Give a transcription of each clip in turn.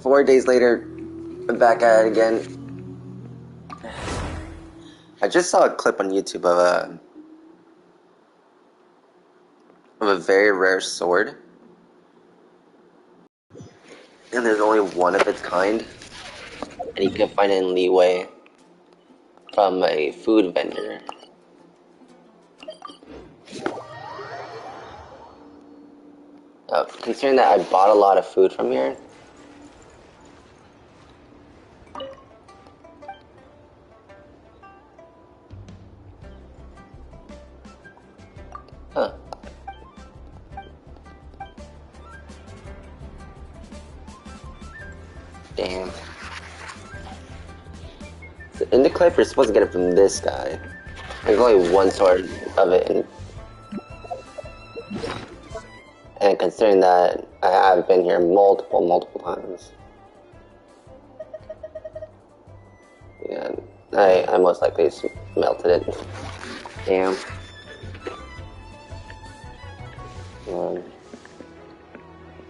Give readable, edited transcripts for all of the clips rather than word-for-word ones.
4 days later, I'm back at it again. I just saw a clip on YouTube of a very rare sword, and there's only one of its kind, and you can find it in leeway from a food vendor. Considering that I bought a lot of food from here, huh? Damn. So in the clip, you're supposed to get it from this guy. There's only one sword of it, and considering that I have been here multiple times, yeah, I most likely melted it. Damn.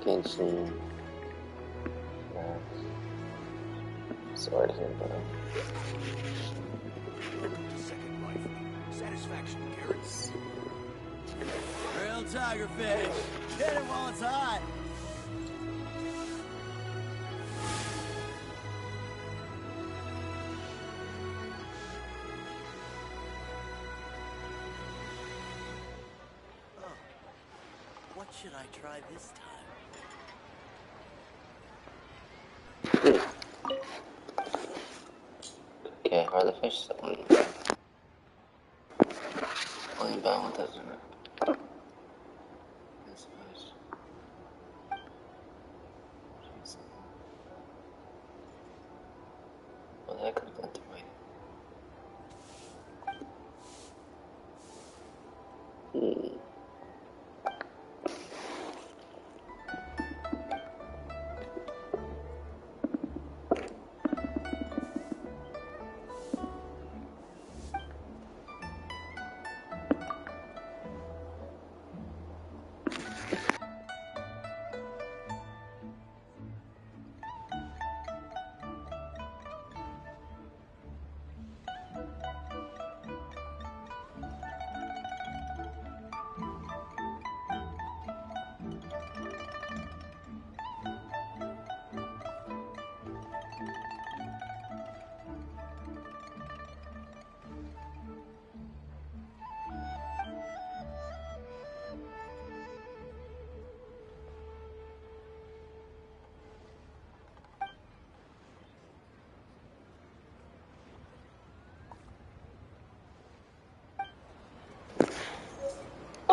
Genshin. Sword here, bro. Second life. Satisfaction carrots. Real tiger fish. Get it while it's hot. Oh. What should I try this time? Okay, how are the fish selling? Only about 1,000. Well, that comes down to wait.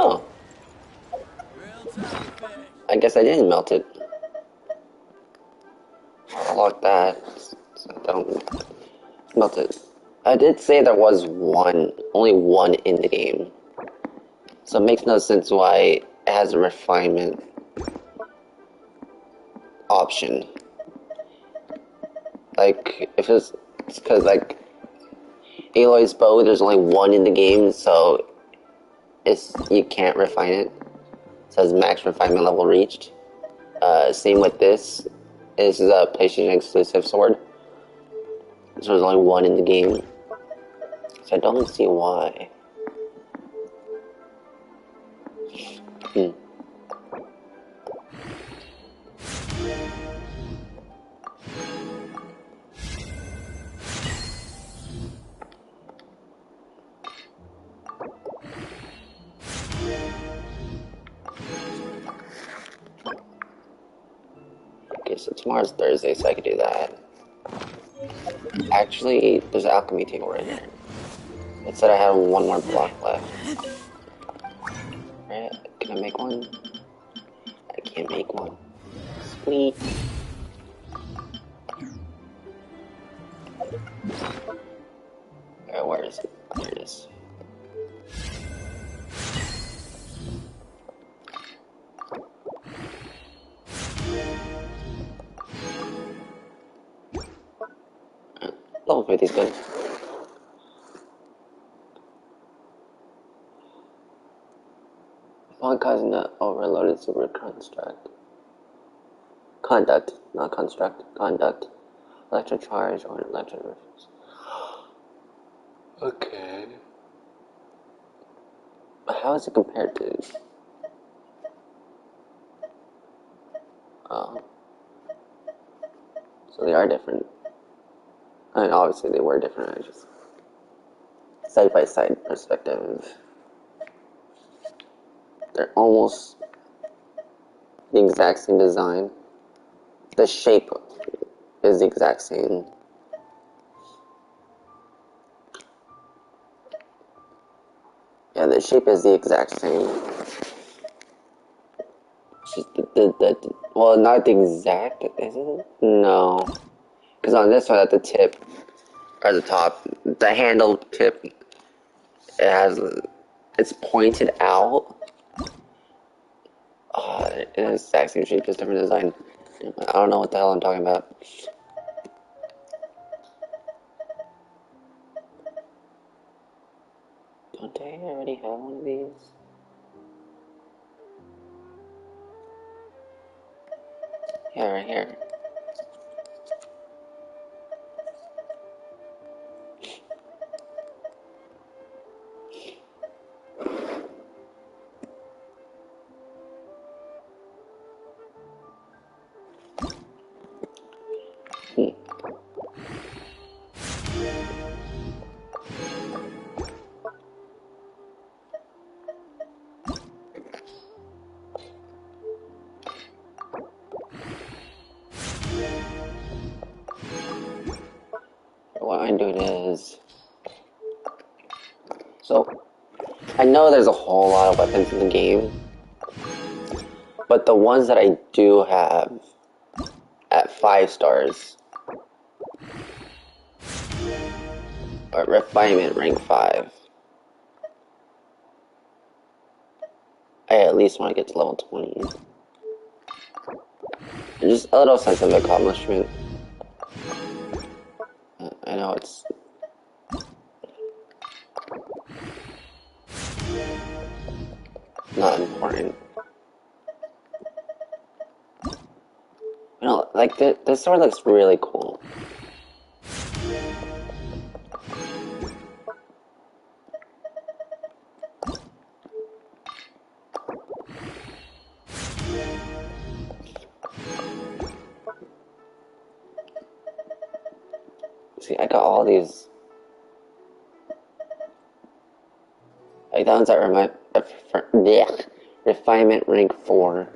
Oh. I guess I didn't melt it. I'll lock that, so I don't melt it. I did say there was only one in the game. So it makes no sense why it has a refinement option. Like, if it's because, like, Aloy's bow, there's only one in the game, so you can't refine it. It says max refinement level reached. Same with this. This is a PlayStation exclusive sword. So there's only one in the game. So I don't see why. Okay, so tomorrow's Thursday, so I could do that. Actually, there's an alchemy table right here. It said I had one more block left. Right? Can I make one? I can't make one. Sweet. Alright, where is it? There it is. Level 50 is good. Upon causing the overloaded super construct, Conduct, not construct. Conduct. Electric charge or electric reference. Okay. How is it compared to? Oh. So they are different. I mean, obviously they were different. I just side by side perspective. They're almost the exact same design. The shape is the exact same. Yeah, the shape is the exact same. Well, not the exact, is it? No. Because on this one, at the tip, or the top, the handle tip, it's pointed out. It is the exact same shape, just different design. I don't know what the hell I'm talking about. Don't I already have one of these? Yeah, right here. What I'm doing is... So, I know there's a whole lot of weapons in the game, but the ones that I do have at 5 stars are refinement rank 5. I at least want to get to level 20. And just a little sense of accomplishment. I know it's not important. You know, like this sword looks really cool. See, I got all these. Like that one's at refinement rank 4.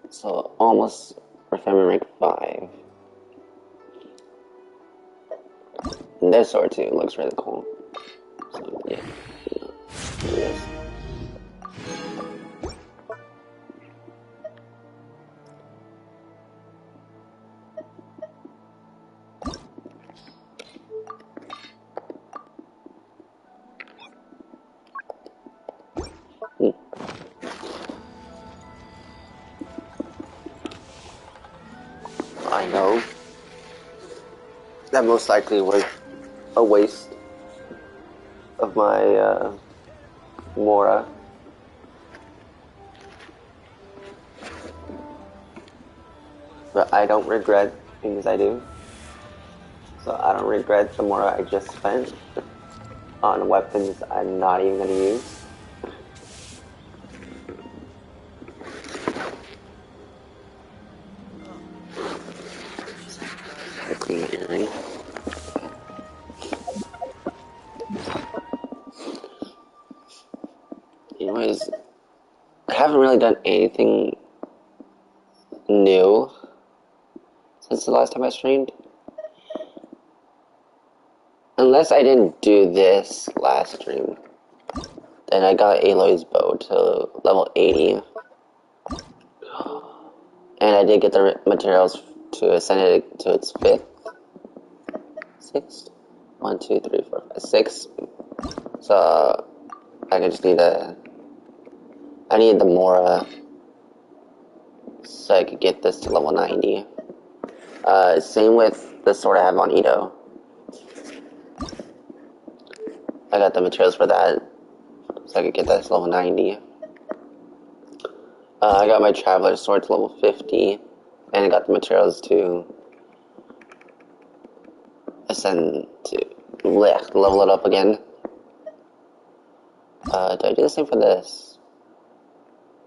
So almost refinement rank 5. And this sword too looks really cool. So yeah, it is. I know that most likely was a waste of my Mora. But I don't regret things I do. So I don't regret the Mora I just spent on weapons I'm not even gonna use. Clean my earring. Anyways, I haven't really done anything new since the last time I streamed. Unless I didn't do this last stream. Then I got Aloy's bow to level 80. And I did get the materials to ascend it to its 5th. 6th? 1, 2, 3, 4, 5, 6. So I just need I need the Mora so I could get this to level 90. Same with the sword I have on Ito. I got the materials for that so I could get that to level 90. I got my Traveler's sword to level 50. And I got the materials to ascend to level it up again. Do I do the same for this?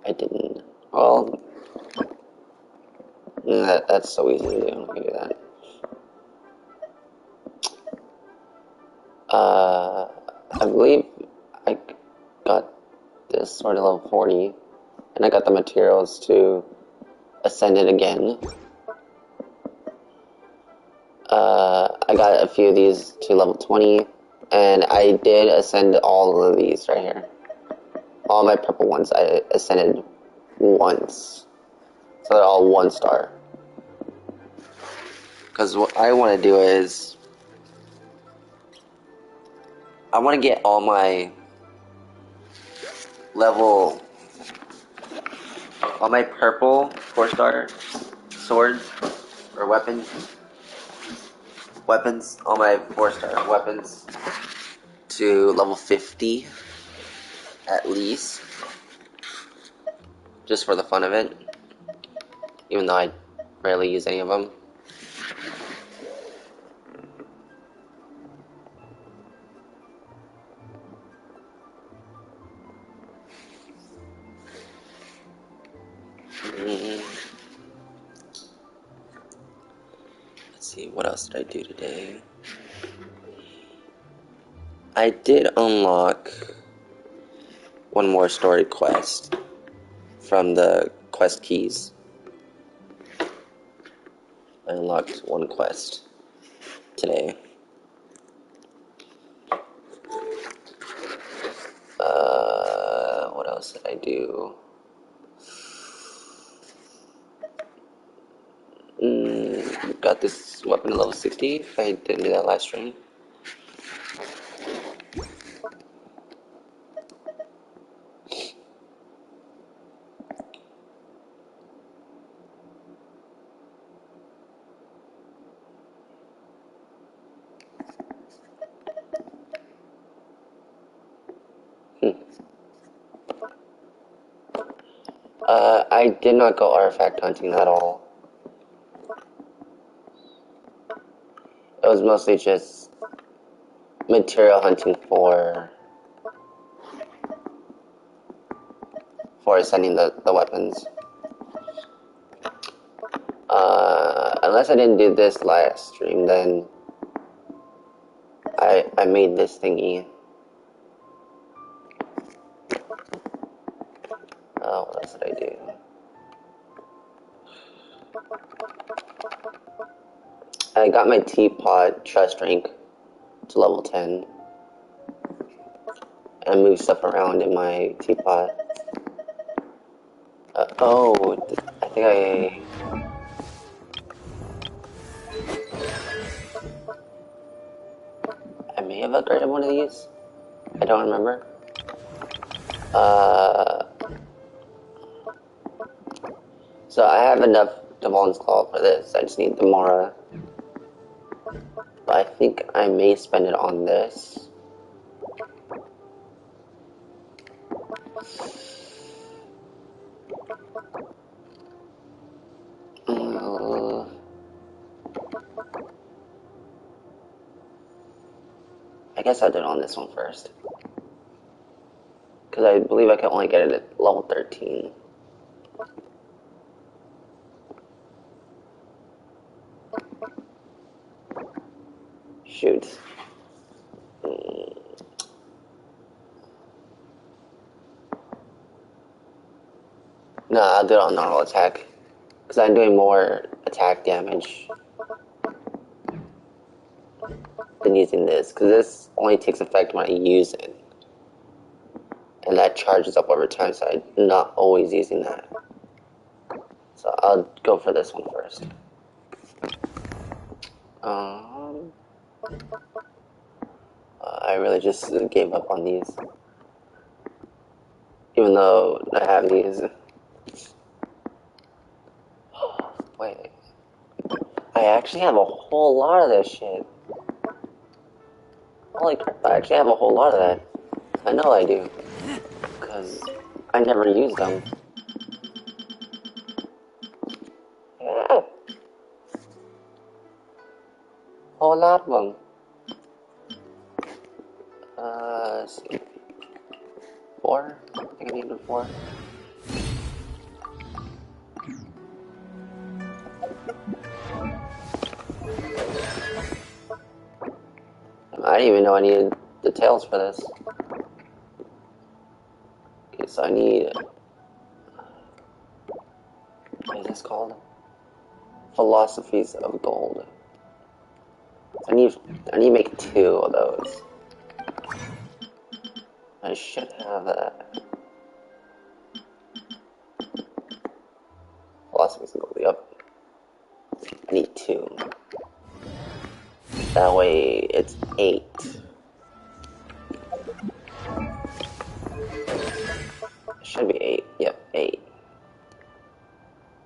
I didn't. Well, that's so easy to do. I can do that. I believe I got this sort of level 40, and I got the materials to ascend it again. I got a few of these to level 20, and I did ascend all of these right here. All my purple ones I ascended once. So they're all 1 star. Because what I want to do is I want to get all my all my purple 4-star swords or weapons, all my 4-star weapons to level 50 at least, just for the fun of it, even though I rarely use any of them. Let's see, what else did I do today? I did unlock one more story quest from the quest keys. I unlocked one quest today. What else did I do? Got this weapon at level 60. I didn't do that last stream. I did not go artifact hunting at all. It was mostly just material hunting for ascending the weapons. Unless I didn't do this last stream, then I made this thingy. What else did I do? I got my teapot trust rank to level 10. And I moved stuff around in my teapot. I think I may have upgraded one of these. I don't remember. So I have enough Devon's Claw for this. I just need the Mara. But I think I may spend it on this. I guess I'll do it on this one first. Because I believe I can only get it at level 13. Shoot. No, I'll do it on normal attack. Because I'm doing more attack damage than using this. Because this only takes effect when I use it. And that charges up over time, so I'm not always using that. So I'll go for this one first. I really just gave up on these. Even though I have these. Wait. I actually have a whole lot of this shit. Holy crap, I actually have a whole lot of that. I know I do. Because I never use them. Yeah. whole lot of them. Let's see. 4? I think I needed 4. I didn't even know I needed the tails for this. Okay, so I need... What is this called? Philosophies of Gold. I need to make 2 of those. I should have that. Philosophies of Gold, yep. I need 2. That way it's 8. It should be 8. Yep, 8.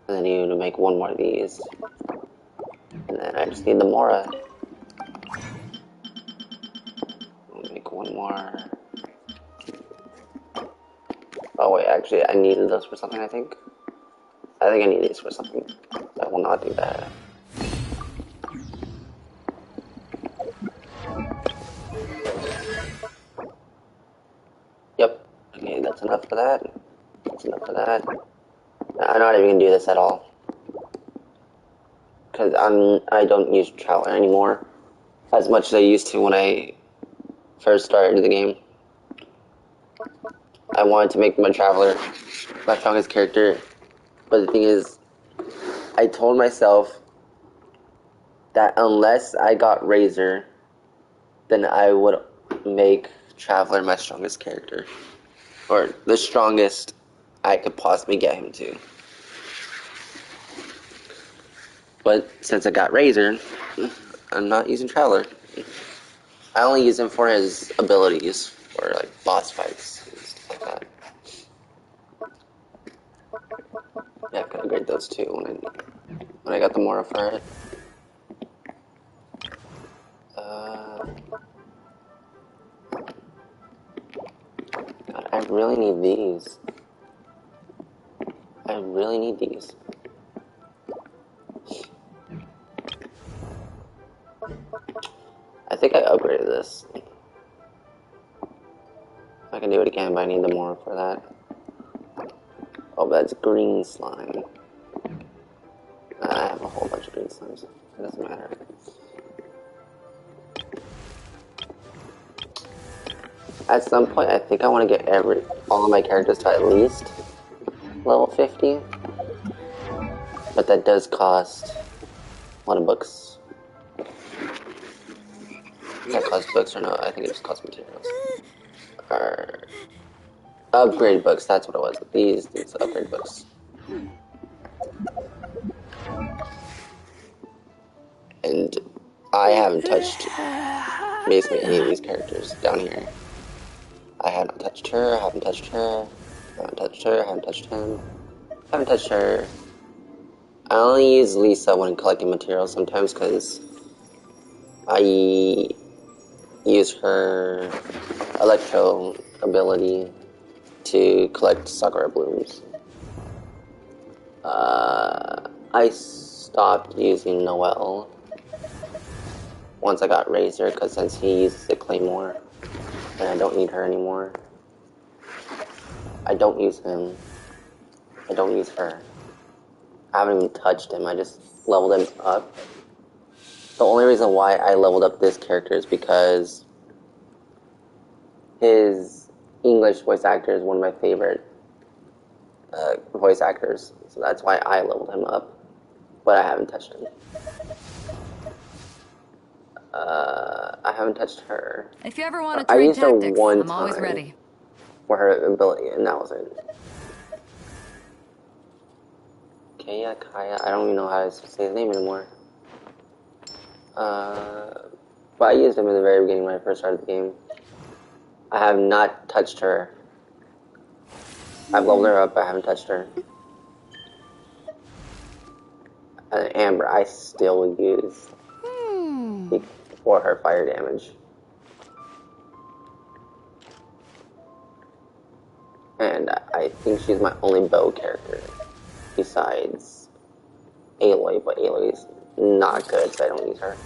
And then you need to make 1 more of these. And then I just need the Mora. Make 1 more. Oh wait, actually I needed those for something, I think. I think I need these for something. I will not do that. Yep. Okay, that's enough for that. That's enough for that. I'm not even gonna do this at all. Because I don't use Traveler anymore. As much as I used to when I first started the game. I wanted to make my Traveler my strongest character. But the thing is, I told myself that unless I got Razor, then I would make Traveler my strongest character. Or the strongest I could possibly get him to. But since I got Razor, I'm not using Traveler. I only use him for his abilities, for like boss fights and stuff like that. Yeah, I could upgrade those too when I got the Mora for it. God, I really need these. I really need these. I think I upgraded this. I can do it again, but I need the Mora for that. Oh, that's green slime. I have a whole bunch of green slimes. It doesn't matter. At some point, I think I want to get all of my characters to at least level 50. But that does cost a lot of books. Does that cost books or no? I think it just costs materials. Or upgrade books, that's what it was. These upgrade books. And I haven't touched basically any of these characters down here. I haven't touched her, haven't touched her, haven't touched her, haven't touched him, haven't touched her. I only use Lisa when collecting materials sometimes because I use her electro ability to collect Sakura blooms. I stopped using Noelle once I got Razor because since he uses the Claymore and I don't need her anymore. I don't use him. I don't use her. I haven't even touched him, I just leveled him up. The only reason why I leveled up this character is because his English voice actor is one of my favorite voice actors, so that's why I leveled him up. But I haven't touched him. I haven't touched her. If you ever want to I trade used her tactics, one I'm always time ready. for her ability, and that was it. Kaya, I don't even know how to say his name anymore. But I used him in the very beginning when I first started the game. I have not touched her. I've leveled her up, I haven't touched her. Amber, I still use for her fire damage. And I think she's my only bow character besides Aloy, but Aloy's not good, so I don't use her.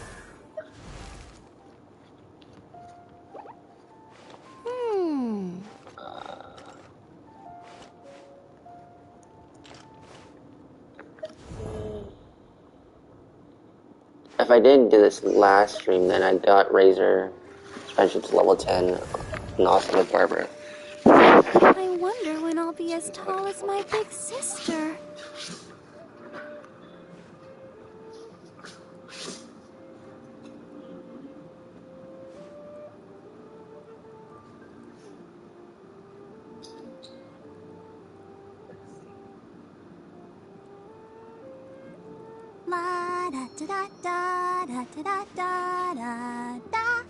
if I didn't do this last stream, then I got Razor Friendship to level 10 and also with Barbara. I wonder when I'll be as tall as my big sister. La da da da da da da da da da.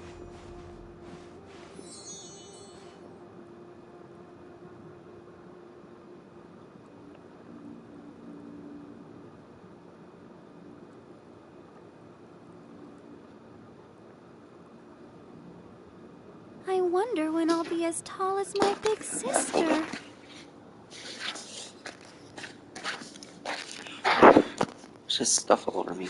I wonder when I'll be as tall as my big sister. There's just stuff all over me.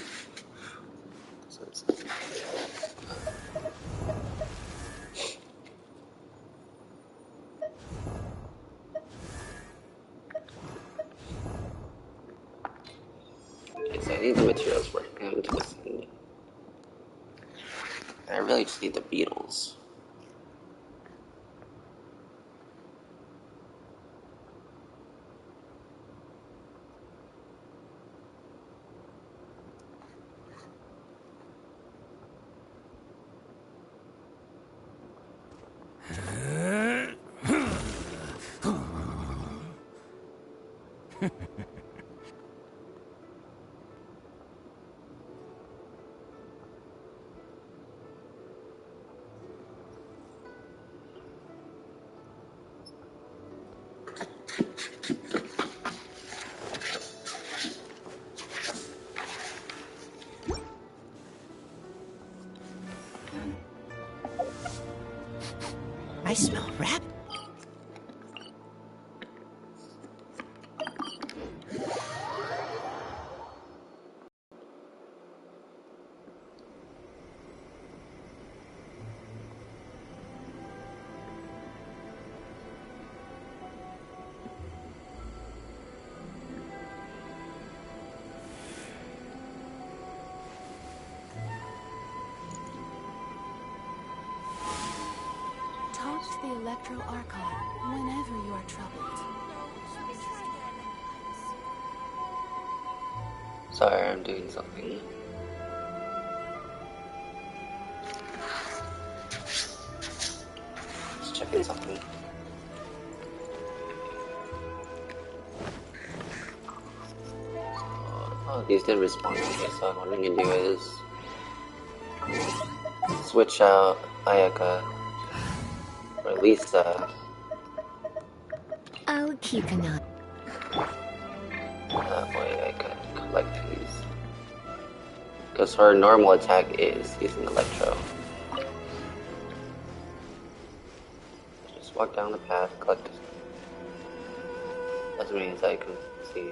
Okay, so I need the materials for him to ascend. I really just need the beetles. I smell rabbit. Talk to the Electro Archon whenever you are troubled. Sorry, I'm doing something. Just checking something. Oh, these did respond. Okay, so what I'm gonna do is switch out Ayaka or Lisa. I'll keep an eye. That way I can collect these. Because her normal attack is using Electro. Just walk down the path, collect as many as I can see.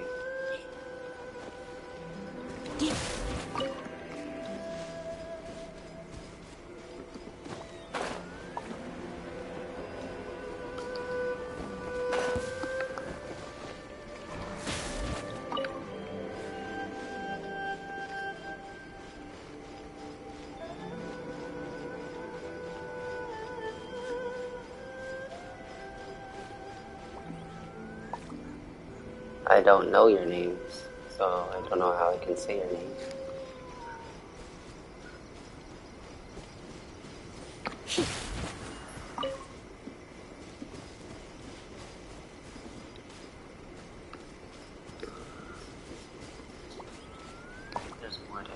I don't know your names, so I don't know how I can say your name. There's more down.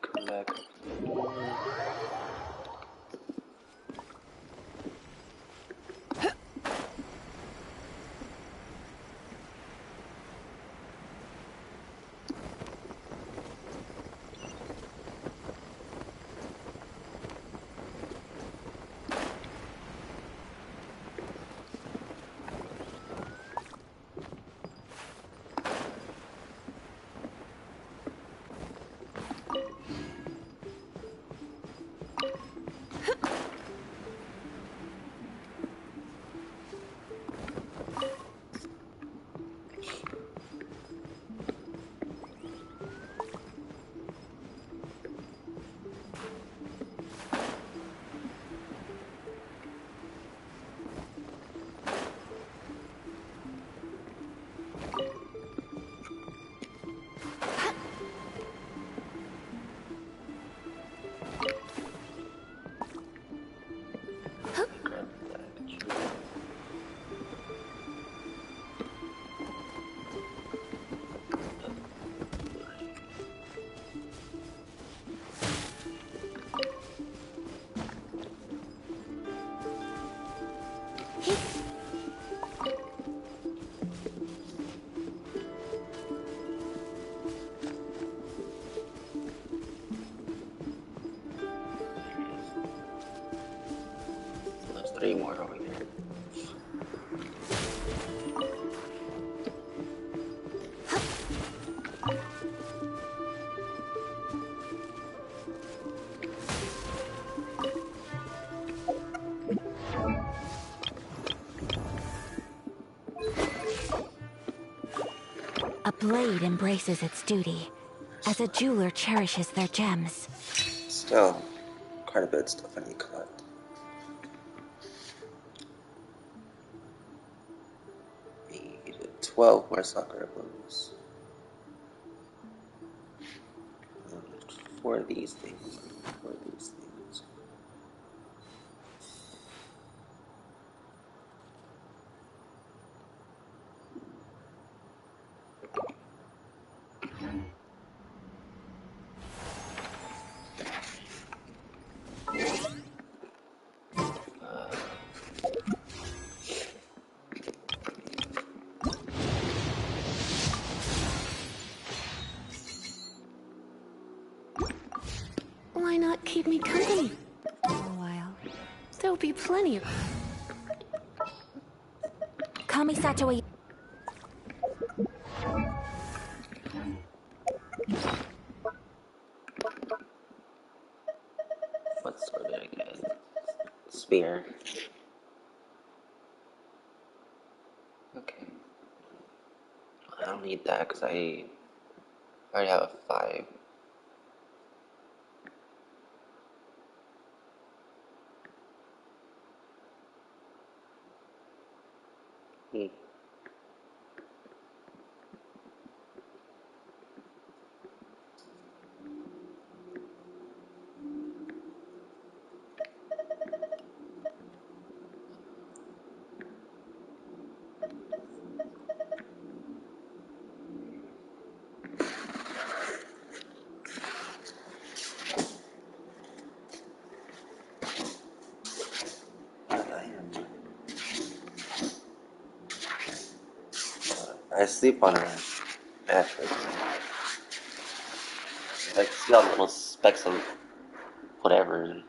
Come back. 3 more over here. A blade embraces its duty, as a jeweler cherishes their gems. Still, quite a bit of stuff I need to collect. Need 12 more Sakura blows. 4 of these things. 4 of these things. Why not keep me company for a while? There'll be plenty of... Kamisato. What sword did I get? Spear. Okay. I don't need that because I already have a 5. Hmm. I sleep on a mattress. I can see all the little specks of whatever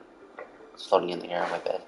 floating in the air on my bed.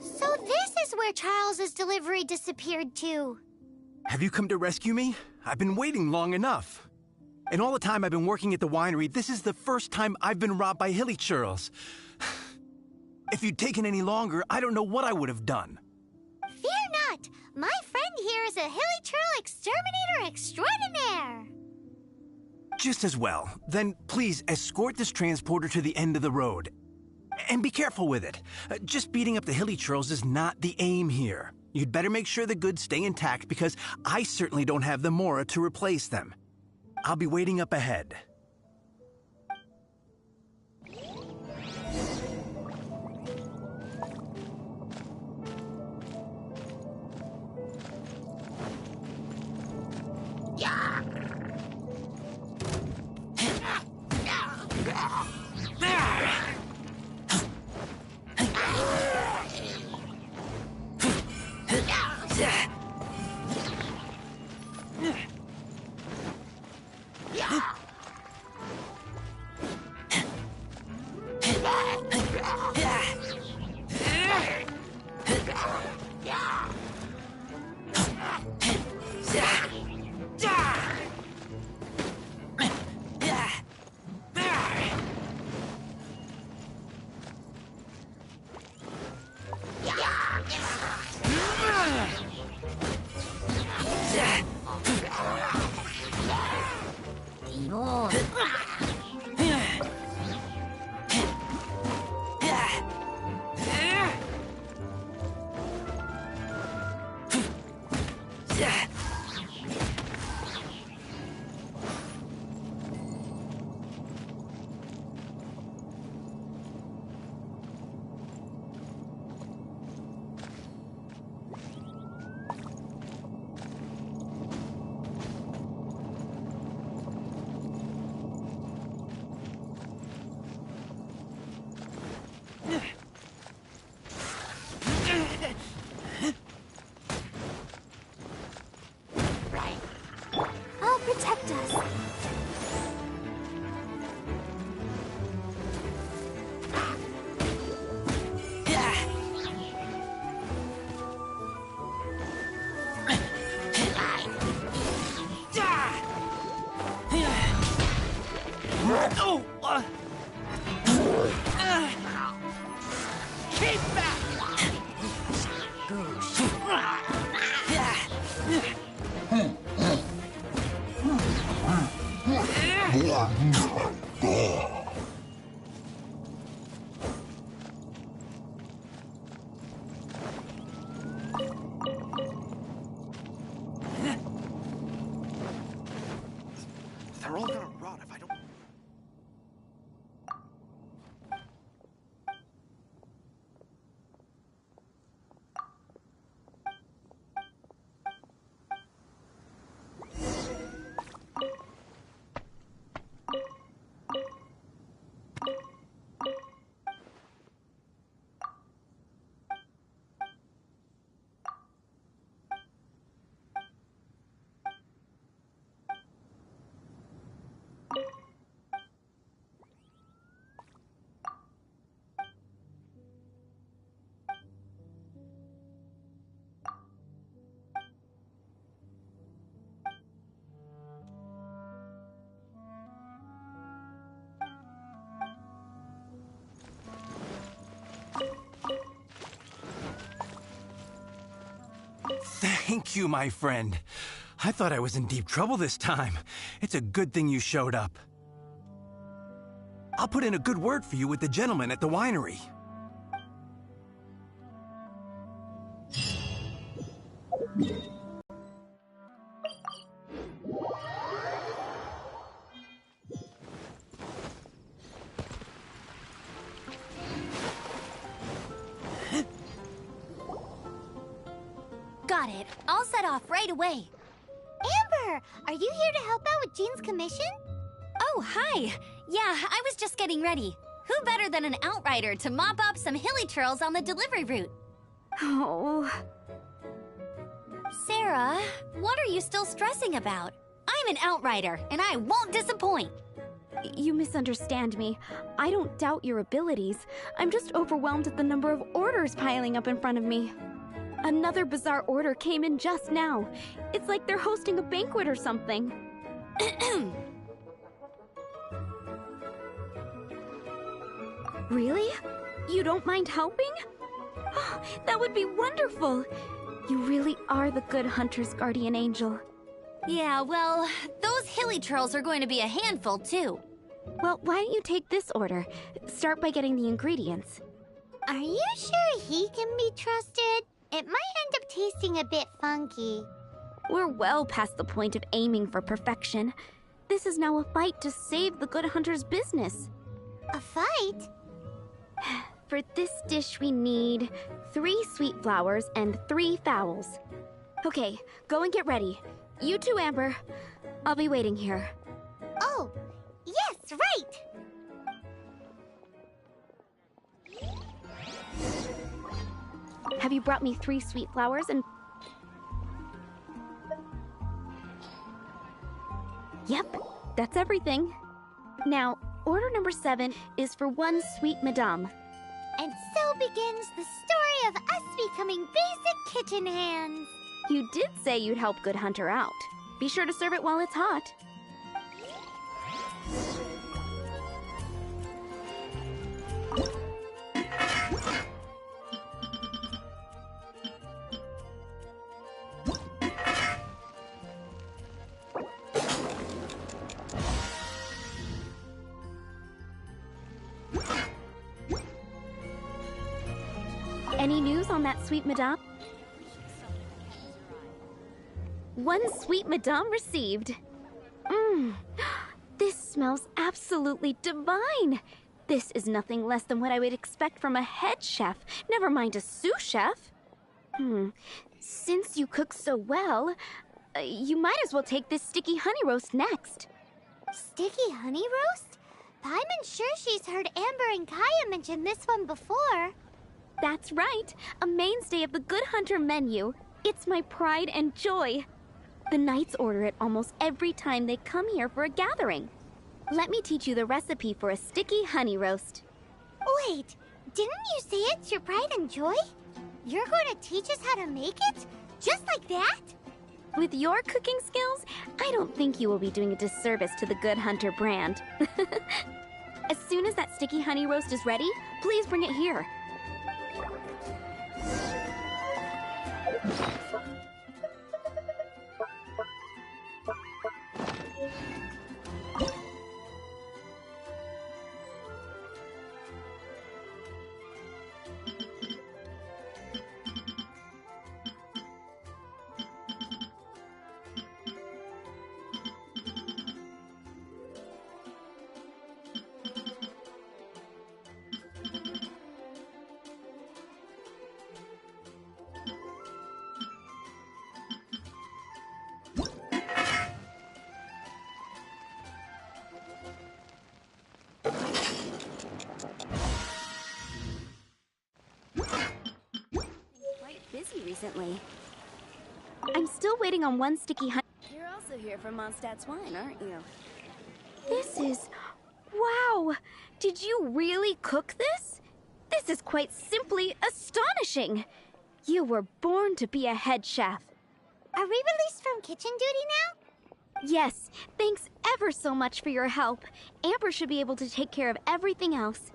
So this is where Charles's delivery disappeared to. Have you come to rescue me? I've been waiting long enough. And all the time I've been working at the winery, this is the first time I've been robbed by hilly churls. If you'd taken any longer, I don't know what I would have done. Fear not! My friend here is a hilly churl exterminator extraordinaire! Just as well. Then please escort this transporter to the end of the road. And be careful with it. Just beating up the hilly churls is not the aim here. You'd better make sure the goods stay intact because I certainly don't have the Mora to replace them. I'll be waiting up ahead. Thank you, my friend. I thought I was in deep trouble this time. It's a good thing you showed up. I'll put in a good word for you with the gentleman at the winery. Got it. I'll set off right away. Amber, are you here to help out with Jean's commission? Oh, hi. Yeah, I was just getting ready. Who better than an outrider to mop up some hilly trails on the delivery route? Oh. Sarah, what are you still stressing about? I'm an outrider, and I won't disappoint. You misunderstand me. I don't doubt your abilities. I'm just overwhelmed at the number of orders piling up in front of me. Another bizarre order came in just now. It's like they're hosting a banquet or something. Really? You don't mind helping? That would be wonderful. You really are the good hunter's guardian angel. Yeah, well, those hilly trails are going to be a handful, too. Well, why don't you take this order? Start by getting the ingredients. Are you sure he can be trusted? It might end up tasting a bit funky. We're well past the point of aiming for perfection. This is now a fight to save the good hunter's business. A fight? For this dish we need 3 sweet flowers and 3 fowls. Okay, go and get ready. You too, Amber. I'll be waiting here. Oh, yes, right! Have you brought me 3 sweet flowers and... Yep, that's everything. Now, order number 7 is for 1 sweet madame. And so begins the story of us becoming basic kitchen hands. You did say you'd help Good Hunter out. Be sure to serve it while it's hot. Any news on that sweet madame? 1 sweet madame received. This smells absolutely divine. This is nothing less than what I would expect from a head chef, never mind a sous chef. Since you cook so well, you might as well take this sticky honey roast next. Sticky honey roast? Paimon's sure she's heard Amber and Kaya mention this one before. That's right, a mainstay of the Good Hunter menu. It's my pride and joy. The knights order it almost every time they come here for a gathering. Let me teach you the recipe for a sticky honey roast. Wait, didn't you say it's your pride and joy? You're going to teach us how to make it? Just like that? With your cooking skills, I don't think you will be doing a disservice to the Good Hunter brand. As soon as that sticky honey roast is ready, please bring it here. Busy recently. I'm still waiting on 1 sticky honey. You're also here for Mondstadt's wine, aren't you? This is... Wow! Did you really cook this? This is quite simply astonishing! You were born to be a head chef. Are we released from kitchen duty now? Yes, thanks ever so much for your help. Amber should be able to take care of everything else.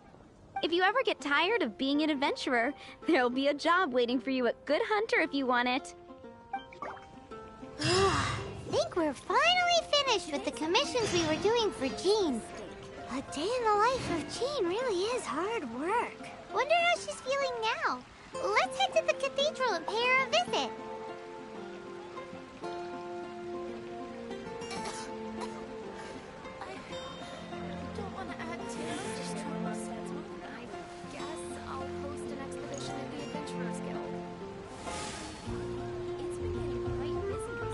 If you ever get tired of being an adventurer, there'll be a job waiting for you at Good Hunter if you want it. Think we're finally finished with the commissions we were doing for Jean. A day in the life of Jean really is hard work. Wonder how she's feeling now. Let's head to the cathedral and pay her a visit. I don't want to add to it. Just trying to set one. I guess I'll host an expedition at the Adventurers Guild. It's been getting quite busy recently.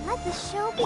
Let the show be.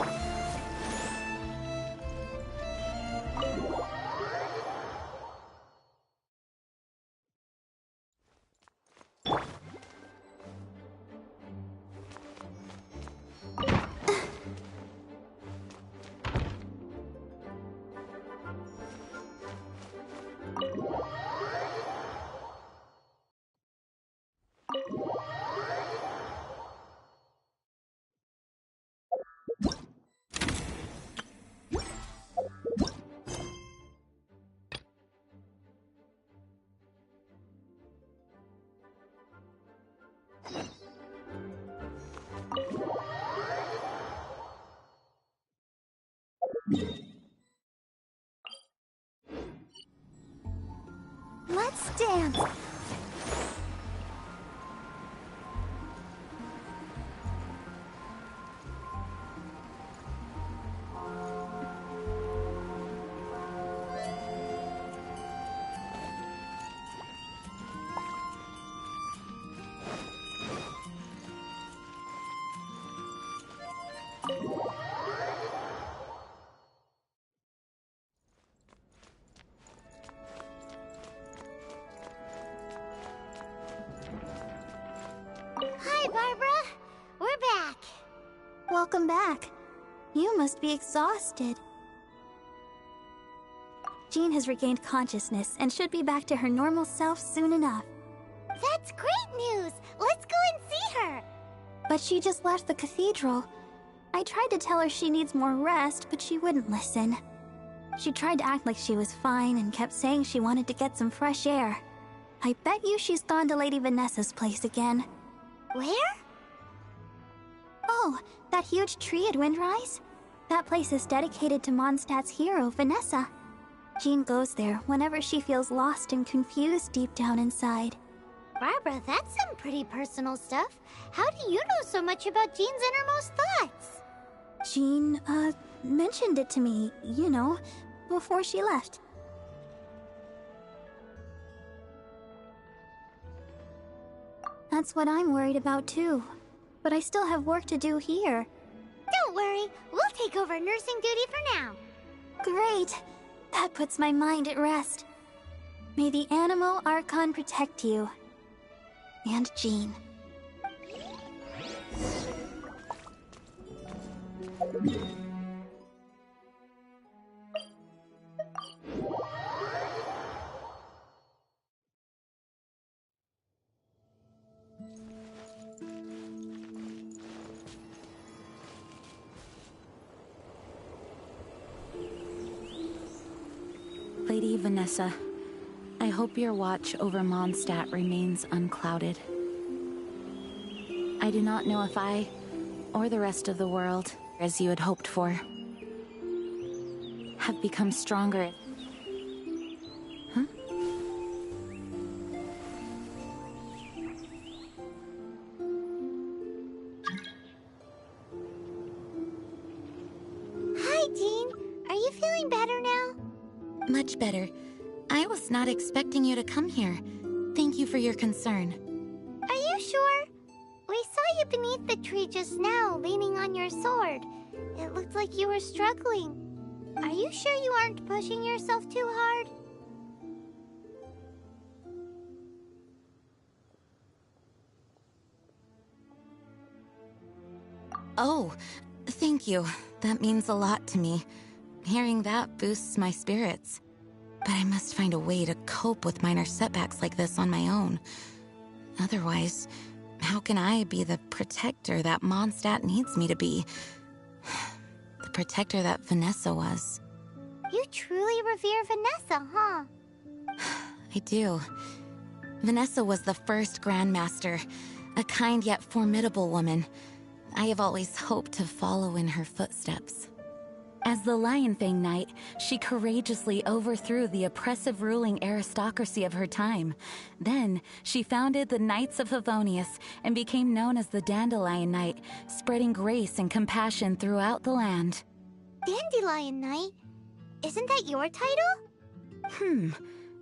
Let's dance. Hi, Barbara. We're back. Welcome back. You must be exhausted. Jean has regained consciousness and should be back to her normal self soon enough. That's great news! Let's go and see her! But she just left the cathedral. I tried to tell her she needs more rest, but she wouldn't listen. She tried to act like she was fine and kept saying she wanted to get some fresh air. I bet you she's gone to Lady Vanessa's place again. Where? Oh, that huge tree at Windrise? That place is dedicated to Mondstadt's hero, Vanessa. Jean goes there whenever she feels lost and confused deep down inside. Barbara, that's some pretty personal stuff. How do you know so much about Jean's innermost thoughts? Jean, mentioned it to me, you know, before she left. That's what I'm worried about too. But I still have work to do here. Don't worry, we'll take over nursing duty for now. Great. That puts my mind at rest. May the Animo Archon protect you. And Jean. Lady Vanessa, I hope your watch over Mondstadt remains unclouded. I do not know if I, or the rest of the world, as you had hoped for, have become stronger. Huh? Hi, Jean. Are you feeling better now? Much better. I was not expecting you to come here. Thank you for your concern. Are you sure? We saw you beneath the tree just now, leaning on your sword. It looked like you were struggling. Are you sure you aren't pushing yourself too hard? Oh, thank you. That means a lot to me. Hearing that boosts my spirits. But I must find a way to cope with minor setbacks like this on my own. Otherwise, how can I be the protector that Mondstadt needs me to be? The protector that Vanessa was. You truly revere Vanessa, huh? I do. Vanessa was the first Grandmaster, a kind yet formidable woman. I have always hoped to follow in her footsteps. As the Lionfang Knight, she courageously overthrew the oppressive ruling aristocracy of her time. Then, she founded the Knights of Favonius and became known as the Dandelion Knight, spreading grace and compassion throughout the land. Dandelion Knight? Isn't that your title?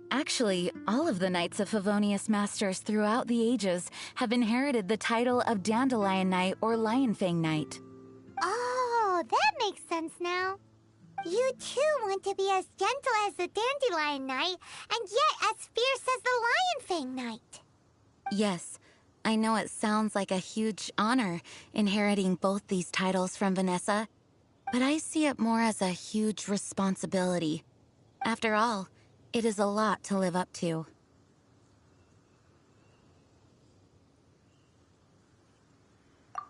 Actually, all of the Knights of Favonius Masters throughout the ages have inherited the title of Dandelion Knight or Lionfang Knight. Oh, that makes sense now. You too want to be as gentle as the Dandelion Knight, and yet as fierce as the Lionfang Knight. Yes, I know it sounds like a huge honor, inheriting both these titles from Vanessa, but I see it more as a huge responsibility. After all, it is a lot to live up to.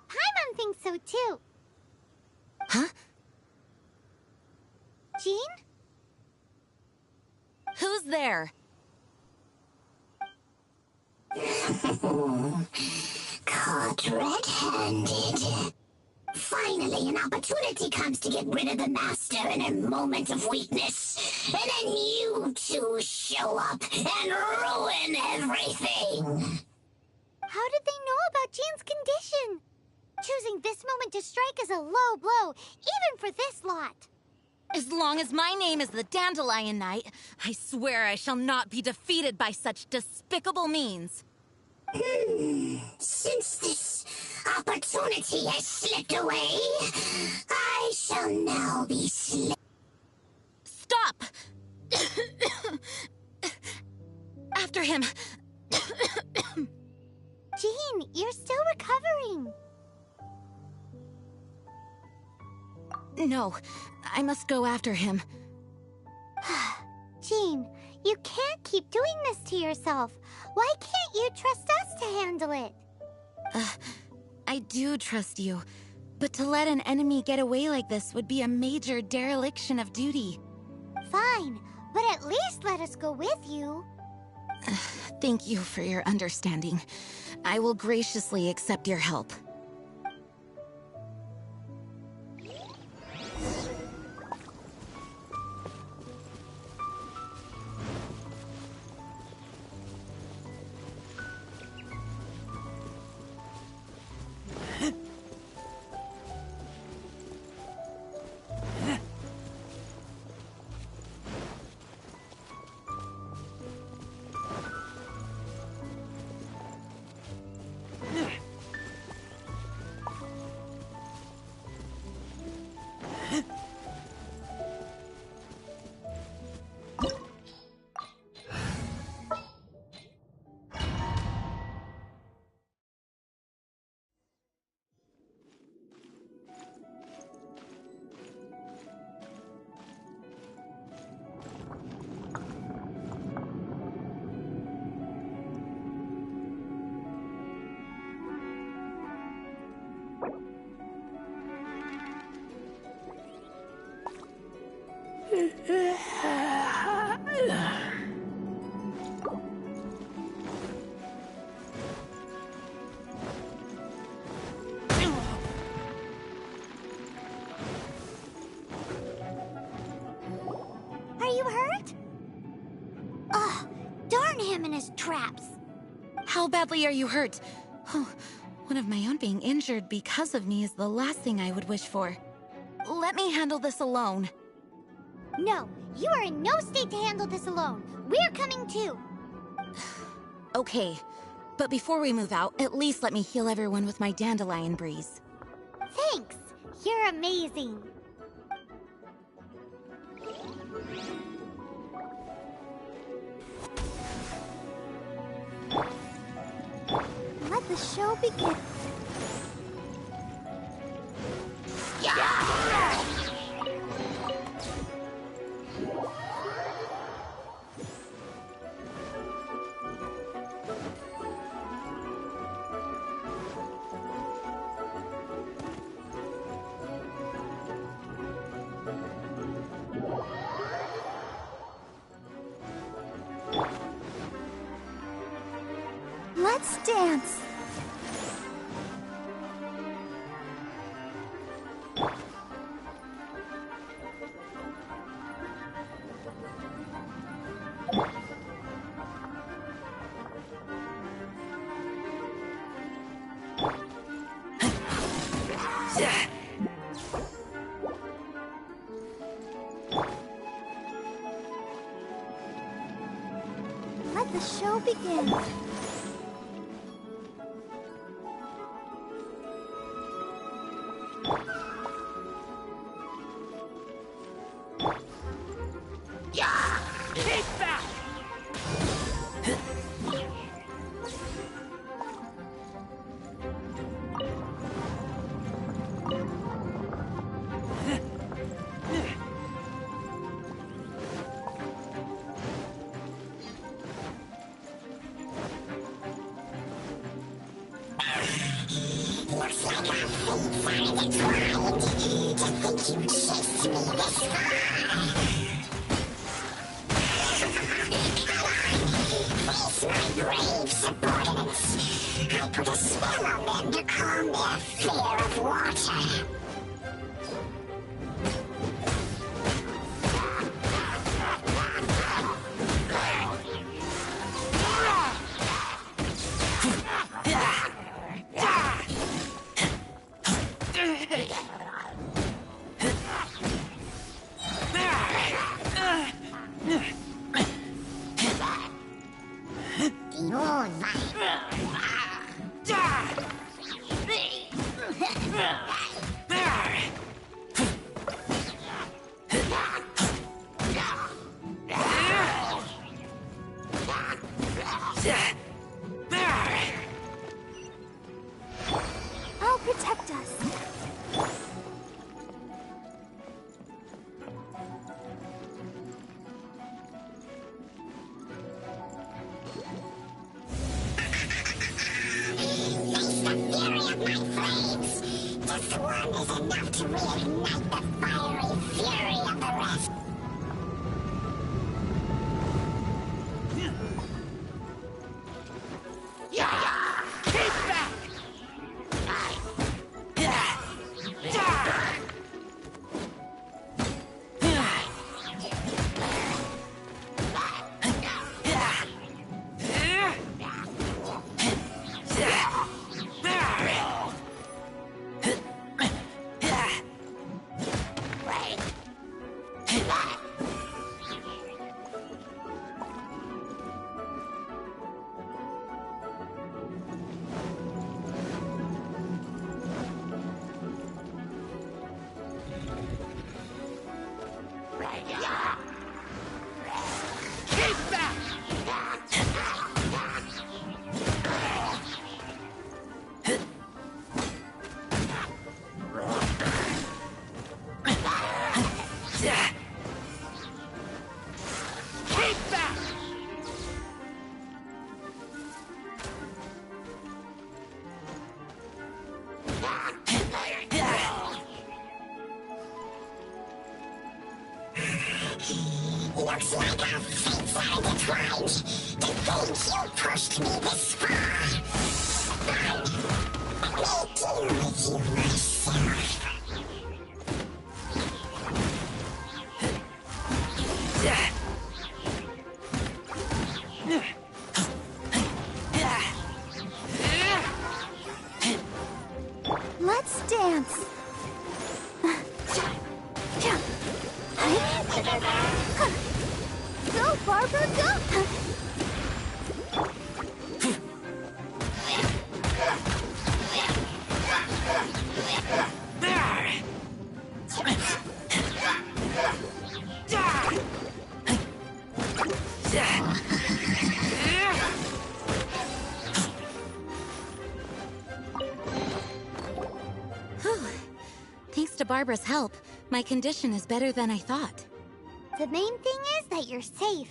Paimon thinks so too. Huh? Jean? Who's there? Caught red-handed. Finally, an opportunity comes to get rid of the Master in a moment of weakness. And then you two show up and ruin everything. How did they know about Jean's condition? Choosing this moment to strike is a low blow, even for this lot. As long as my name is the Dandelion Knight, I swear I shall not be defeated by such despicable means. Since this opportunity has slipped away, I shall now be Stop! After him! Jean, you're still recovering. No, I must go after him. Jean, you can't keep doing this to yourself. Why can't you trust us to handle it? I do trust you, but to let an enemy get away like this would be a major dereliction of duty. Fine, but at least let us go with you. Thank you for your understanding. I will graciously accept your help. Are you hurt? Ugh, darn him and his traps. How badly are you hurt? Oh, one of my own being injured because of me is the last thing I would wish for. Let me handle this alone. No, you are in no state to handle this alone. We're coming too. Okay, but before we move out, at least let me heal everyone with my dandelion breeze. Thanks. You're amazing. Let the show begin. Let's dance. Let the show begin. Looks like our fate finally declined. To think you chased me this far. Face my brave subordinates. I put a spell on them to calm their fear of water. I'll protect us. Face the fury of my flames. Just one is enough to reignite the fiery fury of the rest. Looks like our fates are declined. To think you pushed me this far. I'll deal with you myself. Let's dance. Go, Barbara, go! Thanks to Barbara's help, my condition is better than I thought. The main thing is that you're safe.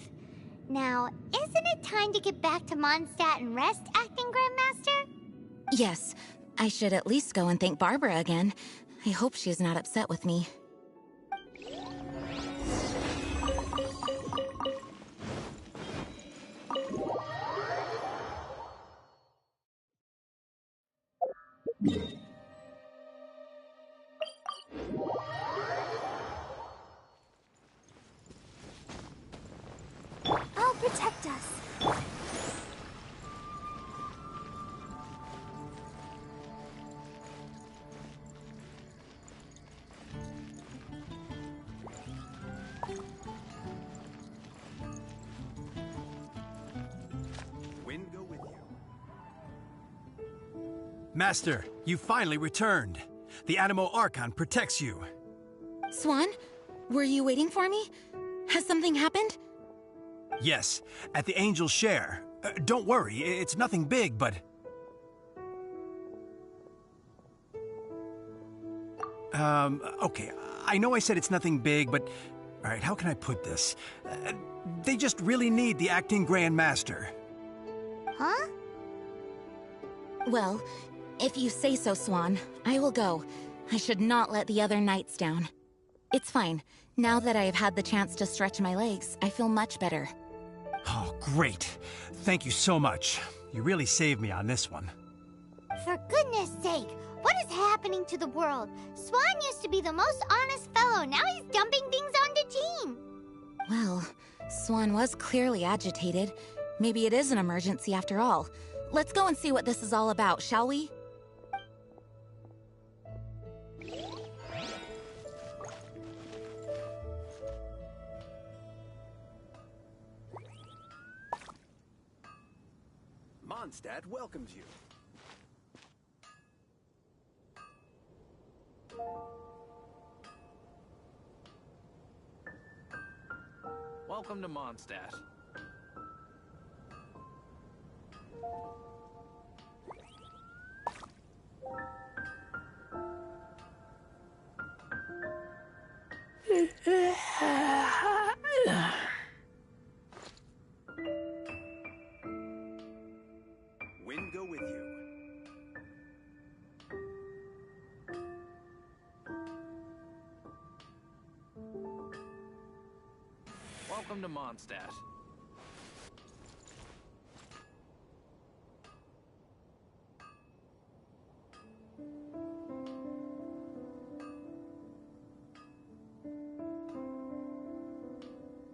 Now, isn't it time to get back to Mondstadt and rest, Acting Grandmaster? Yes, I should at least go and thank Barbara again. I hope she's not upset with me. I'll protect us. Wind go with you. Master, you finally returned. The Animo Archon protects you. Swan, were you waiting for me? Has something happened? Yes, at the Angel's Share. Don't worry, it's nothing big, but... Okay, I know I said it's nothing big, but... Alright, how can I put this? They just really need the Acting Grand Master. Huh? Well, if you say so, Swan, I will go. I should not let the other knights down. It's fine. Now that I have had the chance to stretch my legs, I feel much better. Oh, great. Thank you so much. You really saved me on this one. For goodness sake, what is happening to the world? Swan used to be the most honest fellow, now he's dumping things onto Jean. Well, Swan was clearly agitated. Maybe it is an emergency after all. Let's go and see what this is all about, shall we? Mondstadt welcomes you. Welcome to Mondstadt. Wind go with you. Welcome to Mondstadt.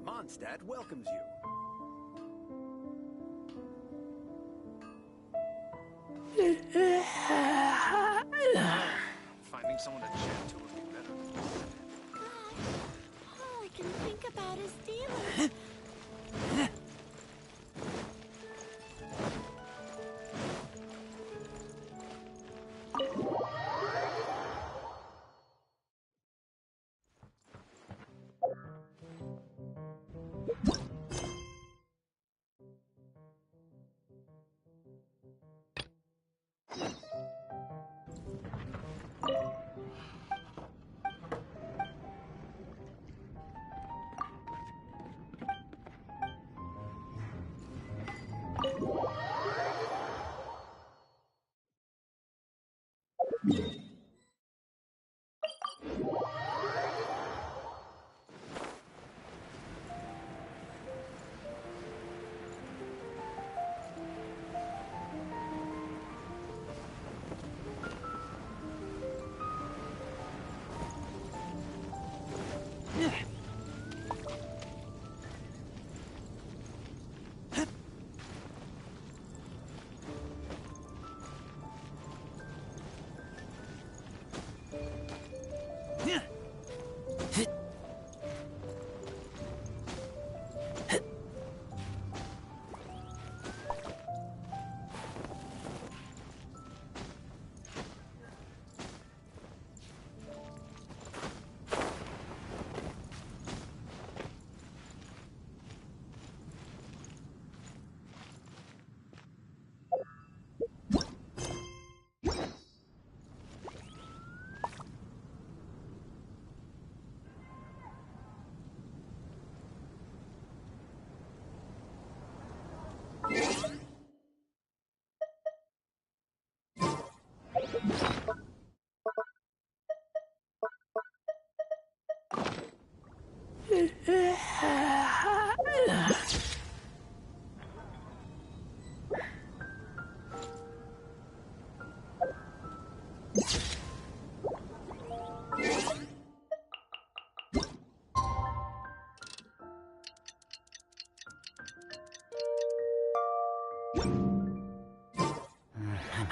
Mondstadt welcomes you. Finding someone to chat to would be better. All I can think about is dealing.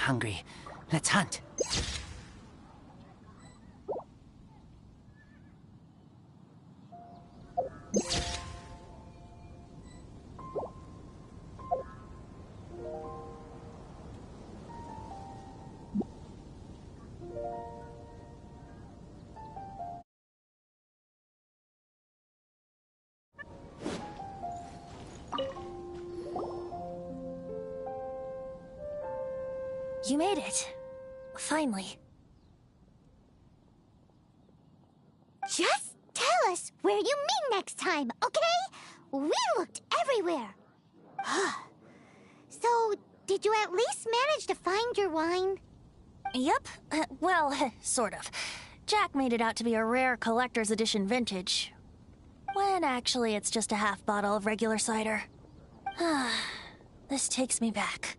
hungry. Let's hunt. You made it. Finally. Just tell us where you meet next time, okay? We looked everywhere. So, did you at least manage to find your wine? Yep. Well, sort of. Jack made it out to be a rare collector's edition vintage. When actually it's just a half bottle of regular cider. This takes me back.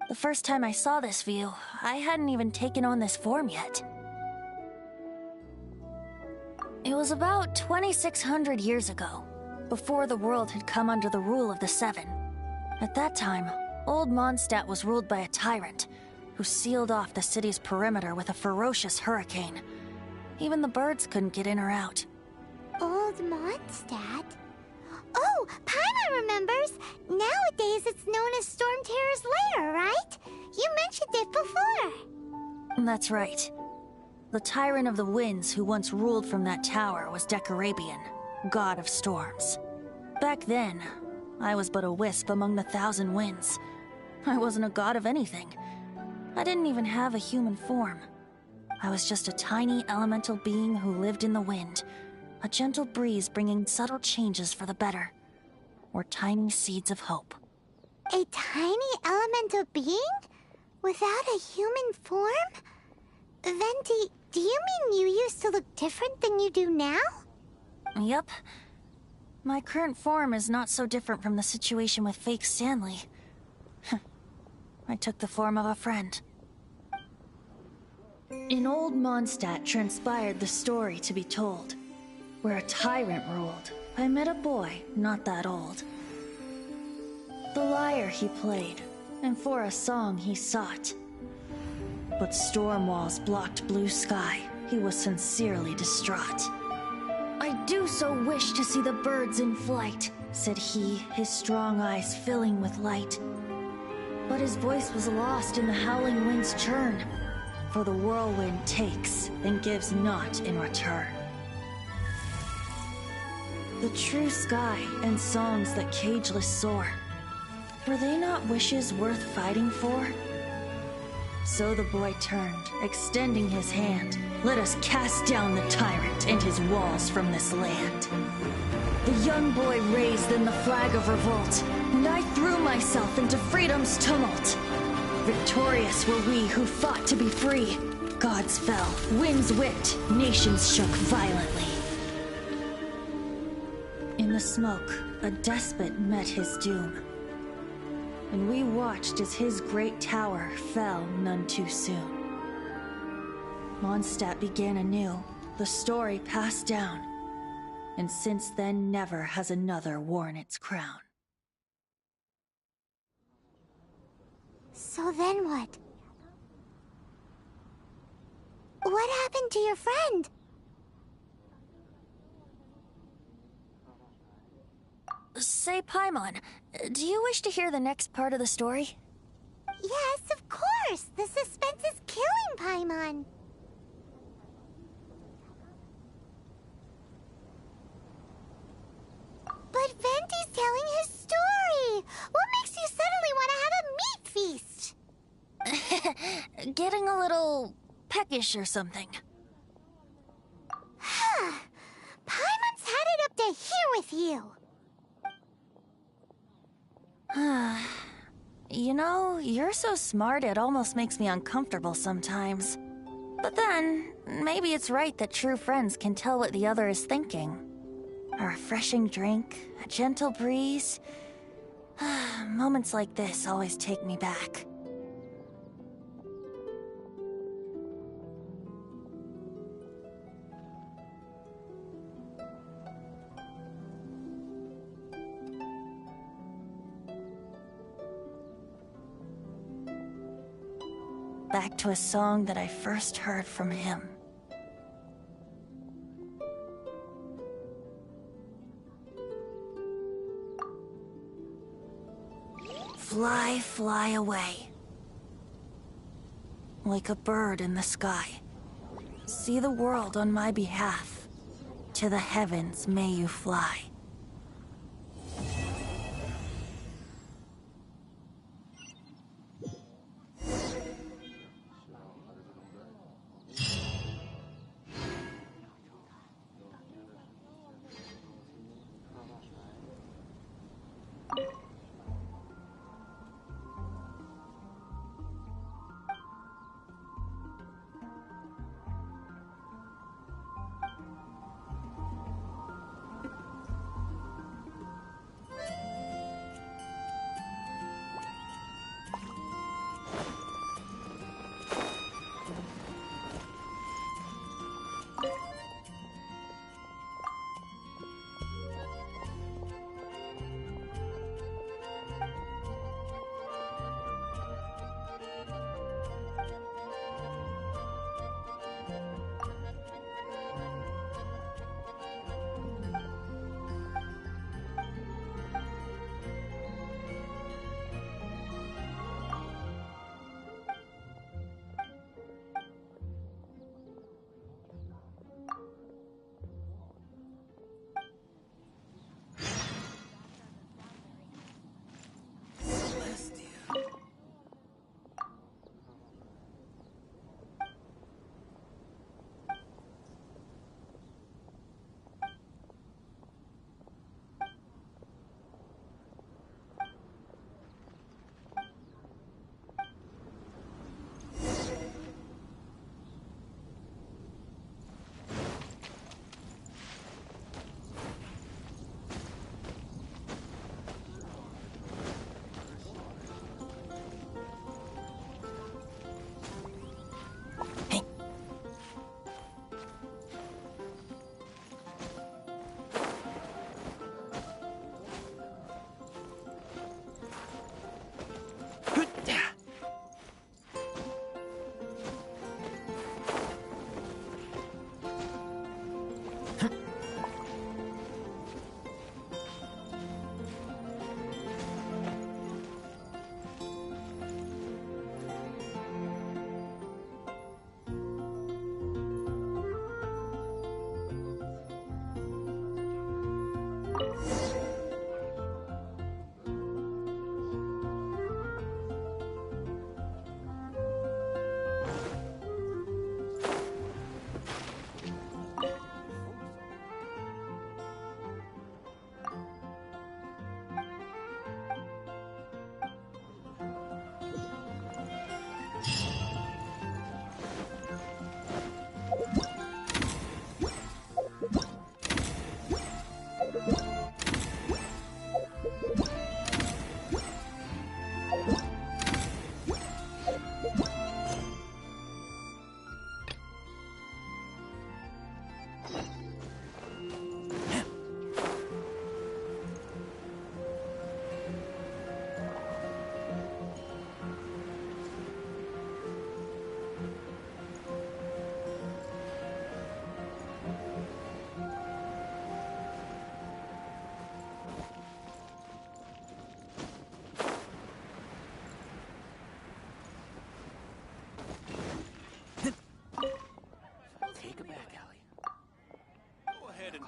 The first time I saw this view, I hadn't even taken on this form yet. It was about 2,600 years ago, before the world had come under the rule of the Seven. At that time, old Mondstadt was ruled by a tyrant, who sealed off the city's perimeter with a ferocious hurricane. Even the birds couldn't get in or out. Old Mondstadt? Oh, Paimon remembers! Nowadays it's known as Storm Terror's lair, right? You mentioned it before. That's right. The Tyrant of the Winds who once ruled from that tower was Decarabian, god of storms. Back then, I was but a wisp among the thousand winds. I wasn't a god of anything. I didn't even have a human form. I was just a tiny elemental being who lived in the wind, a gentle breeze bringing subtle changes for the better, or tiny seeds of hope. A tiny elemental being? Without a human form? Venti, do you mean you used to look different than you do now? Yep. My current form is not so different from the situation with fake Stanley. I took the form of a friend. In old Mondstadt transpired the story to be told. Where a tyrant ruled, I met a boy not that old. The lyre he played, and for a song he sought. But storm walls blocked blue sky, he was sincerely distraught. I do so wish to see the birds in flight, said he, his strong eyes filling with light. But his voice was lost in the howling wind's churn, for the whirlwind takes and gives not in return. The true sky and songs that cageless soar, were they not wishes worth fighting for? So the boy turned, extending his hand. Let us cast down the tyrant and his walls from this land. The young boy raised then the flag of revolt, and I threw myself into freedom's tumult. Victorious were we who fought to be free. Gods fell, winds whipped, nations shook violently. In the smoke, a despot met his doom. And we watched as his great tower fell none too soon. Mondstadt began anew, the story passed down, and since then never has another worn its crown. So then what? What happened to your friend? Say, Paimon, do you wish to hear the next part of the story? Yes, of course! The suspense is killing Paimon! But Venti's telling his story! What makes you suddenly want to have a meat feast? Getting a little peckish or something. Paimon's had it up to here with you! You know, you're so smart it almost makes me uncomfortable sometimes. But then, maybe it's right that true friends can tell what the other is thinking. A refreshing drink, a gentle breeze. Moments like this always take me back. Back to a song that I first heard from him. Fly, fly away. Like a bird in the sky. See the world on my behalf. To the heavens may you fly.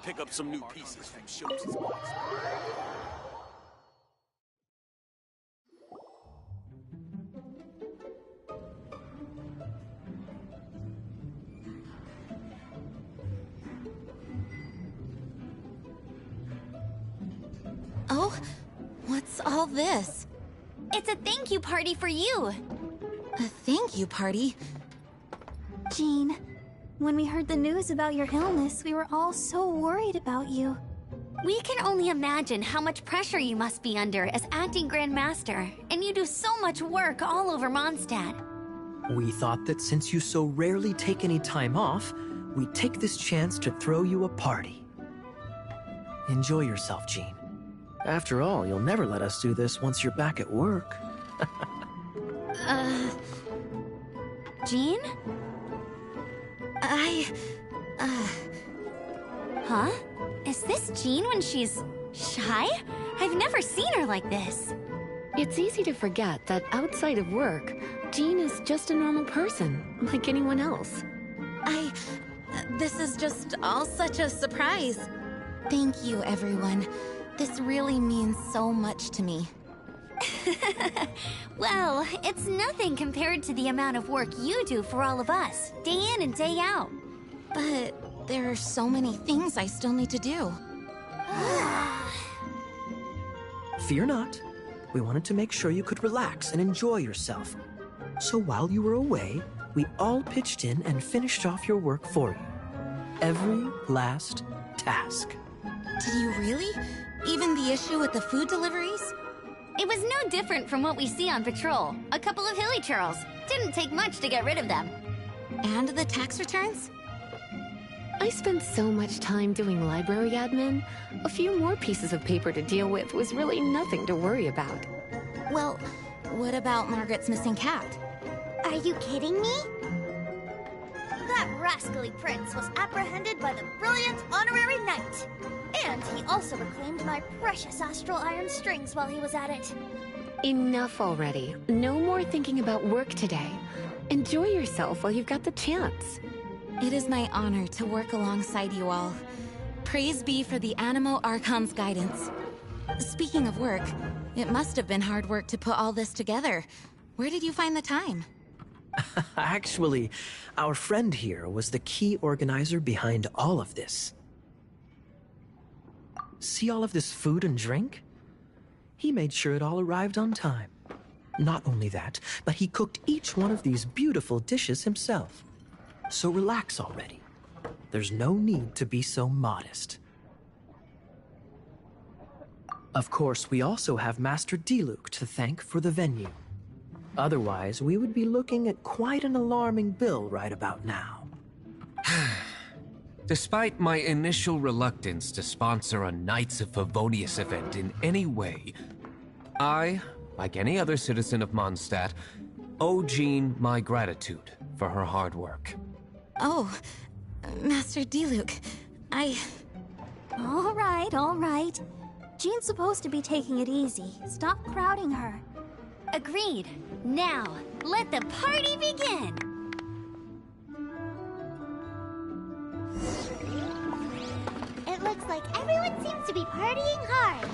Pick up some new pieces from Schultz's box. Oh, what's all this? It's a thank you party for you. A thank you party? Jean, when we heard the news about your illness, we were all so worried about you. We can only imagine how much pressure you must be under as acting Grand Master, and you do so much work all over Mondstadt. We thought that since you so rarely take any time off, we'd take this chance to throw you a party. Enjoy yourself, Jean. After all, you'll never let us do this once you're back at work. Jean? Huh? Is this Jean when she's shy? I've never seen her like this. It's easy to forget that outside of work, Jean is just a normal person, like anyone else. This is just all such a surprise. Thank you, everyone. This really means so much to me. Well, it's nothing compared to the amount of work you do for all of us, day in and day out. But there are so many things I still need to do. Fear not. We wanted to make sure you could relax and enjoy yourself. So while you were away, we all pitched in and finished off your work for you. Every last task. Did you really? Even the issue with the food deliveries? It was no different from what we see on patrol. A couple of hilly churls. Didn't take much to get rid of them. And the tax returns? I spent so much time doing library admin. A few more pieces of paper to deal with was really nothing to worry about. Well, what about Margaret's missing cat? Are you kidding me? That rascally prince was apprehended by the brilliant honorary knight. And he also reclaimed my precious astral iron strings while he was at it. Enough already. No more thinking about work today. Enjoy yourself while you've got the chance. It is my honor to work alongside you all. Praise be for the Animo Archon's guidance. Speaking of work, it must have been hard work to put all this together. Where did you find the time? Actually, our friend here was the key organizer behind all of this. See all of this food and drink? He made sure it all arrived on time. Not only that, but he cooked each one of these beautiful dishes himself. So relax already. There's no need to be so modest. Of course, we also have Master Diluc to thank for the venue. Otherwise, we would be looking at quite an alarming bill right about now. Despite my initial reluctance to sponsor a Knights of Favonius event in any way, I, like any other citizen of Mondstadt, owe Jean my gratitude for her hard work. Oh, Master Diluc, All right. Jean's supposed to be taking it easy. Stop crowding her. Agreed. Now, let the party begin! It looks like everyone seems to be partying hard.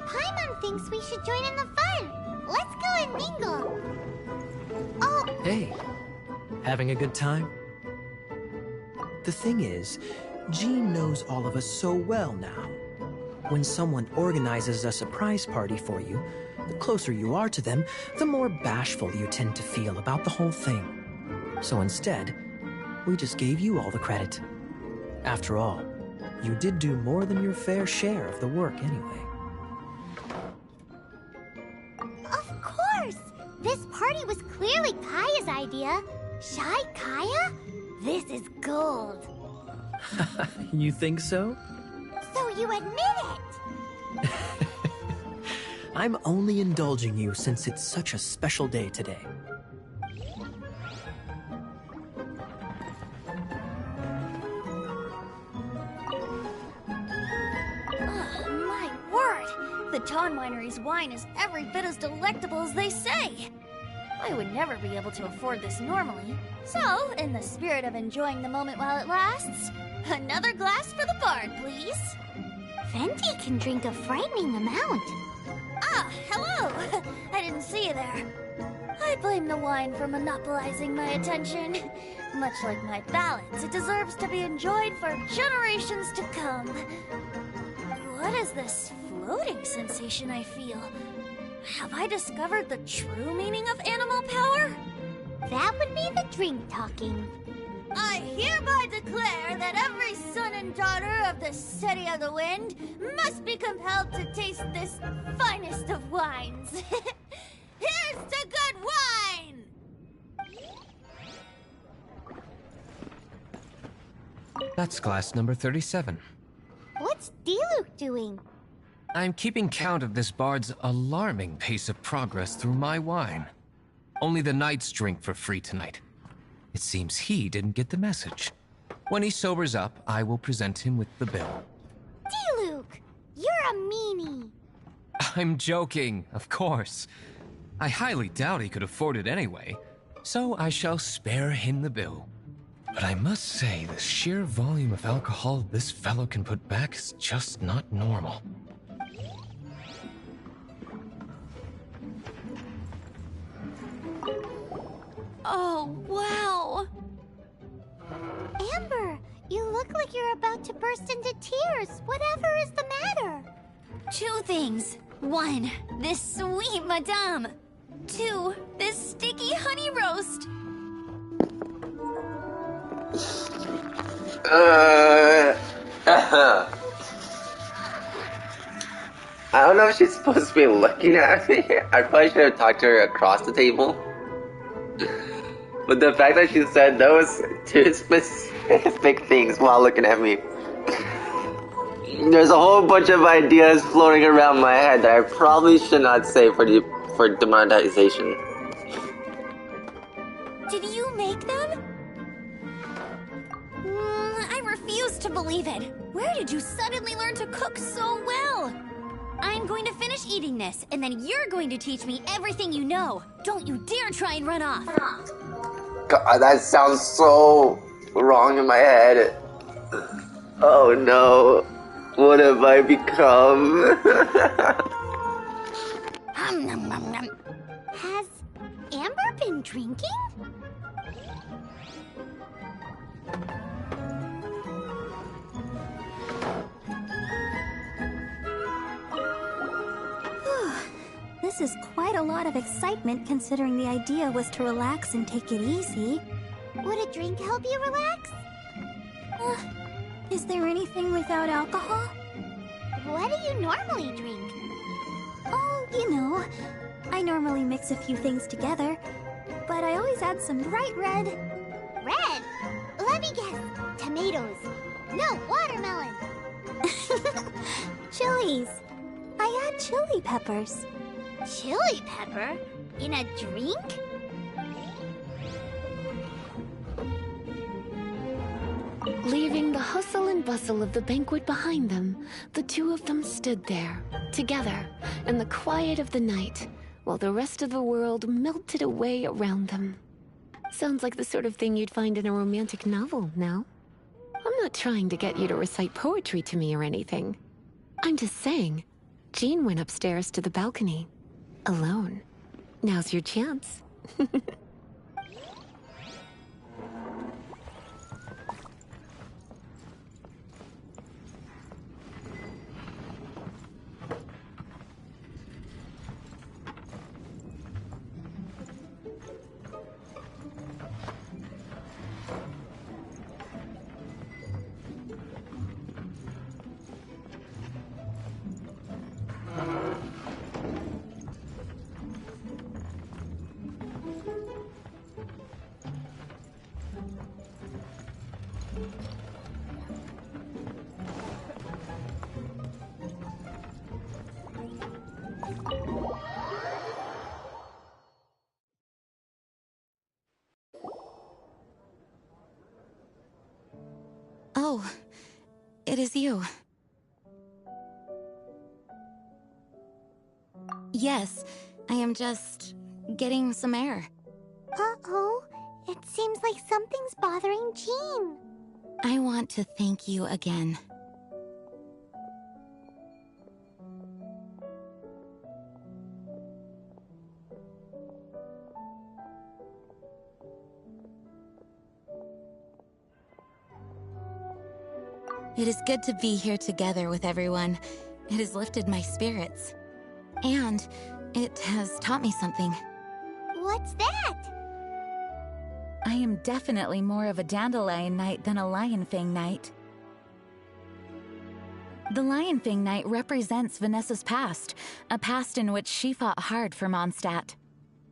Paimon thinks we should join in the fun. Let's go and mingle. Oh! Hey, having a good time? The thing is, Jean knows all of us so well now. When someone organizes a surprise party for you, the closer you are to them, the more bashful you tend to feel about the whole thing. So instead, we just gave you all the credit. After all, you did do more than your fair share of the work anyway. Of course! This party was clearly Kaya's idea. Shy Kaya? This is gold. You think so? So you admit it? I'm only indulging you since it's such a special day today. My word! The Dawn Winery's wine is every bit as delectable as they say. I would never be able to afford this normally. So, in the spirit of enjoying the moment while it lasts, another glass for the bard, please. Venti can drink a frightening amount. Ah, hello! I didn't see you there. I blame the wine for monopolizing my attention. Much like my ballads, it deserves to be enjoyed for generations to come. What is this floating sensation I feel? Have I discovered the true meaning of animal power? That would be the drink talking. I hereby declare that every son and daughter of the City of the Wind must be compelled to taste this finest of wines. Here's to good wine! That's glass number 37. What's Diluc doing? I'm keeping count of this bard's alarming pace of progress through my wine. Only the knights drink for free tonight. It seems he didn't get the message. When he sobers up, I will present him with the bill. Diluc, you're a meanie. I'm joking, of course. I highly doubt he could afford it anyway, so I shall spare him the bill. But I must say, the sheer volume of alcohol this fellow can put back is just not normal. Oh, wow. Amber, you look like you're about to burst into tears. Whatever is the matter? 2 things. 1, this sweet madame. 2, this sticky honey roast. I don't know if she's supposed to be looking at me. I probably should have talked to her across the table. But the fact that she said those 2 specific things while looking at me. There's a whole bunch of ideas floating around my head that I probably should not say for demonetization. Did you make them? I refuse to believe it. Where did you suddenly learn to cook so well? I'm going to finish eating this, and then you're going to teach me everything you know. Don't you dare try and run off. God, that sounds so wrong in my head. Oh no. What have I become? Has Amber been drinking? This is quite a lot of excitement considering the idea was to relax and take it easy. Would a drink help you relax? Is there anything without alcohol? What do you normally drink? Oh, you know, I normally mix a few things together, but I always add some bright red. Red? Let me guess. Tomatoes. No, watermelon. Chilies. I add chili peppers. Chili pepper? In a drink? Leaving the hustle and bustle of the banquet behind them, the 2 of them stood there, together, in the quiet of the night, while the rest of the world melted away around them. Sounds like the sort of thing you'd find in a romantic novel, no? I'm not trying to get you to recite poetry to me or anything. I'm just saying, Jean went upstairs to the balcony, alone. Now's your chance. Oh, it is you. Yes, I am just getting some air. Uh-oh. It seems like something's bothering Jean. I want to thank you again. It is good to be here together with everyone. It has lifted my spirits. And it has taught me something. What's that? I am definitely more of a Dandelion Knight than a Lion Fang Knight. The Lion Fang Knight represents Vanessa's past, a past in which she fought hard for Mondstadt.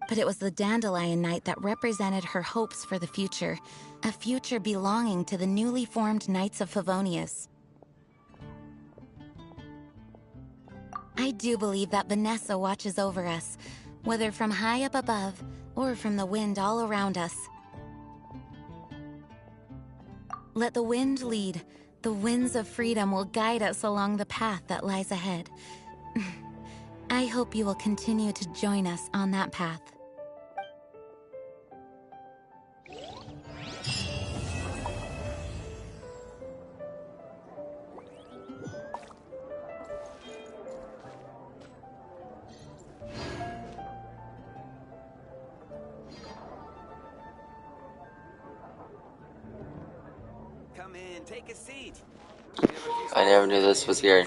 But it was the Dandelion Knight that represented her hopes for the future, a future belonging to the newly formed Knights of Favonius. I do believe that Vanessa watches over us, whether from high up above or from the wind all around us. Let the wind lead. The winds of freedom will guide us along the path that lies ahead. I hope you will continue to join us on that path. Come in, take a seat. I never knew this was here.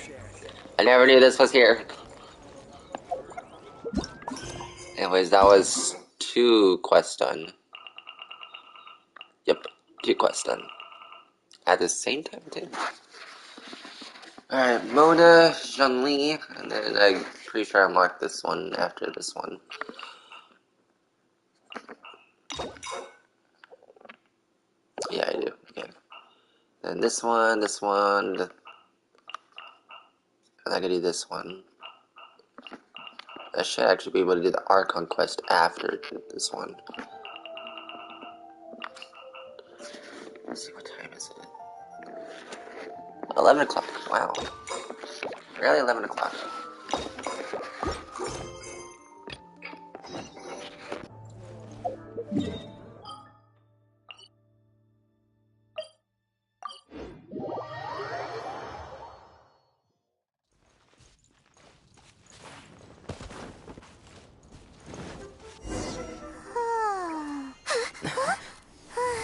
I never knew this was here. Anyways, that was 2 quests done. Yep, 2 quests done. At the same time, too. Alright, Mona, Zhongli, and then I'm pretty sure I unlocked this one after this one. Yeah, I do. Okay. Then this one, and I can do this one. I should actually be able to do the Archon quest after this one. Let's see, what time is it? 11 o'clock. Wow. Really, 11 o'clock.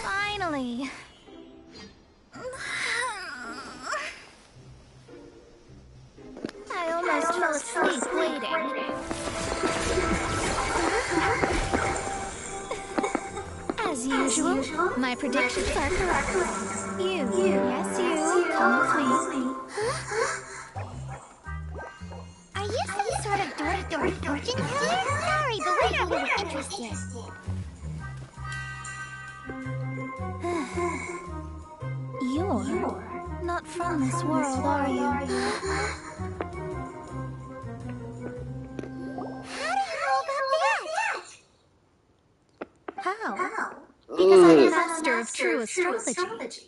Finally. I almost fell asleep waiting. As usual, my predictions are correct. Yes, you, come with me. Are you some sort of door-to-door fortune teller? Sorry, but we're not really interested. You're not from this world, are you? How do you know about that? How? Because I'm a master of true astrology.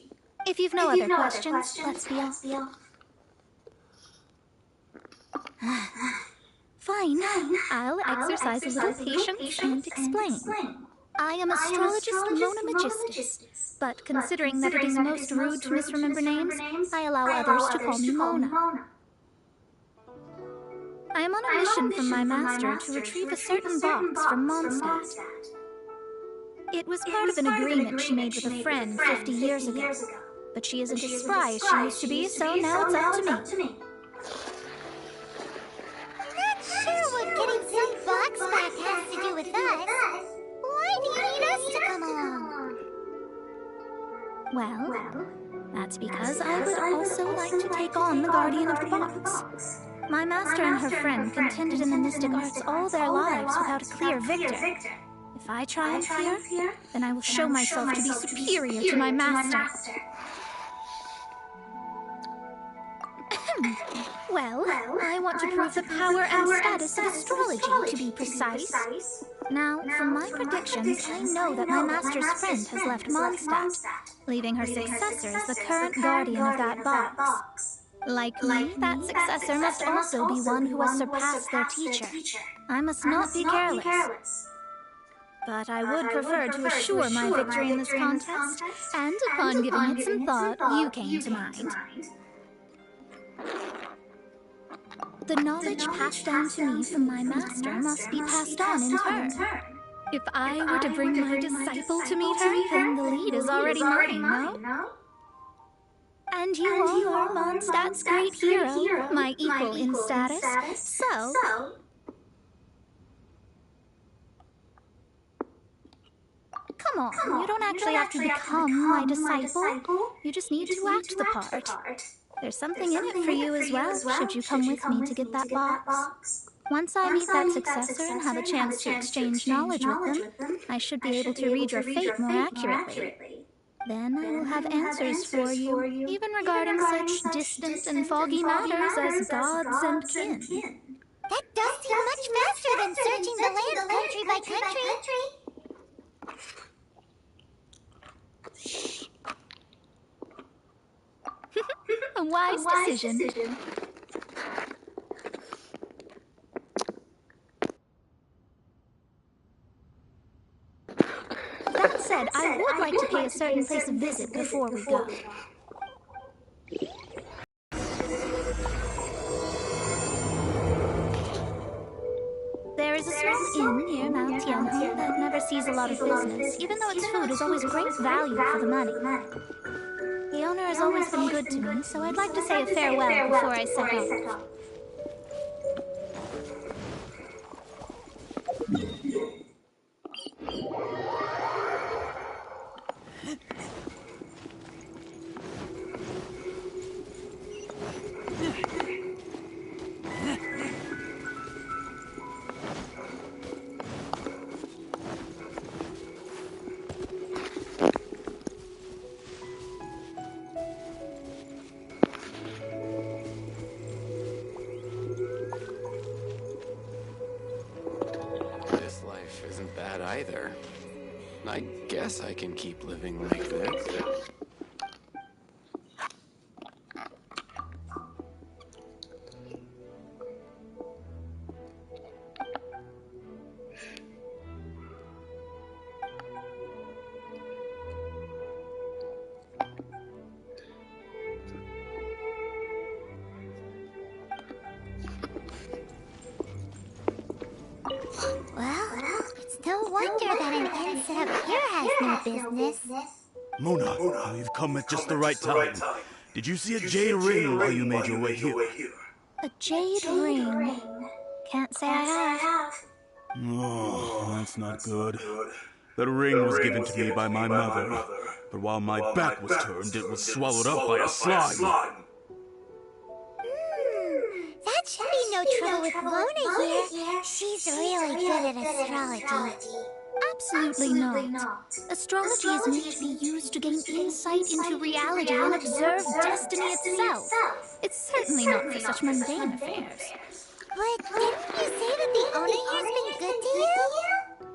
If you've no other questions, let's be off. Fine. I'll exercise a little patience and explain. I am astrologist Mona Magistus, but considering that it is most rude to misremember names, I allow others to call me Mona. I am on a mission from my master to retrieve a certain box from Mondstadt. It was part of an agreement she made with a friend 50 years ago, but she isn't as spry as she used to be, so now it's up to me. Not sure what getting some box back has to do with us. Why do you need us to come along? Well, that's because I would also like to take on the Guardian of the Box. My master and her friend contended in the mystic arts all their lives without a clear victor. If I triumph here, then I will show myself to be superior to my master. Well, I want to prove the power and status of astrology, to be precise. Now, from my predictions, I know that my master's friend has left Mondstadt, leaving her successor as the current guardian of that box. Like me, that successor must also be one who has surpassed their teacher. I must not be careless. But I would prefer to assure my victory in this contest, and upon giving it some thought, you came to mind. The knowledge passed down to me from my master must be passed on in turn. If I were to bring my disciple to meet her, then the lead is already mine, no? And you all are Mondstadt's great hero, my equal in status, so... Come on, you don't actually have to become my disciple. You just need to act the part. There's something in it for you as well, should you come with me to get that box. Once I meet that successor and have a chance to exchange knowledge with them, I should be able to read your fate more accurately. Then I will have answers for you, even regarding such distant and foggy matters as gods and kin. That does seem much faster than searching the land country by country. A wise decision. That said, I would like to pay a certain place a visit before we go. There is a small inn near Mount Tianhe that never sees a lot of business, even though its food is always great value for the money. The owner has always been good to me, so I'd like to say a farewell before I set off. This life isn't bad either. I guess I can keep living like this. Well, it's no wonder that an inn set up here has no business. Mona, you've come at just the right time. Did you see a jade ring while you made your way here? A jade ring? Can't say I have. Oh, that's not good. That ring was given to me by my mother, but while my back was turned, it was swallowed up by a slime. That should be no trouble with Mona here. She's really good at astrology. Absolutely not. Astrology is meant to be used to gain insight into reality and observe destiny itself. It's certainly not for such mundane affairs. But didn't you say that the owner here's been good to you?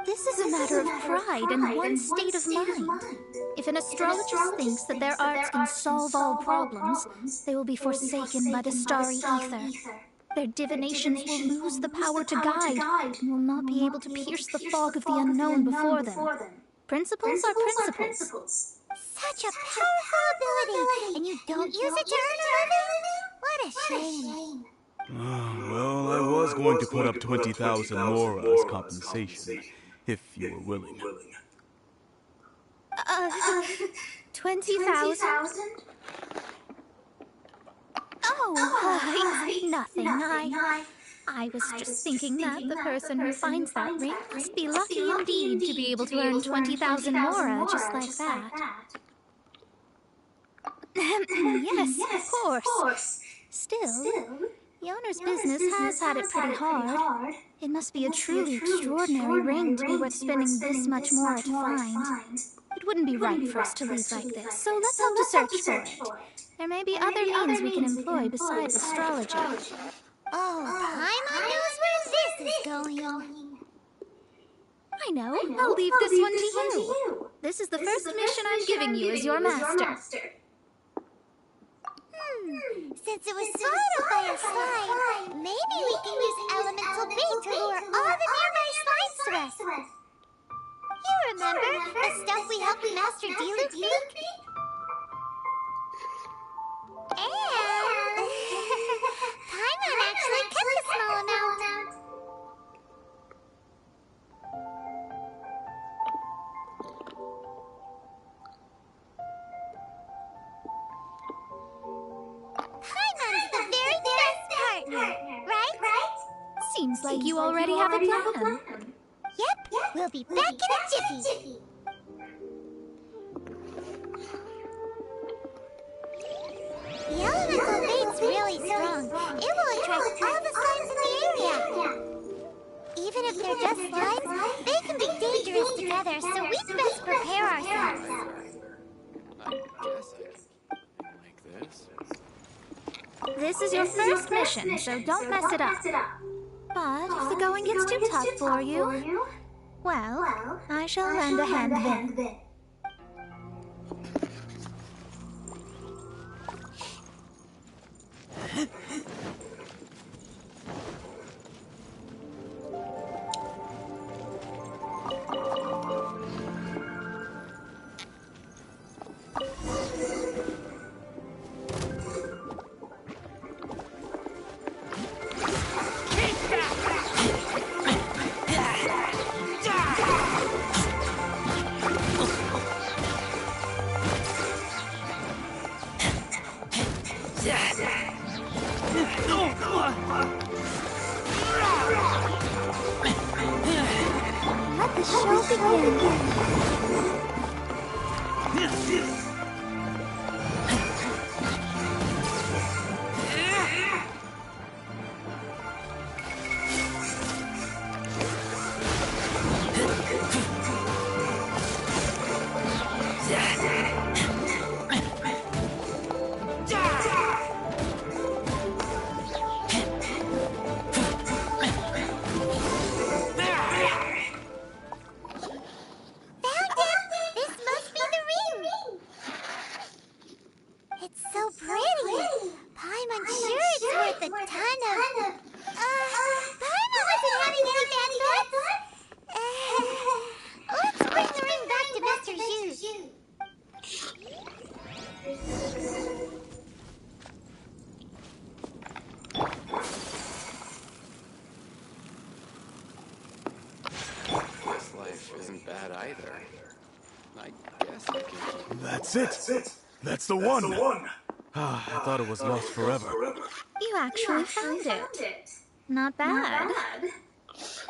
This is a matter of pride and one's state of mind. If an astrologist thinks that their arts can solve all problems, they will be forsaken by the starry ether. Their divinations will lose the power to guide and will not be able to pierce the fog of the unknown before them. Principles are principles. Such a powerful ability, and you don't use it to earn a living? What a shame. Well, I was going to put up 20,000 more as compensation, if you were willing. 20,000? Oh, it's nothing. I was just thinking that the person who finds that ring must be lucky indeed to be able to earn 20,000 more just like that. Yes, of course. Still, the owner's business has had it pretty hard. It must be a truly extraordinary ring to be worth spending this much more to find. It wouldn't be right for us to leave like this, so let's help to search for it. There may be other means we can employ besides astrology. Oh, Paimon knows where this is going. I know. I'll leave this one to you. This is the first mission I'm giving you as your master. Since it was swallowed up by a slime, maybe we can use elemental bait to lure all the nearby slimes to us. You remember the stuff we helped Master D-Luke make? And Paimon actually kept a small amount. Paimon's the very best partner, right? Seems like you already have a plan. Yep, we'll be back in a jiffy. if they're just slimes, they can be dangerous together, so we'd best prepare ourselves. I guess I can like this. This is your first mission, so don't mess it up. But if the going gets too tough for you, well, I shall lend a hand then. Let the show begin. It's so pretty. Paimon, sure it's worth a ton of... Paimon wasn't having any bad thoughts. Let's bring the ring back to Mr. Zhu. This life isn't bad either. I guess I can keep... That's it. That's the one. I thought it was lost forever. You actually found it. Not bad.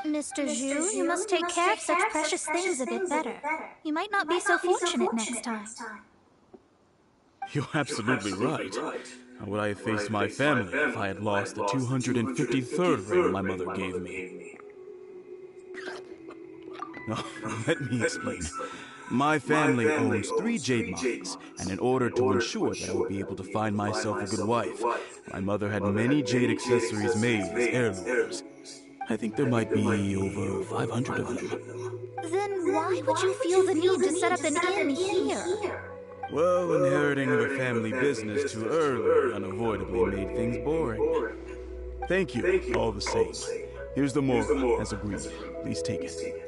Mr. Zhu, you must take care of such precious things a bit better. You might not be so fortunate next time. You're absolutely right. How would I have faced my family if I had lost the 253rd ring my mother gave me? Oh, let me explain. My family owns 3 jade mines, and in order to ensure that I would be able to find myself a good wife, my mother had many jade accessories made as heirlooms. I think there might be over 500 of them. Then why would you feel the need to set up an inn here? Well, inheriting the family business too early unavoidably made things boring. Thank you, all the same. Here's the moral, as agreed. Please take it.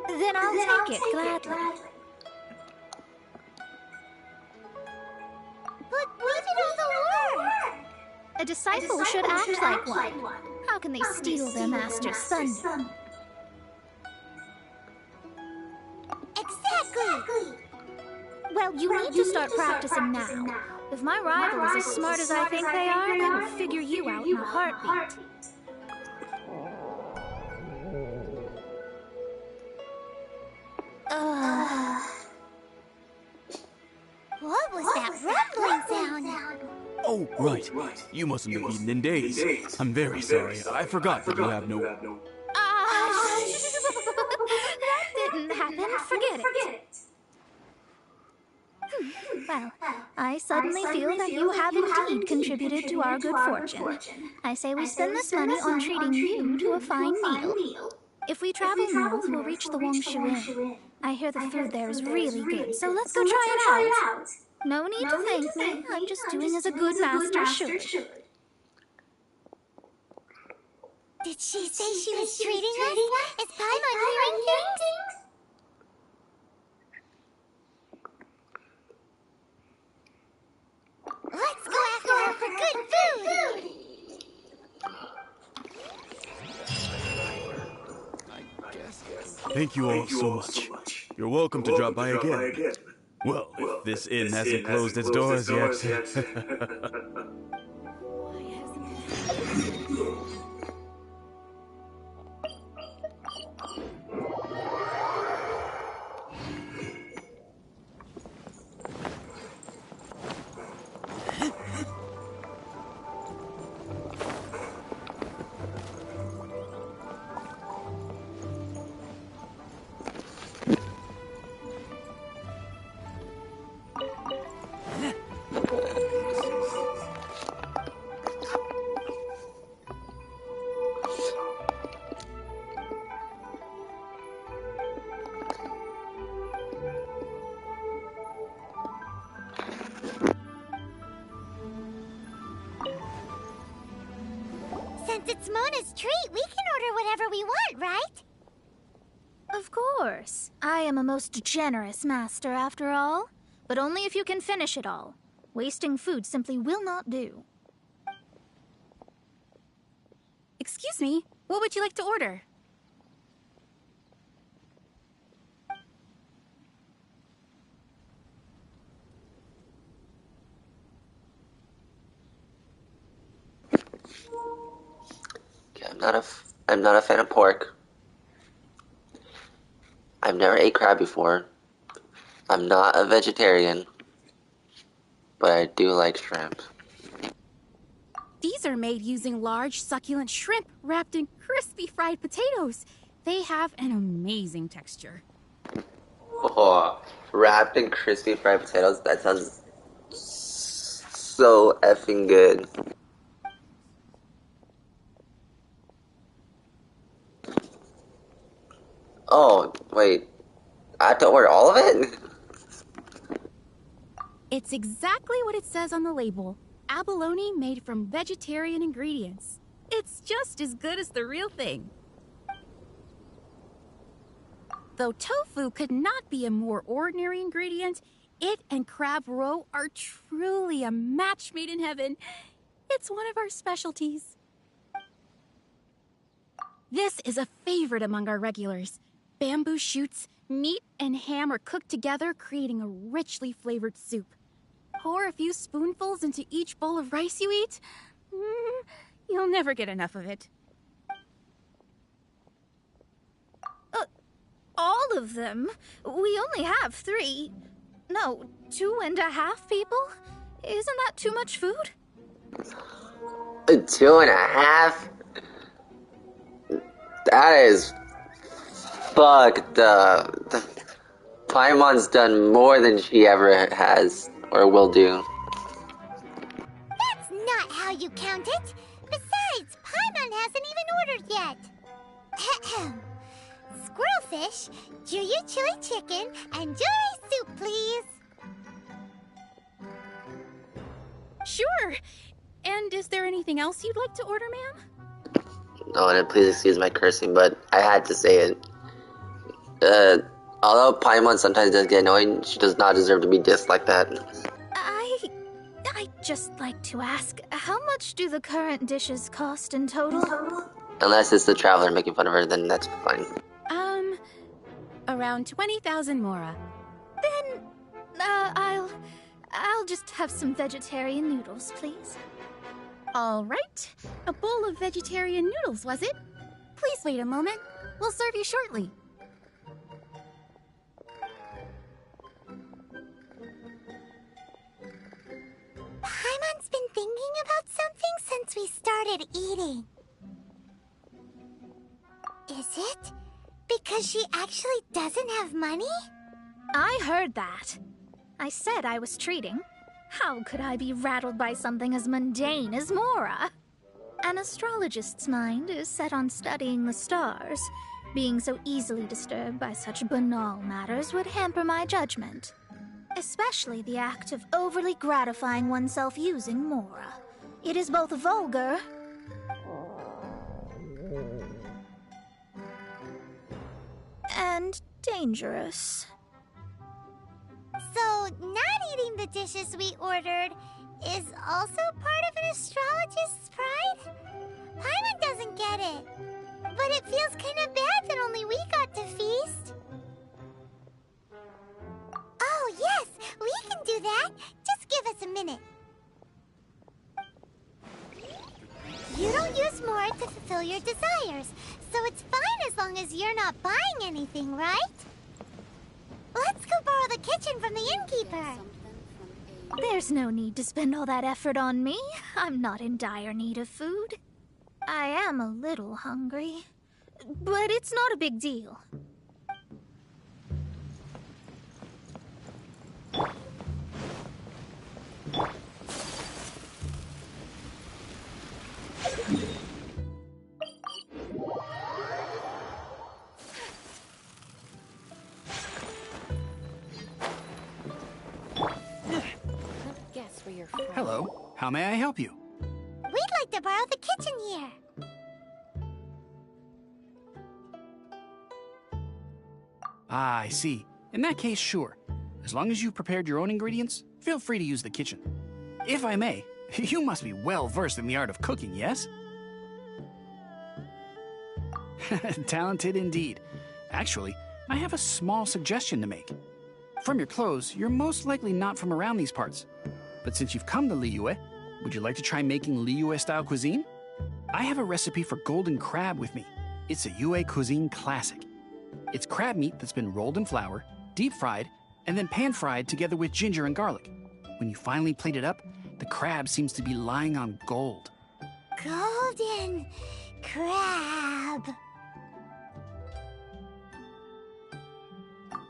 Then I'll take it gladly. But we did all the work. A disciple should act like one. How can they steal their master's thunder? Exactly. Well, you need to start practicing now. If my rival is as smart as I think they are, they will figure you out in a heartbeat. What was that rumbling sound? Oh, right. You mustn't have eaten in days. I'm very sorry. I forgot that you have no... That didn't happen. Forget it. Well, I suddenly feel that you have indeed contributed to our good fortune. I say we spend this money on treating you to a fine meal. If we travel north, we'll reach the Wongshu Inn. I hear the food there is really good, so let's go try it out. No need to thank me. I'm just doing as a good master should. Did she say she was treating us? Is Paimon hearing things? Let's go after her for good food! Thank you all so much. You're welcome to drop by again. Well, if this inn hasn't closed its doors yet. whatever we want, right? Of course. I am a most generous master, after all. But only if you can finish it all. Wasting food simply will not do. Excuse me, what would you like to order? Okay, I'm not a fan of pork. I've never ate crab before. I'm not a vegetarian, but I do like shrimp. These are made using large, succulent shrimp wrapped in crispy fried potatoes. They have an amazing texture. Oh, wrapped in crispy fried potatoes? That sounds so effing good. Oh, wait. I have to order all of it? It's exactly what it says on the label. Abalone made from vegetarian ingredients. It's just as good as the real thing. Though tofu could not be a more ordinary ingredient, it and crab roe are truly a match made in heaven. It's one of our specialties. This is a favorite among our regulars. Bamboo shoots, meat, and ham are cooked together, creating a richly flavored soup. Pour a few spoonfuls into each bowl of rice you eat. You'll never get enough of it. All of them? We only have 3. No, 2.5 people? Isn't that too much food? 2.5? That is fucked up. Paimon's done more than she ever has or will do. That's not how you count it. Besides, Paimon hasn't even ordered yet. Squirrelfish, Juyu chili chicken, and Juri soup, please. Sure. And is there anything else you'd like to order, ma'am? No, and please excuse my cursing, but I had to say it. Although Paimon sometimes does get annoying, she does not deserve to be dissed like that. I'd just like to ask, how much do the current dishes cost in total? Unless it's the traveler making fun of her, then that's fine. Around 20,000 mora. Then, I'll just have some vegetarian noodles, please. All right. A bowl of vegetarian noodles, was it? Please wait a moment. We'll serve you shortly. Paimon's been thinking about something since we started eating. Is it because she actually doesn't have money? I heard that. I said I was treating. How could I be rattled by something as mundane as Mora? An astrologist's mind is set on studying the stars. Being so easily disturbed by such banal matters would hamper my judgment. Especially the act of overly gratifying oneself using Mora. It is both vulgar and dangerous. So, not eating the dishes we ordered is also part of an astrologist's pride? Paimon doesn't get it. But it feels kind of bad that only we got to feast. Oh, yes, we can do that. Just give us a minute. You don't use Mora to fulfill your desires, so it's fine as long as you're not buying anything, right? Let's go borrow the kitchen from the innkeeper. There's no need to spend all that effort on me. I'm not in dire need of food. I am a little hungry, but it's not a big deal. Hello, how may I help you? We'd like to borrow the kitchen here. Ah, I see. In that case, sure. As long as you've prepared your own ingredients, feel free to use the kitchen. If I may, you must be well versed in the art of cooking, yes? Talented indeed. Actually, I have a small suggestion to make. From your clothes, you're most likely not from around these parts. But since you've come to Liyue, would you like to try making Liyue-style cuisine? I have a recipe for golden crab with me. It's a Yue cuisine classic. It's crab meat that's been rolled in flour, deep-fried, and then pan-fried together with ginger and garlic. When you finally plate it up, the crab seems to be lying on gold. Golden crab.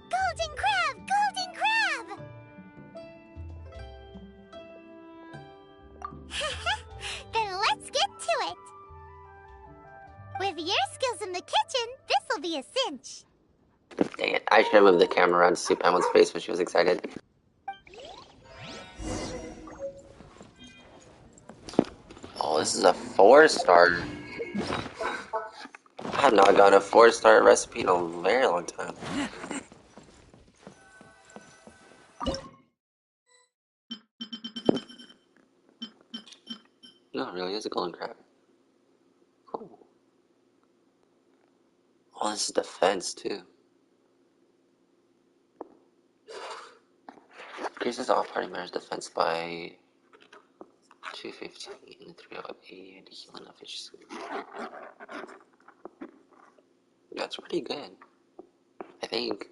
Golden crab! Golden crab! Then let's get to it. With your skills in the kitchen, this'll be a cinch. Dang it, I should have moved the camera around to see Pamela's face when she was excited. Oh, this is a 4-star. I have not gotten a 4-star recipe in a very long time. No, it really is a golden crab. Cool. Oh, this is defense too. Increases all party members' defense by 215 and 308 and healing efficiency. That's pretty good. I think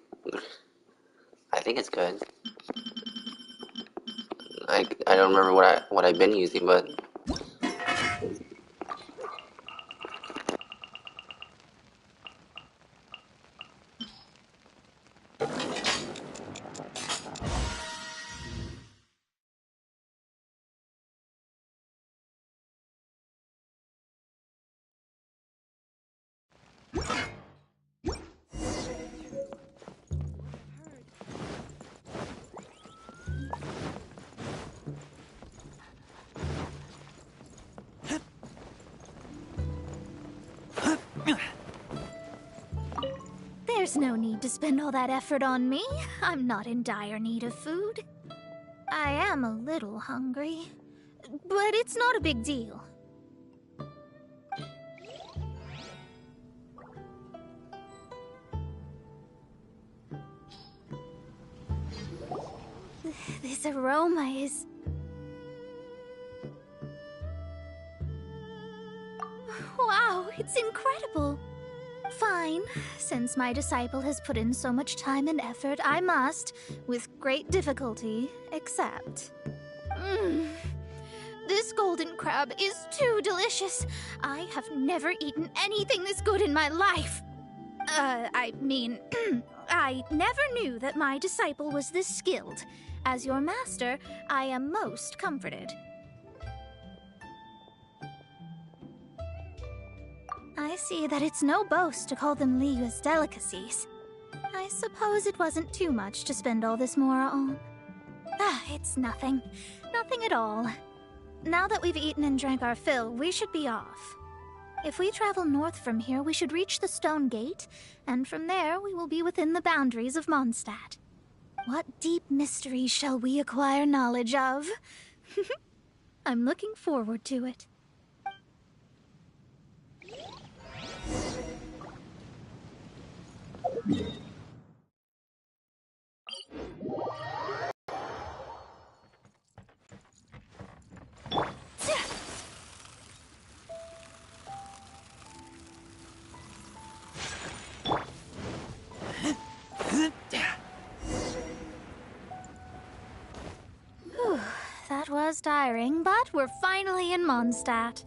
it's good. I don't remember what I've been using, but There's no need to spend all that effort on me. I'm not in dire need of food. I am a little hungry, but it's not a big deal. This aroma is... Wow, it's incredible. Fine. Since my disciple has put in so much time and effort, I must, with great difficulty, accept. This golden crab is too delicious. I have never eaten anything this good in my life. I mean, I never knew that my disciple was this skilled. As your master, I am most comforted. I see that it's no boast to call them Liyue's delicacies. I suppose it wasn't too much to spend all this mora on. It's nothing. Nothing at all. Now that we've eaten and drank our fill, we should be off. If we travel north from here, we should reach the Stone Gate, and from there we will be within the boundaries of Mondstadt. What deep mysteries shall we acquire knowledge of? I'm looking forward to it. That was tiring, but we're finally in Mondstadt.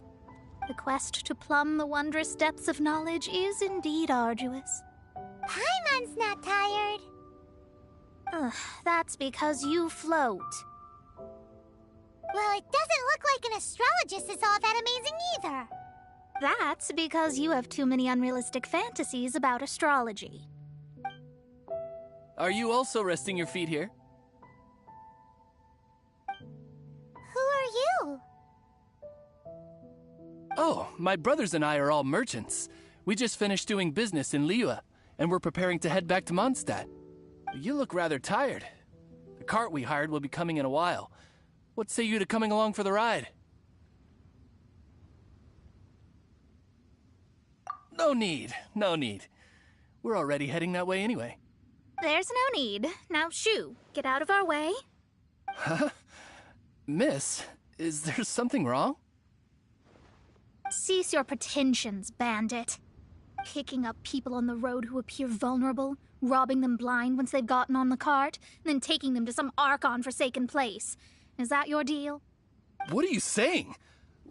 The quest to plumb the wondrous depths of knowledge is indeed arduous. Paimon's not tired. That's because you float. Well, it doesn't look like an astrologist is all that amazing either. That's because you have too many unrealistic fantasies about astrology. Are you also resting your feet here? Who are you? Oh, my brothers and I are all merchants. We just finished doing business in Liyue. and we're preparing to head back to Mondstadt. You look rather tired. The cart we hired will be coming in a while. What say you to coming along for the ride? No need, no need. We're already heading that way anyway. There's no need. Now, shoo, get out of our way. Huh? Miss, is there something wrong? Cease your pretensions, bandit. Picking up people on the road who appear vulnerable, robbing them blind once they've gotten on the cart, and then taking them to some Archon-forsaken place. Is that your deal? What are you saying?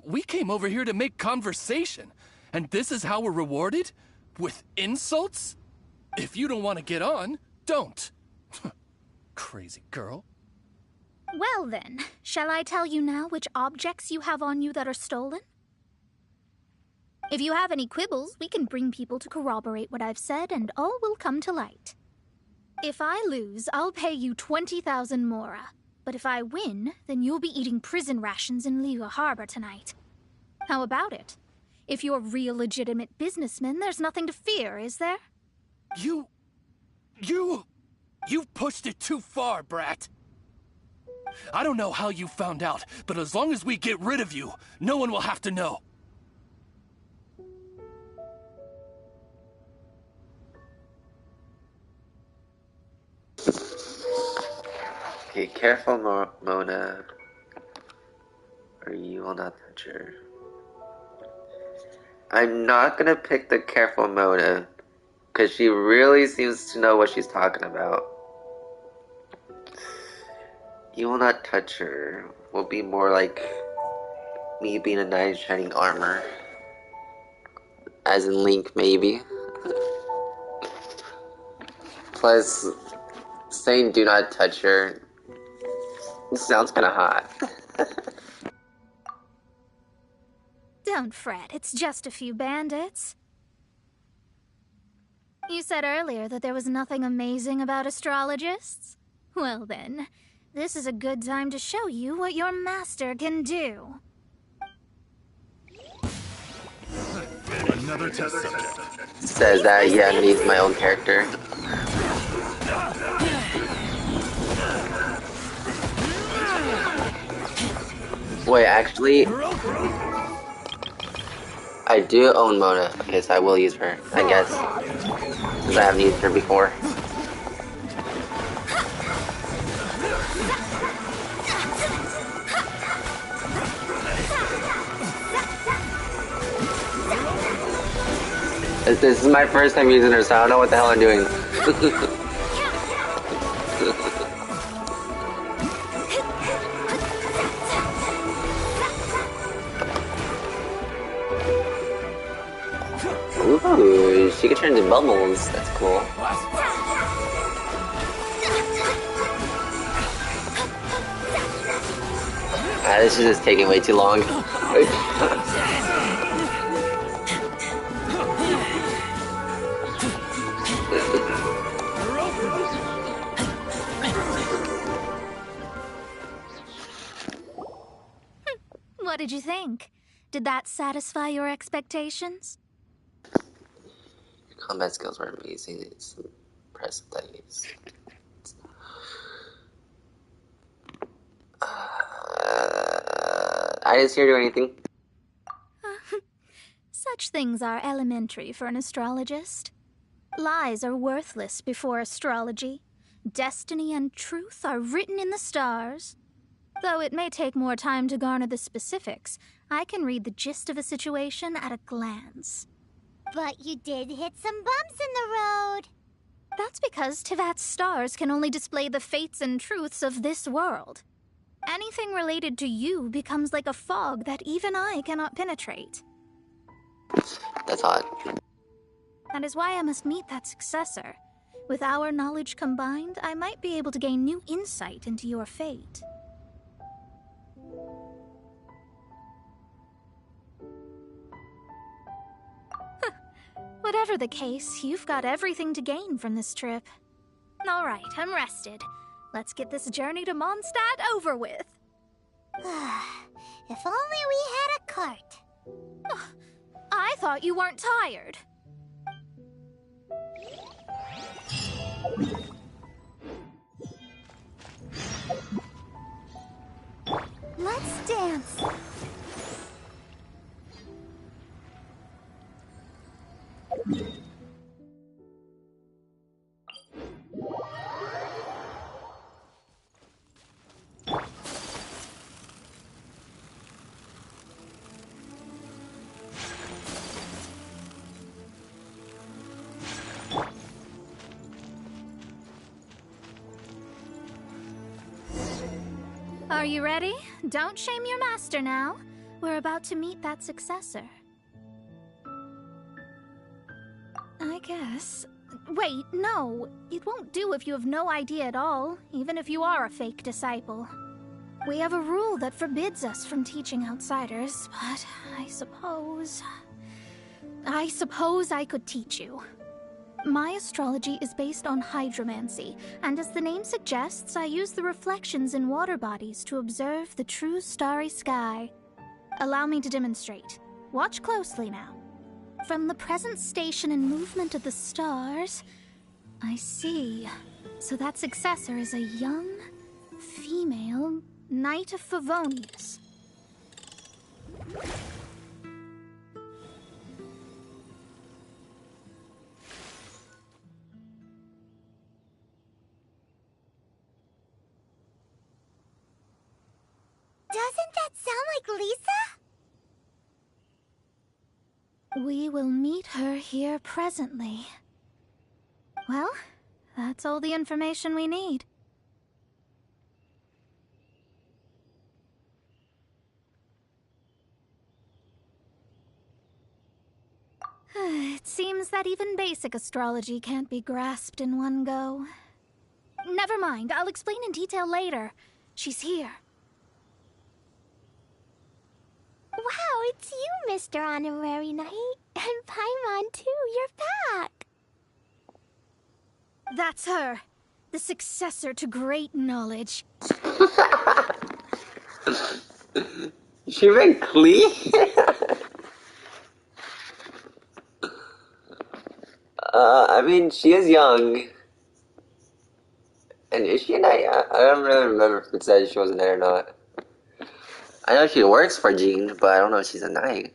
We came over here to make conversation, and this is how we're rewarded? With insults? If you don't want to get on, don't. Crazy girl. Well then, shall I tell you now which objects you have on you that are stolen? If you have any quibbles, we can bring people to corroborate what I've said, and all will come to light. If I lose, I'll pay you 20,000 mora. But if I win, then you'll be eating prison rations in Liyue Harbor tonight. How about it? If you're real legitimate businessmen, there's nothing to fear, is there? You've pushed it too far, brat. I don't know how you found out, but as long as we get rid of you, no one will have to know. Okay, careful, Mona, or you will not touch her. I'm not gonna pick the careful Mona, because she really seems to know what she's talking about. You will not touch her will be more like me being a knight in shining armor. As in Link, maybe. Plus, saying do not touch her sounds kinda hot. Don't fret, it's just a few bandits. You said earlier that there was nothing amazing about astrologists? Well then, this is a good time to show you what your master can do. Another test subject. Says that, yeah, needs my own character. Wait, actually, I do own Mona. Okay, so I will use her, I guess. Because I haven't used her before. This is my first time using her, so I don't know what the hell I'm doing. Ooh, she can turn into bubbles. That's cool. This is just taking way too long. What did you think? Did that satisfy your expectations? Your combat skills were amazing. It's impressive that you used. I didn't see her do anything. Such things are elementary for an astrologist. Lies are worthless before astrology. Destiny and truth are written in the stars. Though it may take more time to garner the specifics, I can read the gist of a situation at a glance. But you did hit some bumps in the road. That's because Tivat's stars can only display the fates and truths of this world. Anything related to you becomes like a fog that even I cannot penetrate. That's hot. That is why I must meet that successor. With our knowledge combined, I might be able to gain new insight into your fate. Whatever the case, you've got everything to gain from this trip. All right, I'm rested. Let's get this journey to Mondstadt over with. If only we had a cart. I thought you weren't tired. Let's dance. Are you ready? Don't shame your master now. We're about to meet that successor. I guess. Wait, no. It won't do if you have no idea at all, even if you are a fake disciple. We have a rule that forbids us from teaching outsiders, but I suppose I could teach you. My astrology is based on hydromancy, and as the name suggests, I use the reflections in water bodies to observe the true starry sky. Allow me to demonstrate. Watch closely now. From the present station and movement of the stars, I see. So that successor is a young, female Knight of Favonius. Doesn't that sound like Lisa? We will meet her here presently. Well, that's all the information we need. It seems that even basic astrology can't be grasped in one go. Never mind, I'll explain in detail later. She's here. Wow, it's you, Mr. Honorary Knight. And Paimon, too, you're back. That's her. The successor to great knowledge. She meant Klee? I mean, she is young. And is she a knight? I don't really remember if it said she was a knight or not. I know she works for Jean, but I don't know if she's a knight.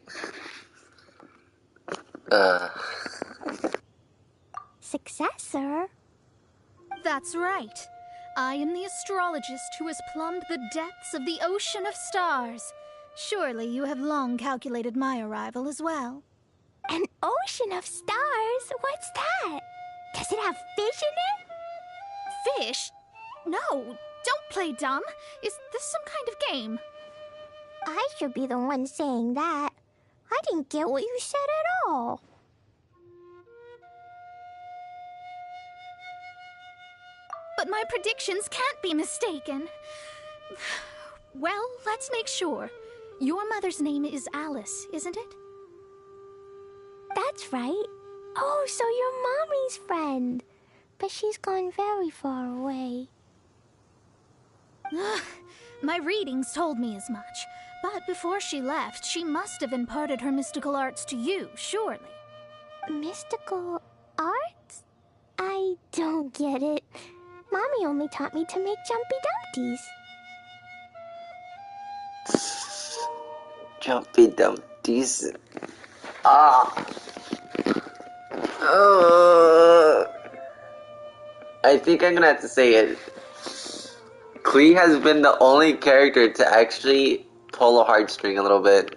Successor? That's right. I am the astrologist who has plumbed the depths of the ocean of stars. Surely you have long calculated my arrival as well. An ocean of stars? What's that? Does it have fish in it? Fish? No, don't play dumb. Is this some kind of game? I should be the one saying that. I didn't get what you said at all. But my predictions can't be mistaken. Well, let's make sure. Your mother's name is Alice, isn't it? That's right. Oh, so you're Mommy's friend. But she's gone very far away. My readings told me as much. But before she left, she must have imparted her mystical arts to you, surely. Mystical arts? I don't get it. Mommy only taught me to make Jumpy Dumpties. Jumpy Dumpties. I think I'm gonna have to say it. Klee has been the only character to actually pull a heartstring a little bit.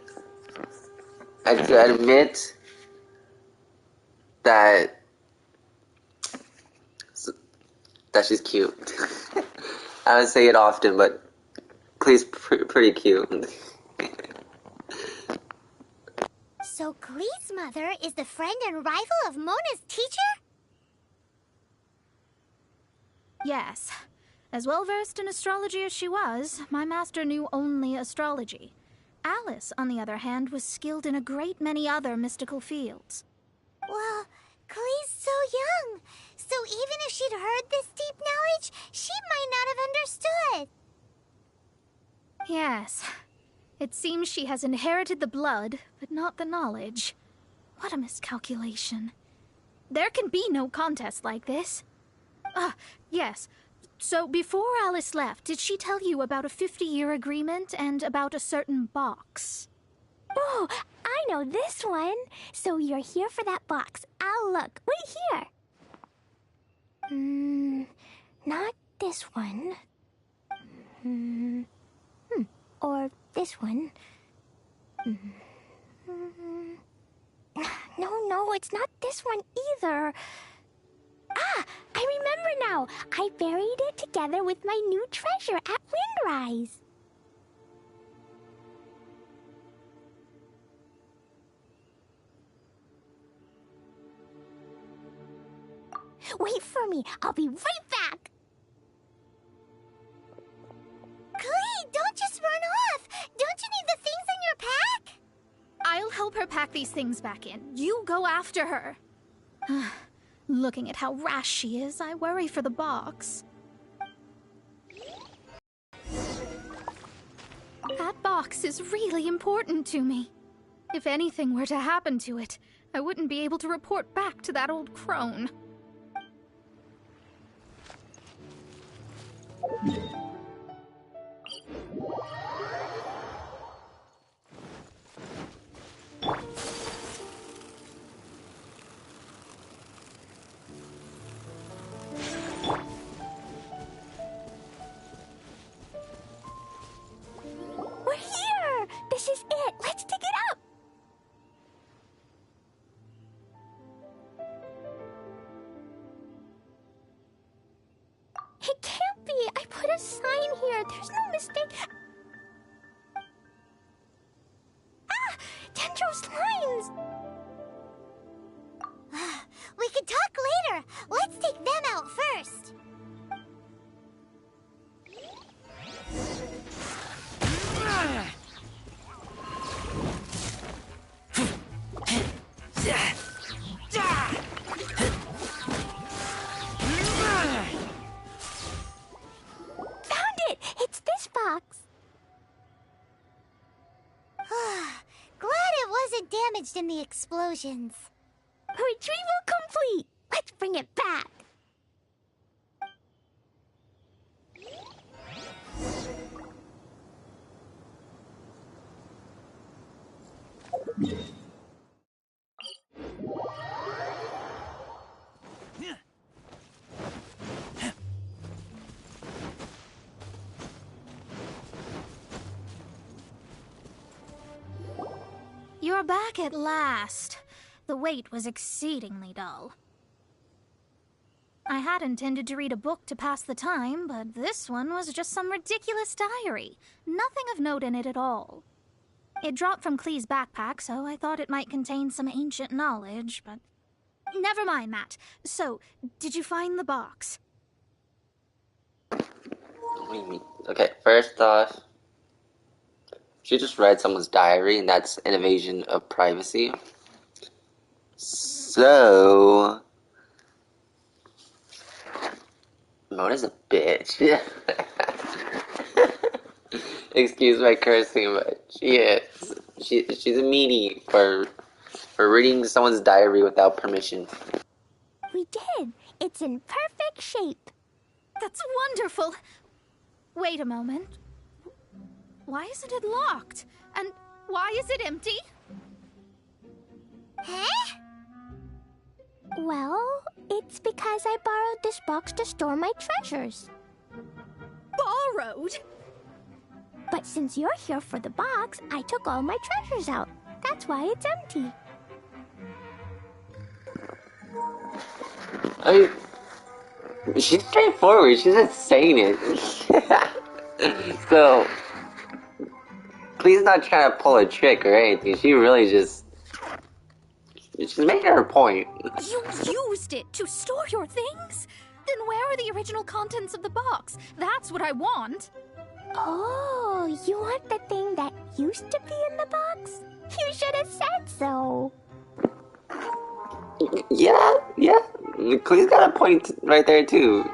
And to admit that she's cute. I don't say it often, but Klee's pretty cute. So Klee's mother is the friend and rival of Mona's teacher? Yes. As well-versed in astrology as she was, my master knew only astrology. Alice, on the other hand, was skilled in a great many other mystical fields. Well, Klee's so young, so even if she'd heard this deep knowledge, she might not have understood. Yes. It seems she has inherited the blood, but not the knowledge. What a miscalculation. There can be no contest like this. Ah, yes. So before Alice left, did she tell you about a 50-year agreement and about a certain box? Oh, I know this one. So you're here for that box. I'll look. Wait here. Not this one. Or this one. No, it's not this one either. Ah, I remember now. I buried it together with my new treasure at Windrise. Wait for me. I'll be right back. Clee, don't just run off. Don't you need the things in your pack? I'll help her pack these things back in. You go after her. Looking at how rash she is, I worry for the box. That box is really important to me. If anything were to happen to it, I wouldn't be able to report back to that old crone. We're here! This is it! Let's dig it up! It can't be! I put a sign here! There's no mistake! Ah! Dendro's lines! We can talk later. Let's take them out first. Found it! It's this box! Glad it wasn't damaged in the explosions. Retrieval complete! Let's bring it back! You're back at last. The wait was exceedingly dull. I had intended to read a book to pass the time, but this one was just some ridiculous diary. Nothing of note in it at all. It dropped from Klee's backpack, so I thought it might contain some ancient knowledge, but... Never mind that. So, did you find the box? What do you mean? Okay, first off, she just read someone's diary, and that's an invasion of privacy. So... Mona's a bitch. Excuse my cursing, but she is. She's a meanie for reading someone's diary without permission. We did! It's in perfect shape! That's wonderful! Wait a moment. Why isn't it locked? And why is it empty? Huh? Well, it's because I borrowed this box to store my treasures. Borrowed? But since you're here for the box, I took all my treasures out. That's why it's empty. I mean, she's straightforward. She's just saying it. So, please not trying to pull a trick or anything. She really just... She's making her point. You used it to store your things? Then where are the original contents of the box? That's what I want. Oh, you want the thing that used to be in the box? You should have said so. Yeah. Clee's got a point right there, too.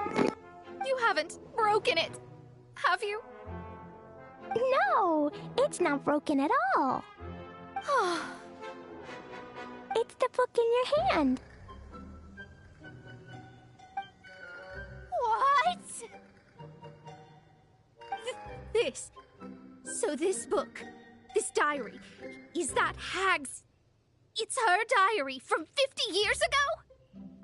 You haven't broken it, have you? No, it's not broken at all. It's the book in your hand. this. So this book, this diary, is that Hag's... It's her diary from 50 years ago?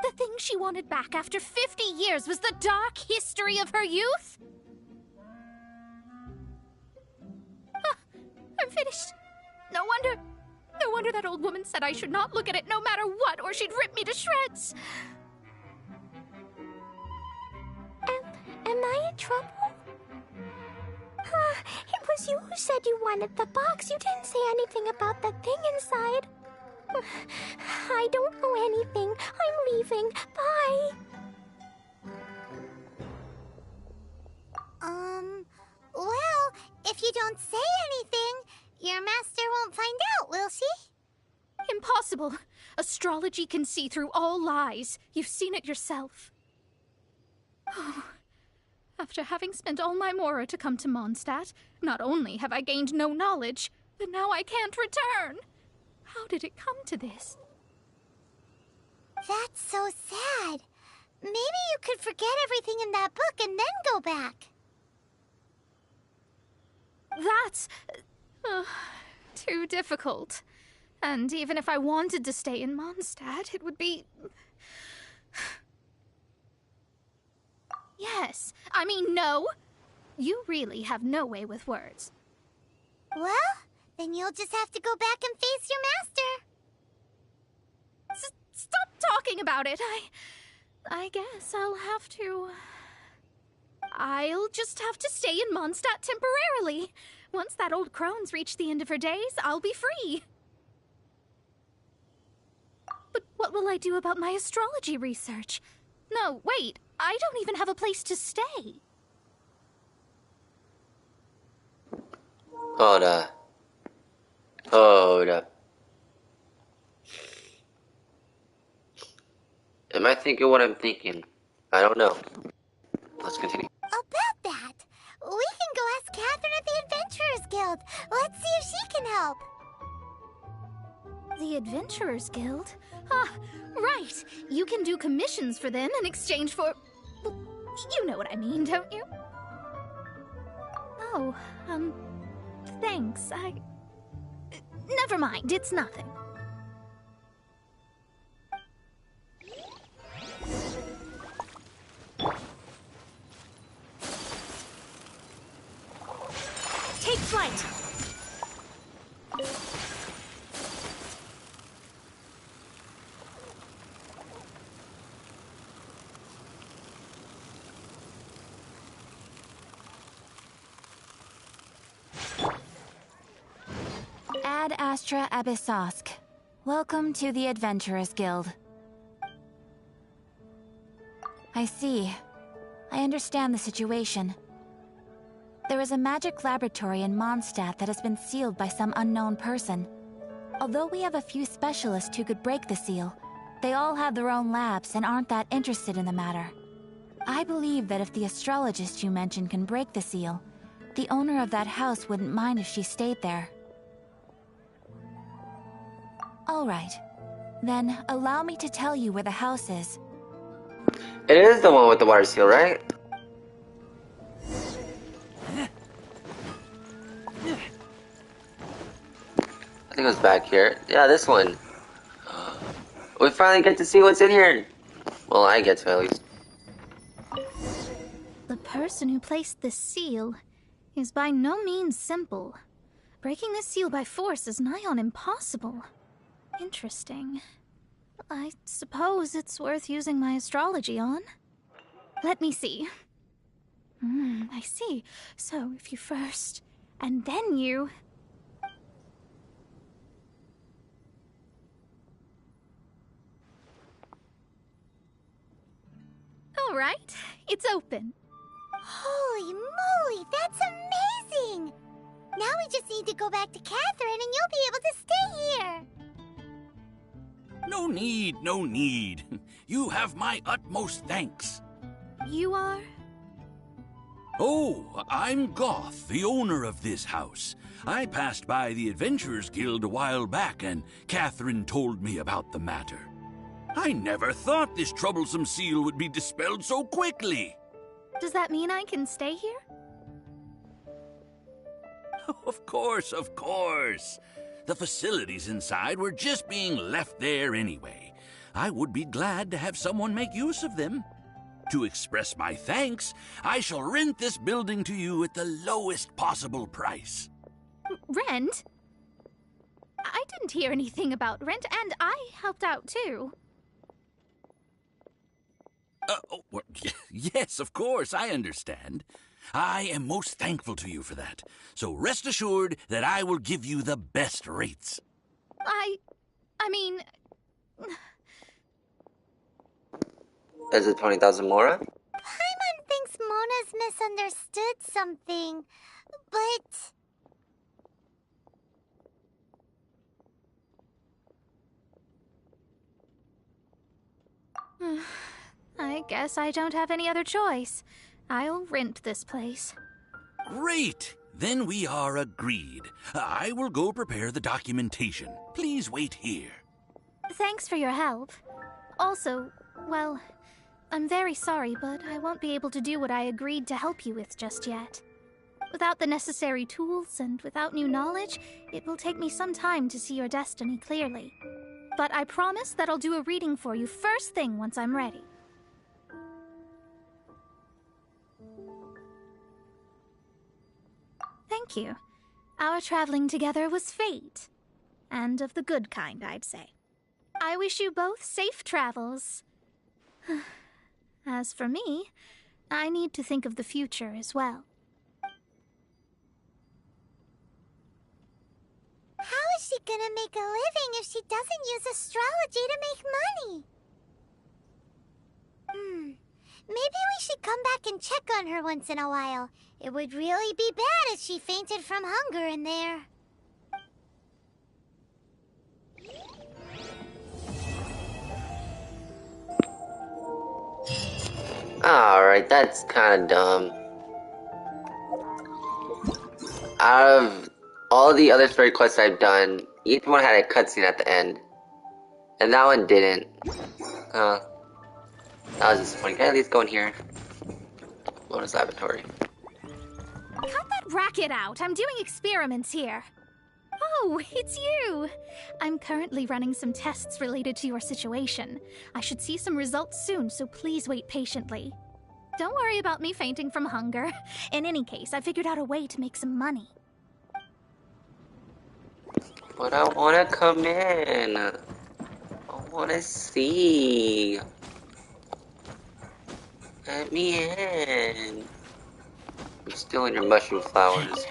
The thing she wanted back after 50 years was the dark history of her youth? Huh, I'm finished. No wonder that old woman said I should not look at it no matter what, or she'd rip me to shreds. Am I in trouble? It was you who said you wanted the box. You didn't say anything about the thing inside. I don't know anything. I'm leaving. Bye. Well, if you don't say anything, your master won't find out, will she? Impossible. Astrology can see through all lies. You've seen it yourself. Oh. After having spent all my mora to come to Mondstadt, not only have I gained no knowledge, but now I can't return. How did it come to this? That's so sad. Maybe you could forget everything in that book and then go back. That's... too difficult. And even if I wanted to stay in Mondstadt, it would be... Yes, I mean no. You really have no way with words. Well, then you'll just have to go back and face your master. Stop talking about it. I guess I'll have to... I'll just have to stay in Mondstadt temporarily. Once that old crone's reached the end of her days, I'll be free. But what will I do about my astrology research? No, wait, I don't even have a place to stay. Hold up. Am I thinking what I'm thinking? I don't know. Let's continue. About that, we can go ask Catherine at the Adventurers Guild. Let's see if she can help. The Adventurers Guild? Ah, right. You can do commissions for them in exchange for... Well, you know what I mean, don't you? Oh, thanks. Never mind, it's nothing. Take flight! Ad Astra Abyssosk. Welcome to the Adventurers Guild. I see. I understand the situation. There is a magic laboratory in Mondstadt that has been sealed by some unknown person. Although we have a few specialists who could break the seal, they all have their own labs and aren't that interested in the matter. I believe that if the astrologist you mentioned can break the seal, the owner of that house wouldn't mind if she stayed there. All right. Then, allow me to tell you where the house is. It is the one with the water seal, right? I think it was back here. Yeah, this one. We finally get to see what's in here. Well, I get to at least. The person who placed this seal is by no means simple. Breaking this seal by force is nigh on impossible. Interesting. I suppose it's worth using my astrology on. Let me see. I see. So if you first, and then you... All right, it's open. Holy moly, that's amazing! Now we just need to go back to Catherine and you'll be able to stay here. No need, no need. You have my utmost thanks. You are? Oh, I'm Goth, the owner of this house. I passed by the Adventurers Guild a while back, and Catherine told me about the matter. I never thought this troublesome seal would be dispelled so quickly. Does that mean I can stay here? Of course, of course. The facilities inside were just being left there anyway. I would be glad to have someone make use of them. To express my thanks, I shall rent this building to you at the lowest possible price. Rent? I didn't hear anything about rent, and I helped out too. Well, yes, of course, I understand. I am most thankful to you for that. So rest assured that I will give you the best rates. I mean... Is it 20,000 Mora? Paimon thinks Mona's misunderstood something, but... I guess I don't have any other choice. I'll rent this place. Great! Then we are agreed. I will go prepare the documentation. Please wait here. Thanks for your help. Also, well, I'm very sorry, but I won't be able to do what I agreed to help you with just yet. Without the necessary tools and without new knowledge, it will take me some time to see your destiny clearly. But I promise that I'll do a reading for you first thing once I'm ready. Thank you. Our traveling together was fate. And of the good kind, I'd say. I wish you both safe travels. As for me, I need to think of the future as well. How is she gonna make a living if she doesn't use astrology to make money? Maybe we should come back and check on her once in a while. It would really be bad if she fainted from hunger in there. Alright, that's kinda dumb. Out of all the other story quests I've done, each one had a cutscene at the end. And that one didn't. That was disappointing. Can I at least go in here? Bonus laboratory. Cut that racket out! I'm doing experiments here. Oh, it's you! I'm currently running some tests related to your situation. I should see some results soon, so please wait patiently. Don't worry about me fainting from hunger. In any case, I figured out a way to make some money. But I wanna come in. I wanna see. Let me in. I'm stealing your mushroom flowers.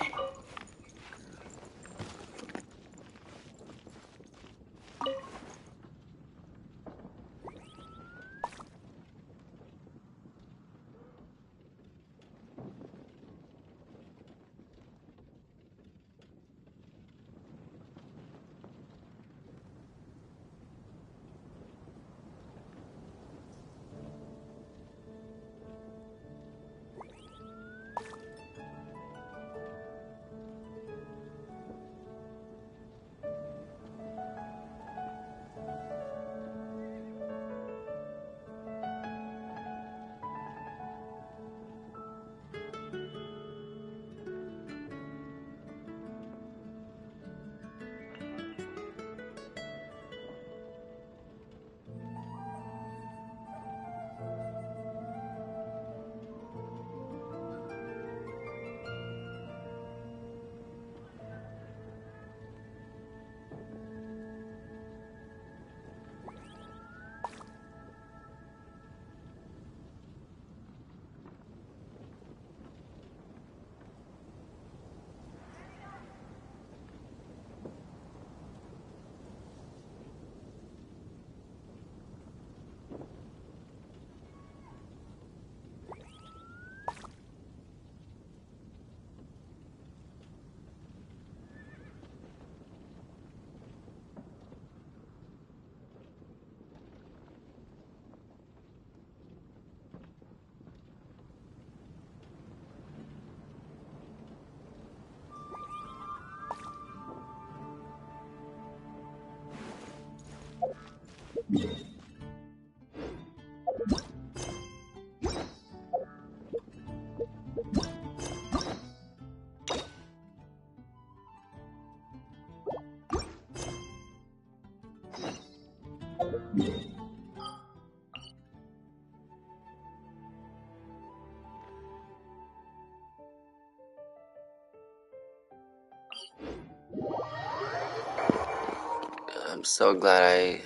I'm so glad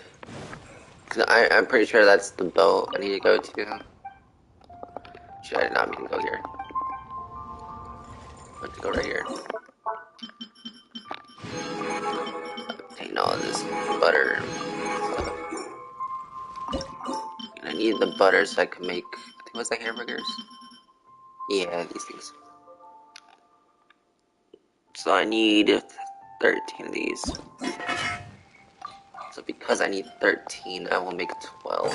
I'm pretty sure that's the boat I need to go to. Shit, I did not mean to go here. I want to go right here. Obtain all of this butter. And I need the butter so I can make, I think, what's that, hamburgers? Yeah, these things. So I need 13 of these. So because I need 13, I will make 12.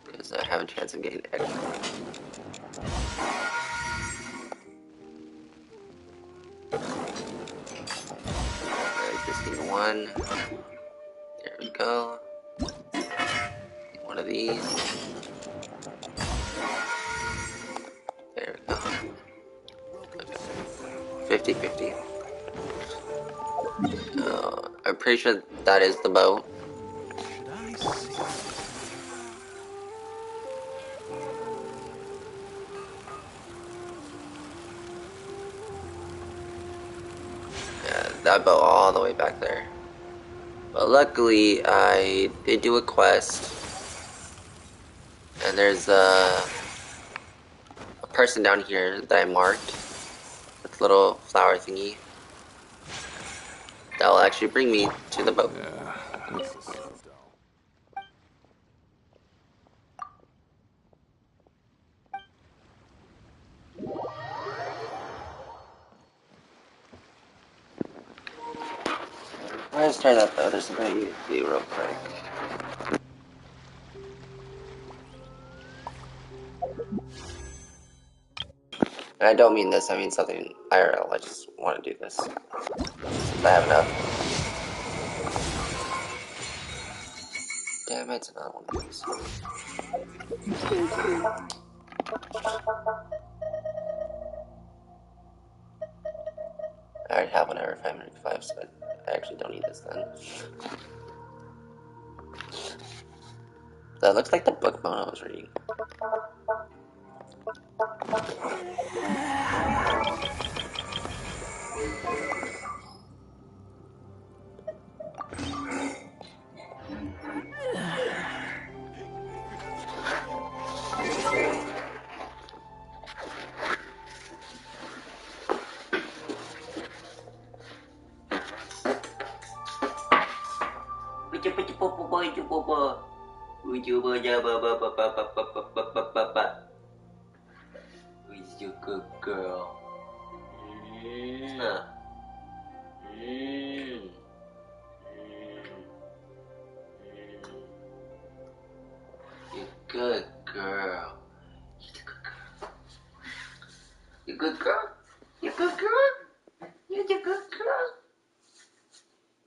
Because I have a chance of getting extra. I just need one. There we go. One of these. There we go. 50-50. I'm pretty sure that is the boat. Should I see? Yeah, that boat all the way back there. But luckily, I did do a quest. And there's a person down here that I marked with a little flower thingy. That will actually bring me to the boat. This is so dull. Let's try that though. There's something I need to do real quick. And I don't mean this, I mean something IRL. I just want to do this. Since I have enough. Damn it, it's another one of these. I already have one over 505, so I actually don't need this then. That looks like the book Mona was reading. Who's your good girl? You good girl. You good girl? You good girl? You good girl?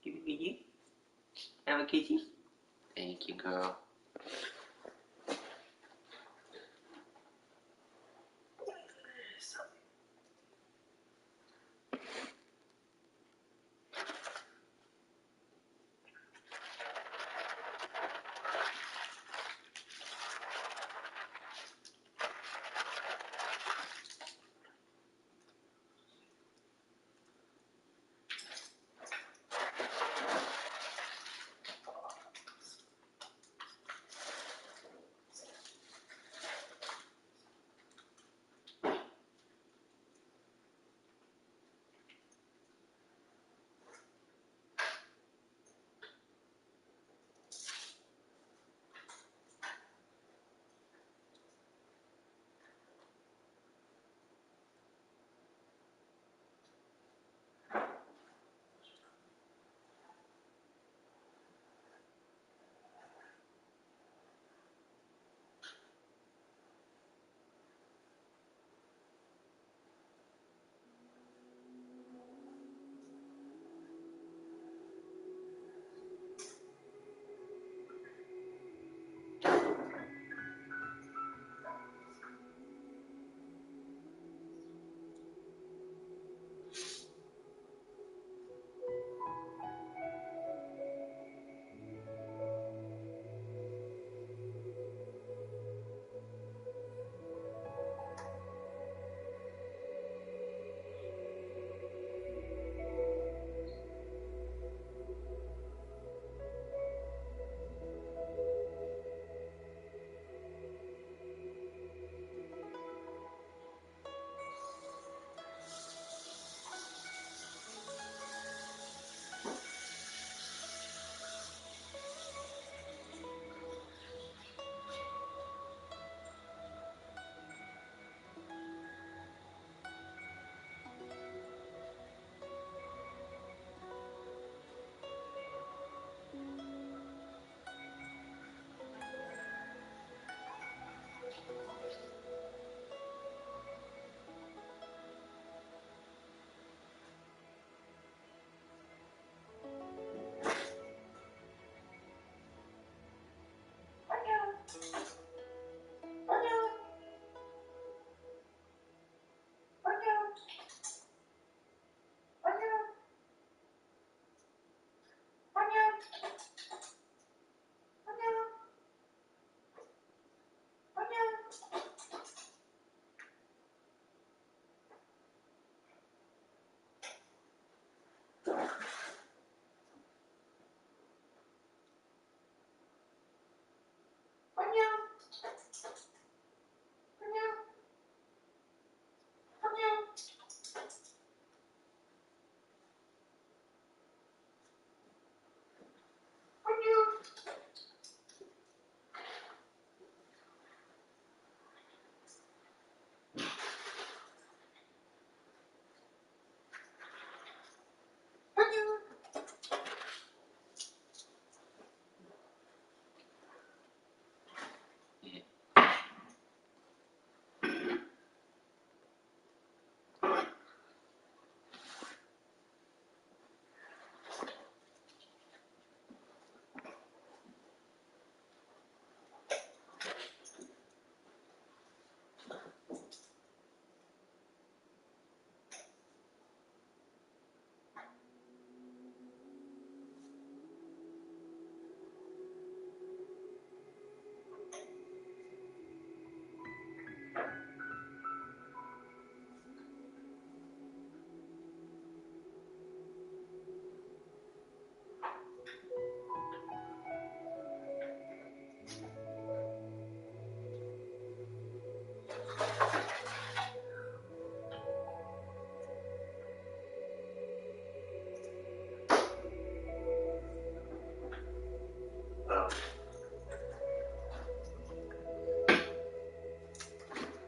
Give me a kitty. Have a kitty. Thank you, girl.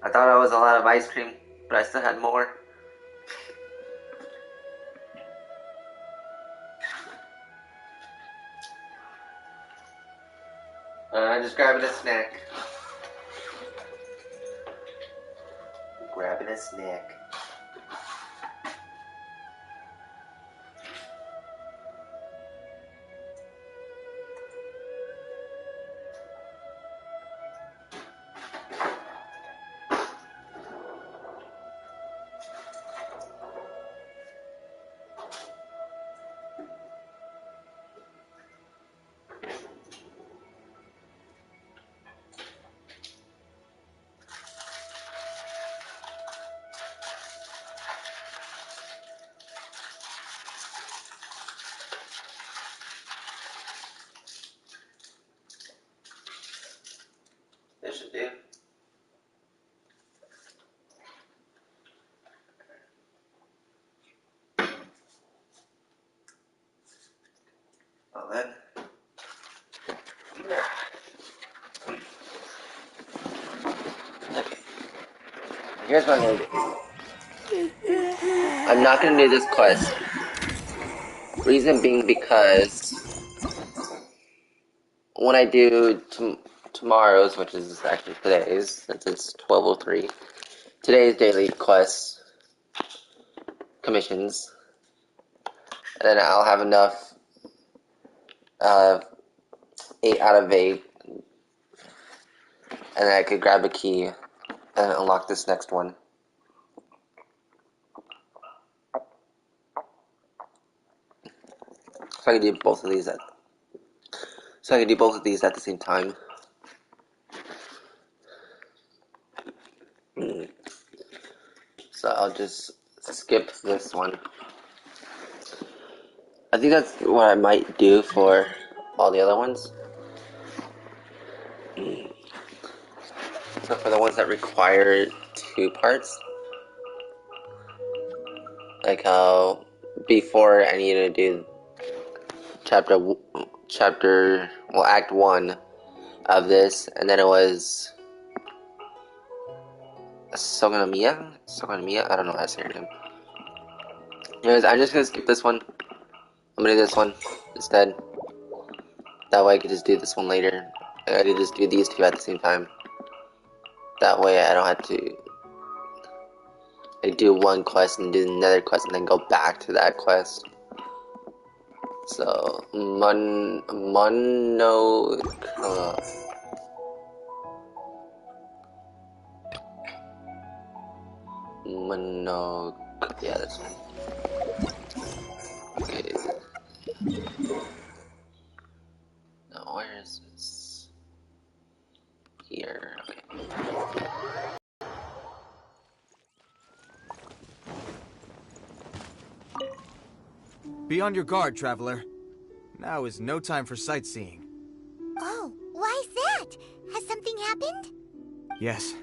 I thought I was a lot of ice cream, but I still had more. Just grabbing a snack. Grabbing a snack. This should do. Well then. Okay. Here's what I'm gonna do. I'm not gonna do this quest. Reason being because when I do tomorrow's, which is actually today's, since it's 12:03, today's daily quest commissions, and then I'll have enough 8 out of 8, and then I could grab a key and unlock this next one. So I can do both of these at the same time. So I'll just skip this one. I think that's what I might do for all the other ones. So for the ones that require 2 parts, like how before I needed to do Act 1 of this, and then it was Soganamiya? I don't know how to say her name. Anyways, I'm just gonna skip this one. I'm gonna do this one instead. That way I could just do this one later. I could just do these 2 at the same time. That way I don't have to do one quest and do another quest and then go back to that quest. So, yeah, that's one. Okay. Now, where is this? Here, okay. Be on your guard, traveler. Now is no time for sightseeing. Oh, why's that? Has something happened? Yes.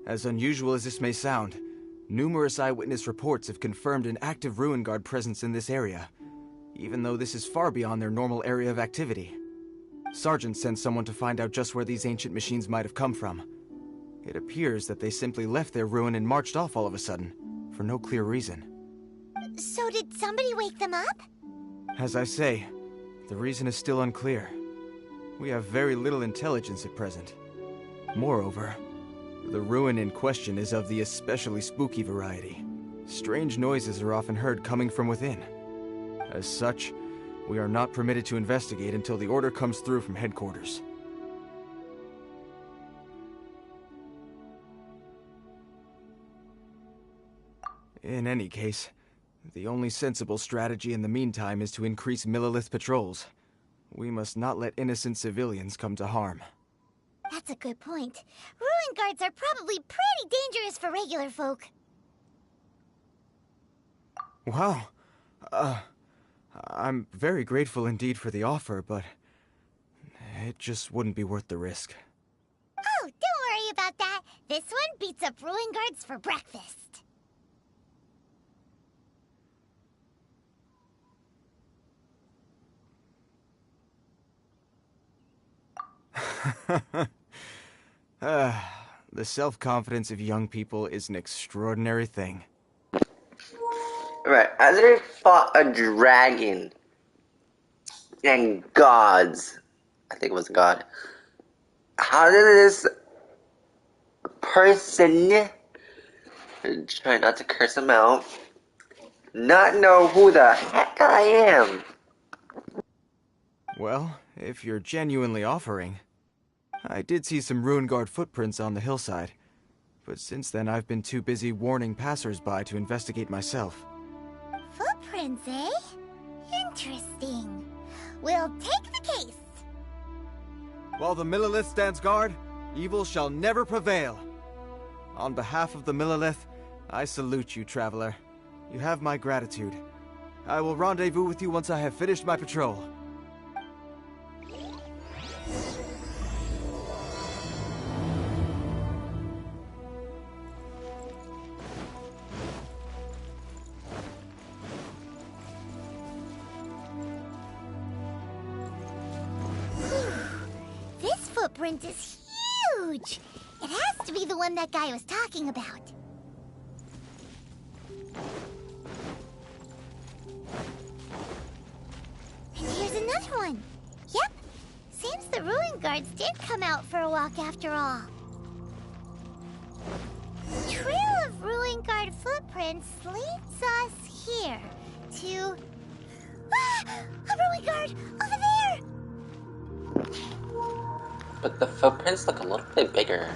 As unusual as this may sound, numerous eyewitness reports have confirmed an active ruin guard presence in this area, even though this is far beyond their normal area of activity. Sergeant sent someone to find out just where these ancient machines might have come from. It appears that they simply left their ruin and marched off all of a sudden, for no clear reason. So did somebody wake them up? As I say, the reason is still unclear. We have very little intelligence at present. Moreover, the ruin in question is of the especially spooky variety. Strange noises are often heard coming from within. As such, we are not permitted to investigate until the order comes through from headquarters. In any case, the only sensible strategy in the meantime is to increase Millilith patrols. We must not let innocent civilians come to harm. That's a good point. Ruin guards are probably pretty dangerous for regular folk. Wow. I'm very grateful indeed for the offer, but it just wouldn't be worth the risk. Oh, don't worry about that. This one beats up ruin guards for breakfast. The The self-confidence of young people is an extraordinary thing. Right, Azure fought a dragon and gods. I think it was a god. How did this person, try not to curse him out, not know who the heck I am? Well, if you're genuinely offering, I did see some Ruin Guard footprints on the hillside, but since then I've been too busy warning passers-by to investigate myself. Footprints, eh? Interesting. We'll take the case. While the Millilith stands guard, evil shall never prevail. On behalf of the Millilith, I salute you, traveler. You have my gratitude. I will rendezvous with you once I have finished my patrol. This footprint is huge. It has to be the one that guy was talking about. And here's another one. Yep. Seems the Ruin Guards did come out for a walk after all. Trail of Ruin Guard footprints leads us here to... Ah! A Ruin Guard! Over there! But the footprints look a little bit bigger.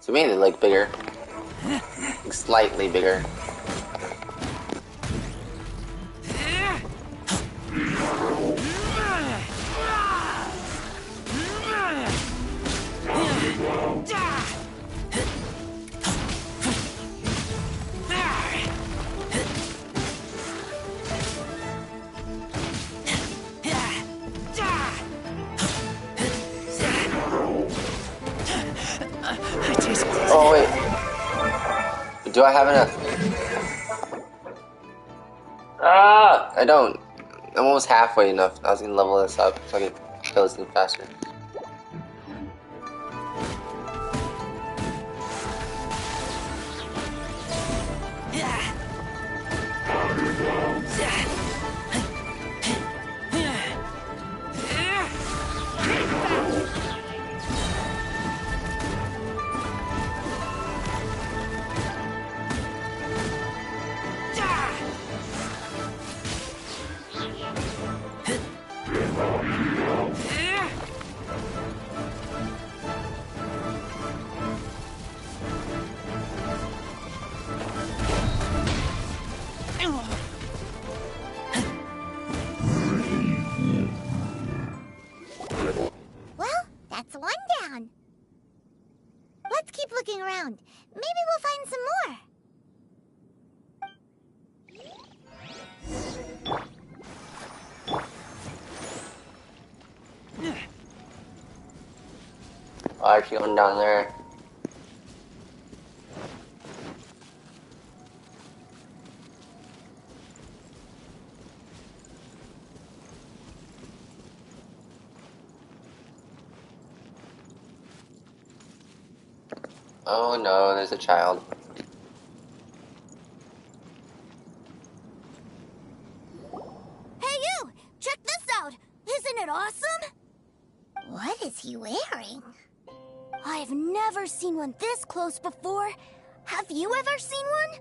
To me, they look bigger. Like slightly bigger. Oh wait. Do I have enough? Ah! I don't. I'm almost halfway enough. I was gonna level this up so I can kill this thing faster. Well, that's one down. Let's keep looking around. Maybe we'll find some more. Oh, actually going down there. Oh no, there's a child. Hey you! Check this out! Isn't it awesome? What is he wearing? I've never seen one this close before. Have you ever seen one?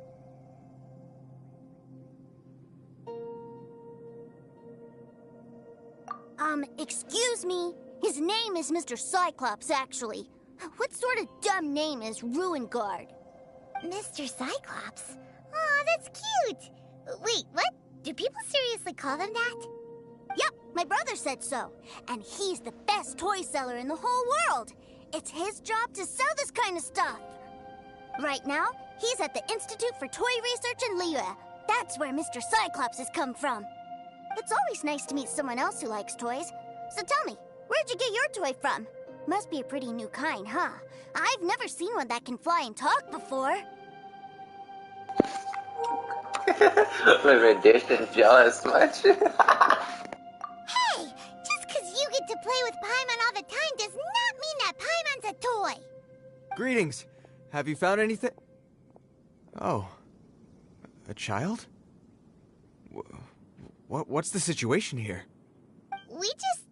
Excuse me. His name is Mr. Cyclops, actually. What sort of dumb name is Ruin Guard? Mr. Cyclops? Aw, that's cute. Wait, what? Do people seriously call them that? Yep, my brother said so. And he's the best toy seller in the whole world. It's his job to sell this kind of stuff. Right now, he's at the Institute for Toy Research in Liyue. That's where Mr. Cyclops has come from. It's always nice to meet someone else who likes toys. So tell me, where'd you get your toy from? Must be a pretty new kind, huh? I've never seen one that can fly and talk before. Was Radish jealous much? Hey, just Greetings. Have you found anything? Oh. A child? What's the situation here? We just,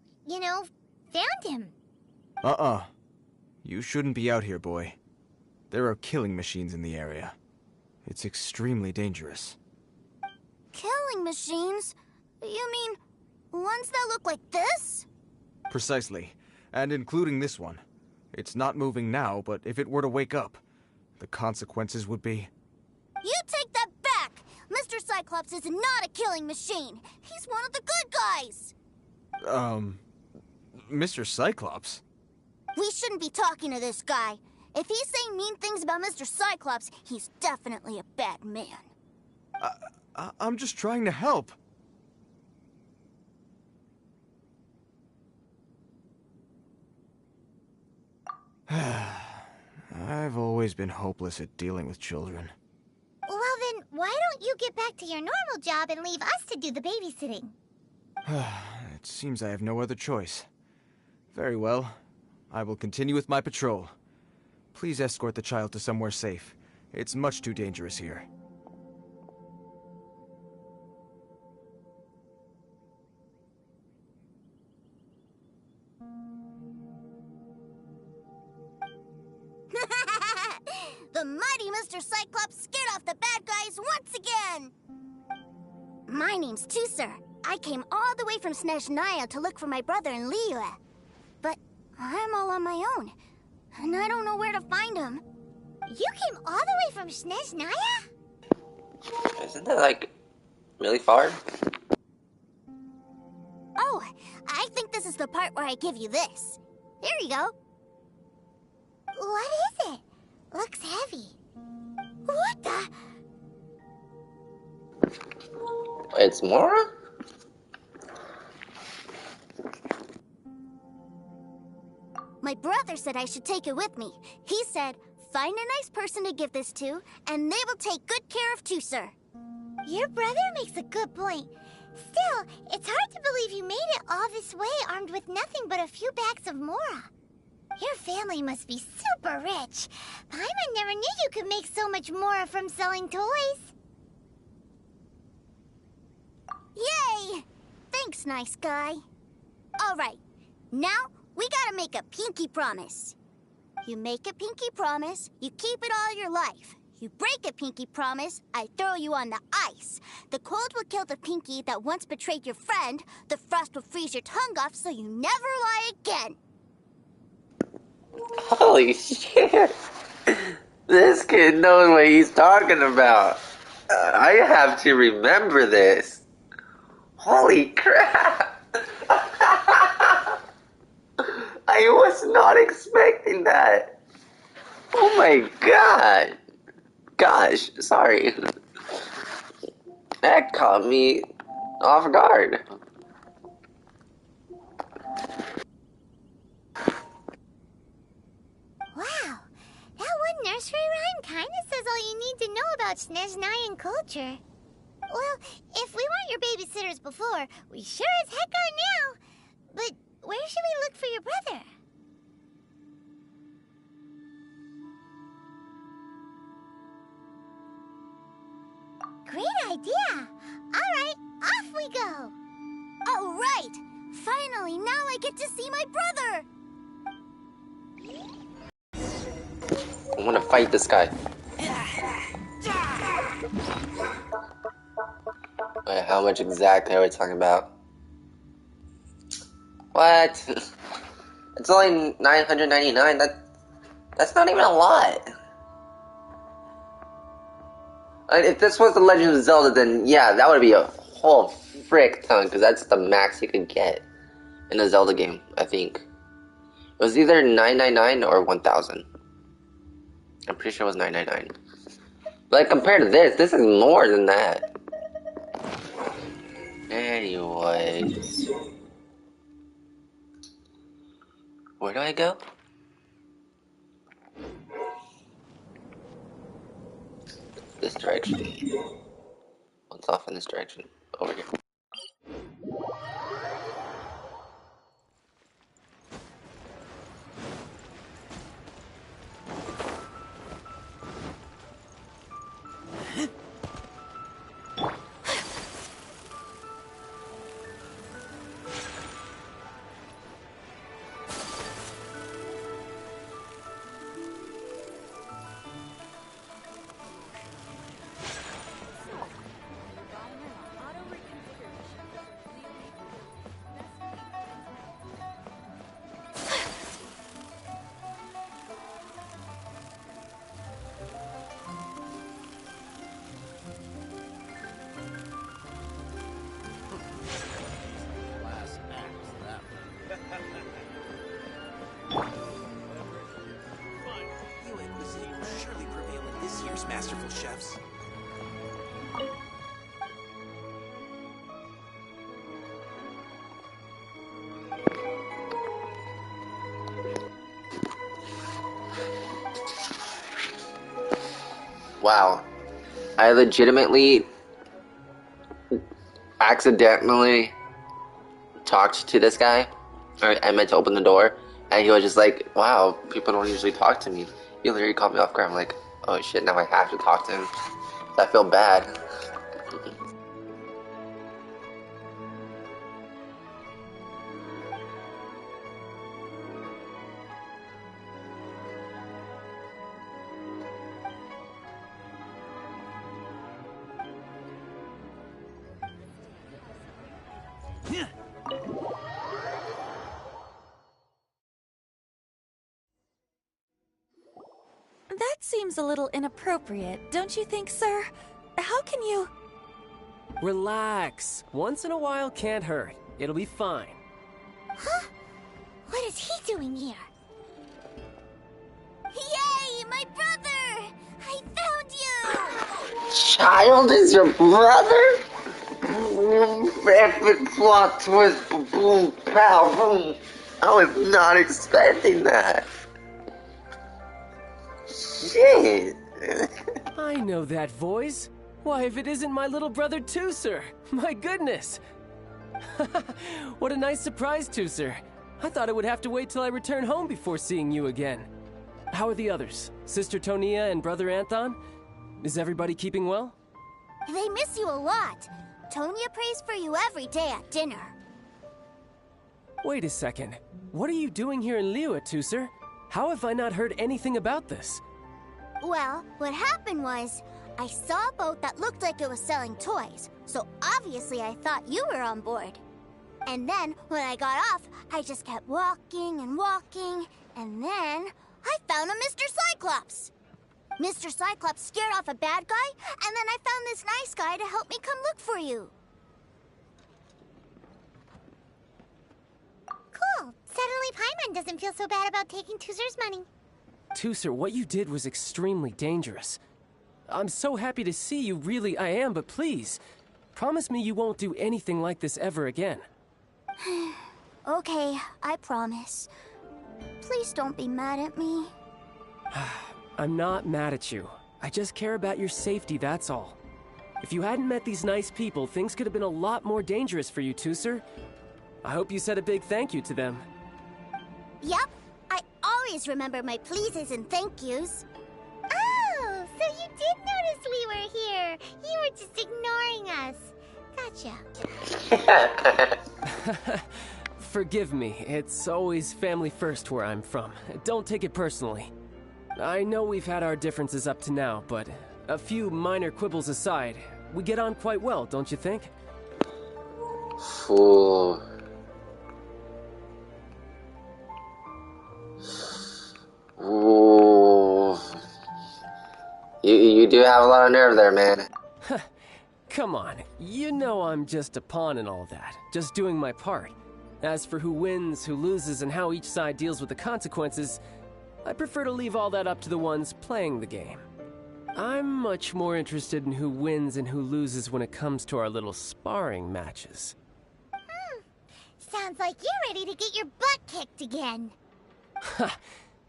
found him. You shouldn't be out here, boy. There are killing machines in the area. It's extremely dangerous. Killing machines? You mean ones that look like this? Precisely. And including this one. It's not moving now, but if it were to wake up, the consequences would be... You take that back! Mr. Cyclops is not a killing machine. He's one of the good guys. Mr. Cyclops? We shouldn't be talking to this guy. If he's saying mean things about Mr. Cyclops, he's definitely a bad man. I'm just trying to help. I've always been hopeless at dealing with children. Well then, why don't you get back to your normal job and leave us to do the babysitting? It seems I have no other choice. Very well. I will continue with my patrol. Please escort the child to somewhere safe. It's much too dangerous here. The mighty Mr. Cyclops scared off the bad guys once again! My name's Tusser. I came all the way from Snezhnaya to look for my brother in Liyue. But I'm all on my own, and I don't know where to find him. You came all the way from Snezhnaya? Isn't that, like, really far? Oh, I think this is the part where I give you this. Here you go. What is it? Looks heavy. What the? It's Mora? My brother said I should take it with me. He said, find a nice person to give this to, and they will take good care of Tusser. Your brother makes a good point. Still, it's hard to believe you made it all this way armed with nothing but a few bags of Mora. Your family must be super rich. Paimon never knew you could make so much Mora from selling toys. Yay! Thanks, nice guy. All right, now we gotta make a pinky promise. You make a pinky promise, you keep it all your life. You break a pinky promise, I throw you on the ice. The cold will kill the pinky that once betrayed your friend. The frost will freeze your tongue off so you never lie again. Holy shit! This kid knows what he's talking about. I have to remember this. Holy crap! I was not expecting that. Oh my god. Gosh, sorry. That caught me off guard. Wow, that one nursery rhyme kinda says all you need to know about Snezhnayan culture. Well, if we weren't your babysitters before, we sure as heck are now. But where should we look for your brother? Great idea! Alright, off we go! Alright! Finally, now I get to see my brother! I want to fight this guy. Wait, how much exactly are we talking about? What? It's only 999. That's not even a lot. If this was the Legend of Zelda, then yeah, that would be a whole frick ton, because that's the max you could get in a Zelda game, I think. It was either 999 or 1000. I'm pretty sure it was 999. But like, compared to this is more than that. Anyways. Where do I go? This direction. What's off in this direction? Over here. masterful chefs. Wow. I legitimately accidentally talked to this guy. I meant to open the door, and he was just like, wow, people don't usually talk to me. He literally caught me off guard. I'm like, oh shit, now I have to talk to him. I feel bad. That seems a little inappropriate, don't you think, sir? How can you... Relax. Once in a while can't hurt. It'll be fine. Huh? What is he doing here? Yay, my brother! I found you! Child is your brother? Epic plot twist, boom, pow, boom. I was not expecting that. Shit. I know that voice. Why, if it isn't my little brother Tooser. My goodness. What a nice surprise, Tooser. I thought I would have to wait till I return home before seeing you again. How are the others? Sister Tonia and Brother Anthon? Is everybody keeping well? They miss you a lot. Tonya prays for you every day at dinner. Wait a second. What are you doing here in Liyue, Tooser? How have I not heard anything about this? Well, what happened was, I saw a boat that looked like it was selling toys, so obviously I thought you were on board. And then, when I got off, I just kept walking and walking, and then I found a Mr. Cyclops. Mr. Cyclops scared off a bad guy, and then I found this nice guy to help me come look for you. Cool. Suddenly Paimon doesn't feel so bad about taking Tooser's money. Tooser, what you did was extremely dangerous. I'm so happy to see you, really I am, but please, promise me you won't do anything like this ever again. Okay, I promise. Please don't be mad at me. I'm not mad at you. I just care about your safety, that's all. If you hadn't met these nice people, things could have been a lot more dangerous for you, Tooser. I hope you said a big thank you to them. Yep, I always remember my pleases and thank yous. Oh, so you did notice we were here. You were just ignoring us. Gotcha. Forgive me, it's always family first where I'm from. Don't take it personally. I know we've had our differences up to now, but a few minor quibbles aside, we get on quite well, don't you think? Fool. Ooh. You do have a lot of nerve there, man. Come on, you know I'm just a pawn and all that, just doing my part. As for who wins, who loses, and how each side deals with the consequences, I prefer to leave all that up to the ones playing the game. I'm much more interested in who wins and who loses when it comes to our little sparring matches. Sounds like you're ready to get your butt kicked again. Ha!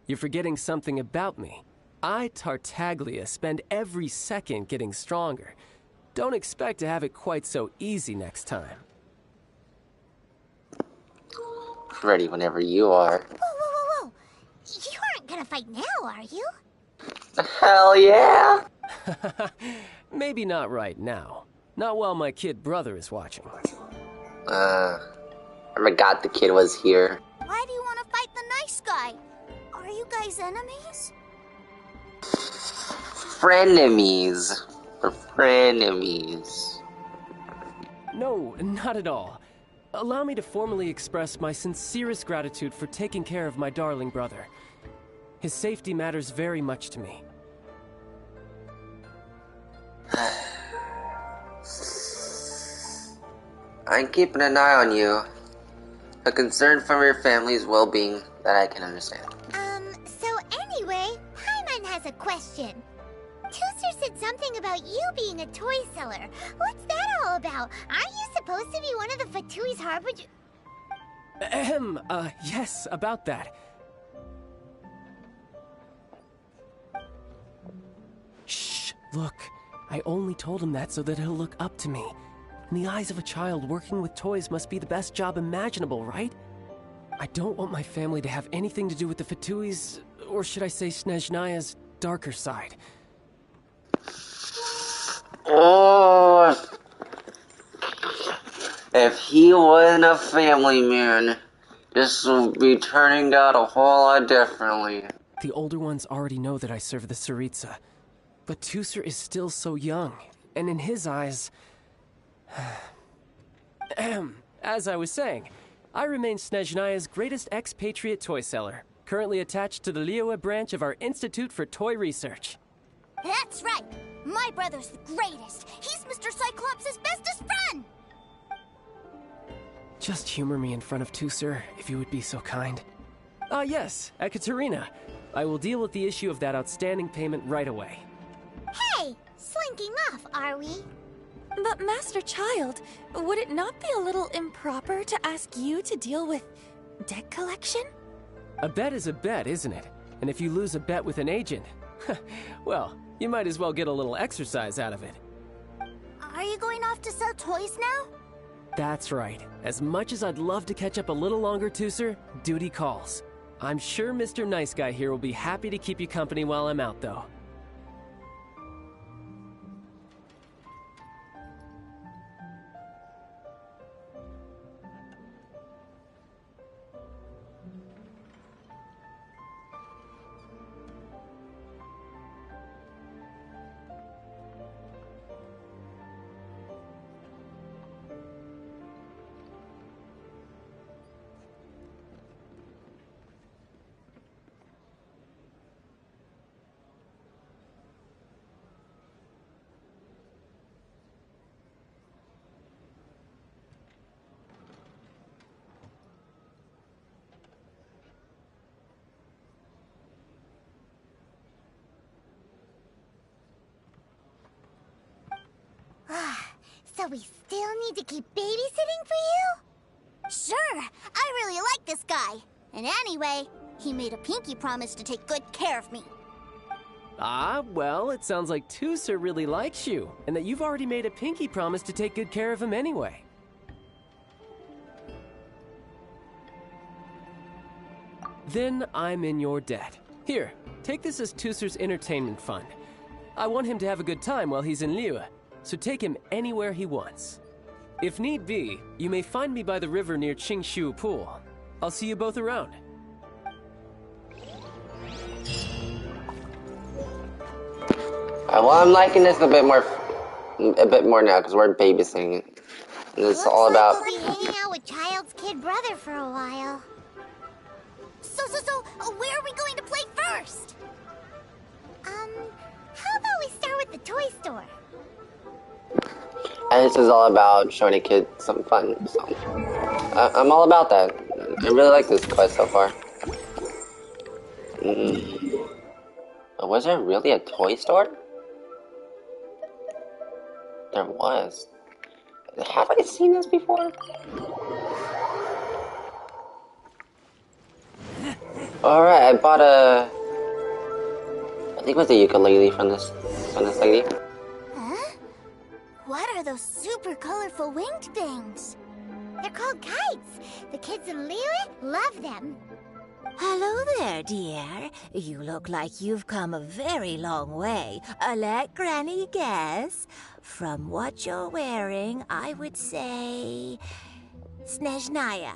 You're forgetting something about me. I, Tartaglia, spend every second getting stronger. Don't expect to have it quite so easy next time. Ready whenever you are. Whoa, whoa, whoa, whoa. You aren't gonna fight now, are you? Hell yeah! Maybe not right now. Not while my kid brother is watching. I forgot the kid was here. Why do you want to fight the nice guy? Are you guys enemies? Frenemies. We're frenemies. No, not at all. Allow me to formally express my sincerest gratitude for taking care of my darling brother. His safety matters very much to me. I'm keeping an eye on you. A concern for your family's well-being that I can understand. So anyway, Paimon has a question. Tooser said something about you being a toy seller. What's that all about? Aren't you supposed to be one of the Fatui's harbinger? Yes, about that. Shh, look. I only told him that so that he'll look up to me. In the eyes of a child, working with toys must be the best job imaginable, right? I don't want my family to have anything to do with the Fatui's, or should I say Snezhnaya's, darker side. Oh, if he wasn't a family man, this would be turning out a whole lot differently. The older ones already know that I serve the Tsaritsa, but Tusser is still so young, and in his eyes... As I was saying, I remain Snezhnaya's greatest expatriate toy seller, currently attached to the Liyue branch of our Institute for Toy Research. That's right! My brother's the greatest! He's Mr. Cyclops' bestest friend! Just humor me in front of Tusser, if you would be so kind. Ah, yes, Ekaterina. I will deal with the issue of that outstanding payment right away. Hey! Slinking off, are we? But Master Child, would it not be a little improper to ask you to deal with debt collection? A bet is a bet, isn't it? And if you lose a bet with an agent, well, you might as well get a little exercise out of it. Are you going off to sell toys now? That's right. As much as I'd love to catch up a little longer, Tusser, duty calls. I'm sure Mr. Nice Guy here will be happy to keep you company while I'm out, though. So we still need to keep babysitting for you? Sure! I really like this guy. And anyway, he made a pinky promise to take good care of me. Ah, well, it sounds like Tusser really likes you, and that you've already made a pinky promise to take good care of him anyway. Then I'm in your debt. Here, take this as Tusser's entertainment fund. I want him to have a good time while he's in Liyue, so take him anywhere he wants. If need be, you may find me by the river near Qingshu Pool. I'll see you both around. Well, I'm liking this a bit more now because we're babysitting. And it's all about. We'll be hanging out with Child's kid brother for a while. So, where are we going to play first? How about we start with the toy store? And this is all about showing a kid some fun. So I'm all about that. I really like this quest so far. Was there really a toy store? There was. Have I seen this before? Alright, I bought I think it was a ukulele from this lady. Huh? What are those super colorful winged things? They're called kites. The kids in Liyue love them. Hello there, dear. You look like you've come a very long way. Let Granny guess. From what you're wearing, I would say... Snezhnaya.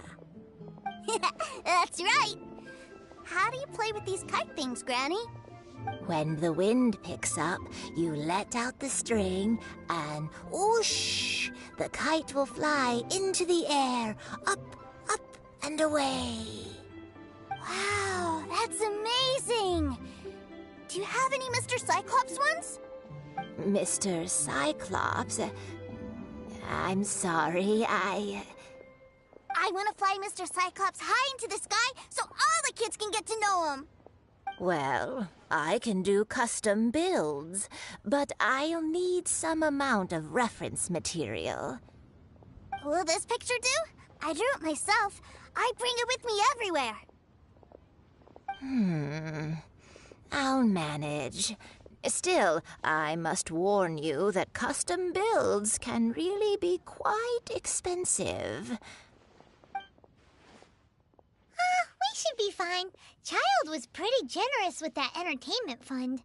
That's right. How do you play with these kite things, Granny? When the wind picks up, you let out the string, and whoosh! The kite will fly into the air, up, and away. Wow, that's amazing! Do you have any Mr. Cyclops ones? Mr. Cyclops? I'm sorry, I want to fly Mr. Cyclops high into the sky so all the kids can get to know him. Well, I can do custom builds, but I'll need some amount of reference material. Will this picture do? I drew it myself. I bring it with me everywhere. I'll manage. Still, I must warn you that custom builds can really be quite expensive. We should be fine. Child was pretty generous with that entertainment fund.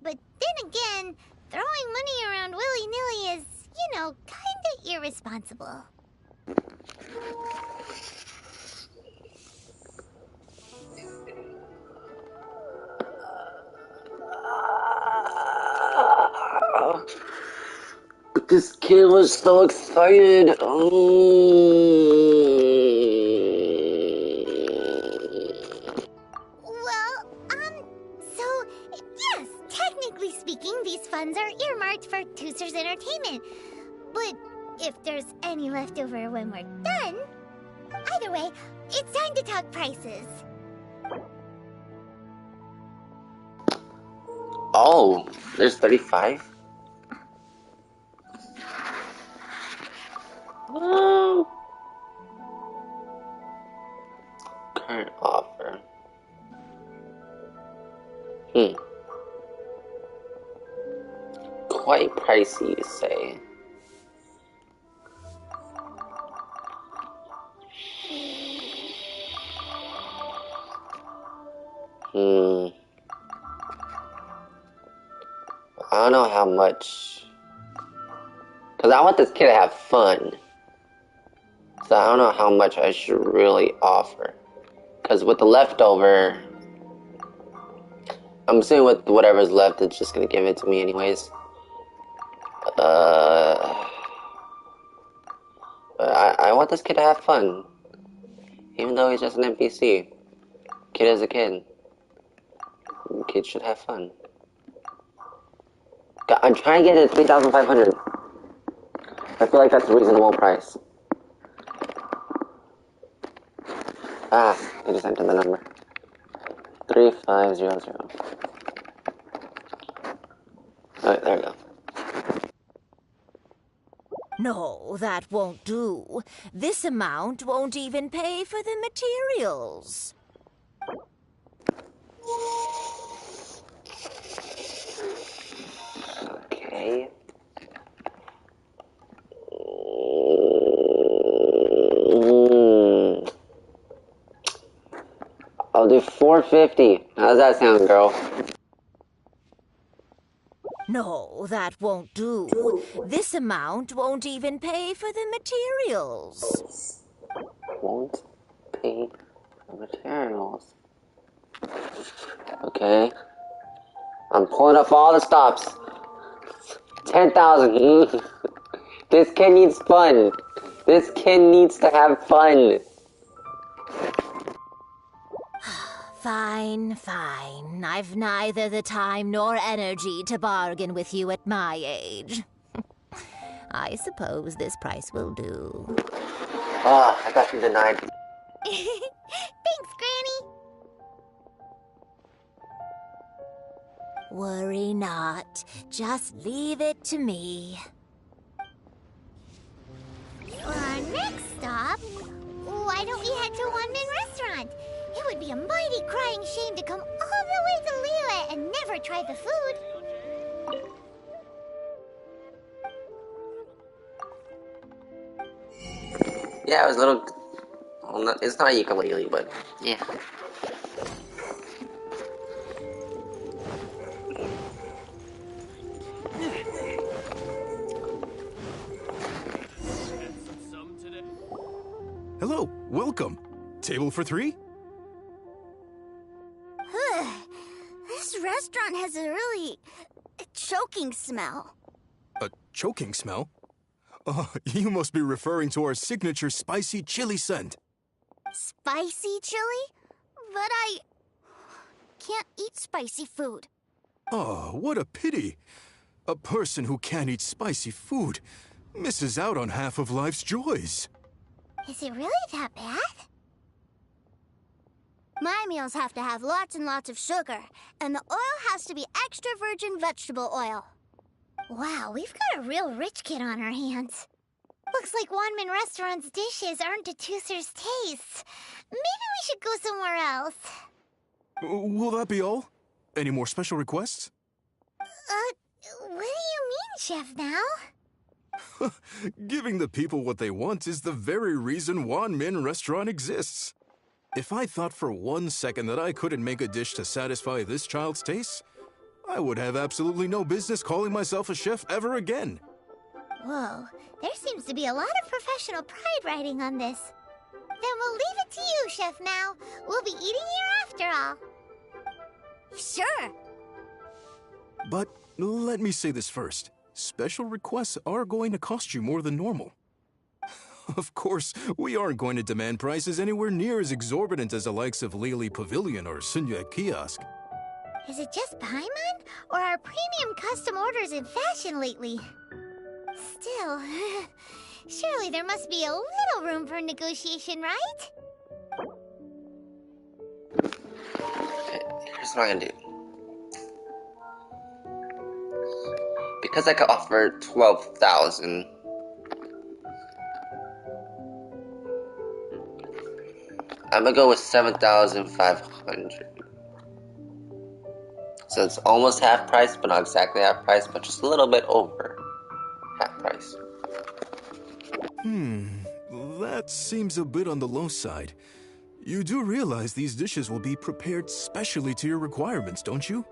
But then again, throwing money around willy-nilly is, you know, kinda irresponsible. But this kid was so excited. So, yes, technically speaking, these funds are earmarked for Tooster's entertainment. But if there's any left over when we're done, either way, it's time to talk prices. Oh, there's 35? Oh. Current offer. Quite pricey, you say. I don't know how much. Because I want this kid to have fun. So I don't know how much I should really offer. Because with the leftover, I'm assuming with whatever's left, it's just going to give it to me anyways. But I want this kid to have fun. Even though he's just an NPC. Kid is a kid. Kid should have fun. I'm trying to get it at 3,500. I feel like that's a reasonable price. I just entered the number. 3500. Alright, there we go. No, that won't do. This amount won't even pay for the materials. Okay. I'll do 450. How's that sound, girl? No, that won't do. This amount won't even pay for the materials. Won't pay for materials. Okay. I'm pulling up all the stops. 10,000. This kid needs fun. This kid needs to have fun. Fine, fine. I've neither the time nor energy to bargain with you at my age. I suppose this price will do. I got you denied. Thanks, Granny. Worry not. Just leave it to me. For our next stop, why don't we head to Wanmin Restaurant? It would be a mighty crying shame to come all the way to Liyue and never try the food. Yeah, it was a little... Well, it's not a ukulele, but yeah. Hello, welcome. Table for 3? This restaurant has a really choking smell. A choking smell? Oh, you must be referring to our signature spicy chili scent. Spicy chili? But I can't eat spicy food. Oh, what a pity. A person who can't eat spicy food misses out on half of life's joys. Is it really that bad? My meals have to have lots and lots of sugar, and the oil has to be extra virgin vegetable oil. Wow, we've got a real rich kid on our hands. Looks like Wanmin Restaurant's dishes aren't to Tooser's tastes. Maybe we should go somewhere else. Will that be all? Any more special requests? What do you mean, Chef Now? Giving the people what they want is the very reason Wanmin Restaurant exists. If I thought for 1 second that I couldn't make a dish to satisfy this child's taste, I would have absolutely no business calling myself a chef ever again. Whoa, there seems to be a lot of professional pride riding on this. Then we'll leave it to you, Chef Mao. We'll be eating here after all. Sure. But let me say this first. Special requests are going to cost you more than normal. Of course, we aren't going to demand prices anywhere near as exorbitant as the likes of Lily Pavilion or Sunya Kiosk. Is it just Paimon, or are premium custom orders in fashion lately? Still, surely there must be a little room for negotiation, right? Here's what I'm gonna do. Because I could offer 12,000. I'm gonna go with 7,500. So it's almost half price, but not exactly half price, but just a little bit over half price. That seems a bit on the low side. You do realize these dishes will be prepared specially to your requirements, don't you?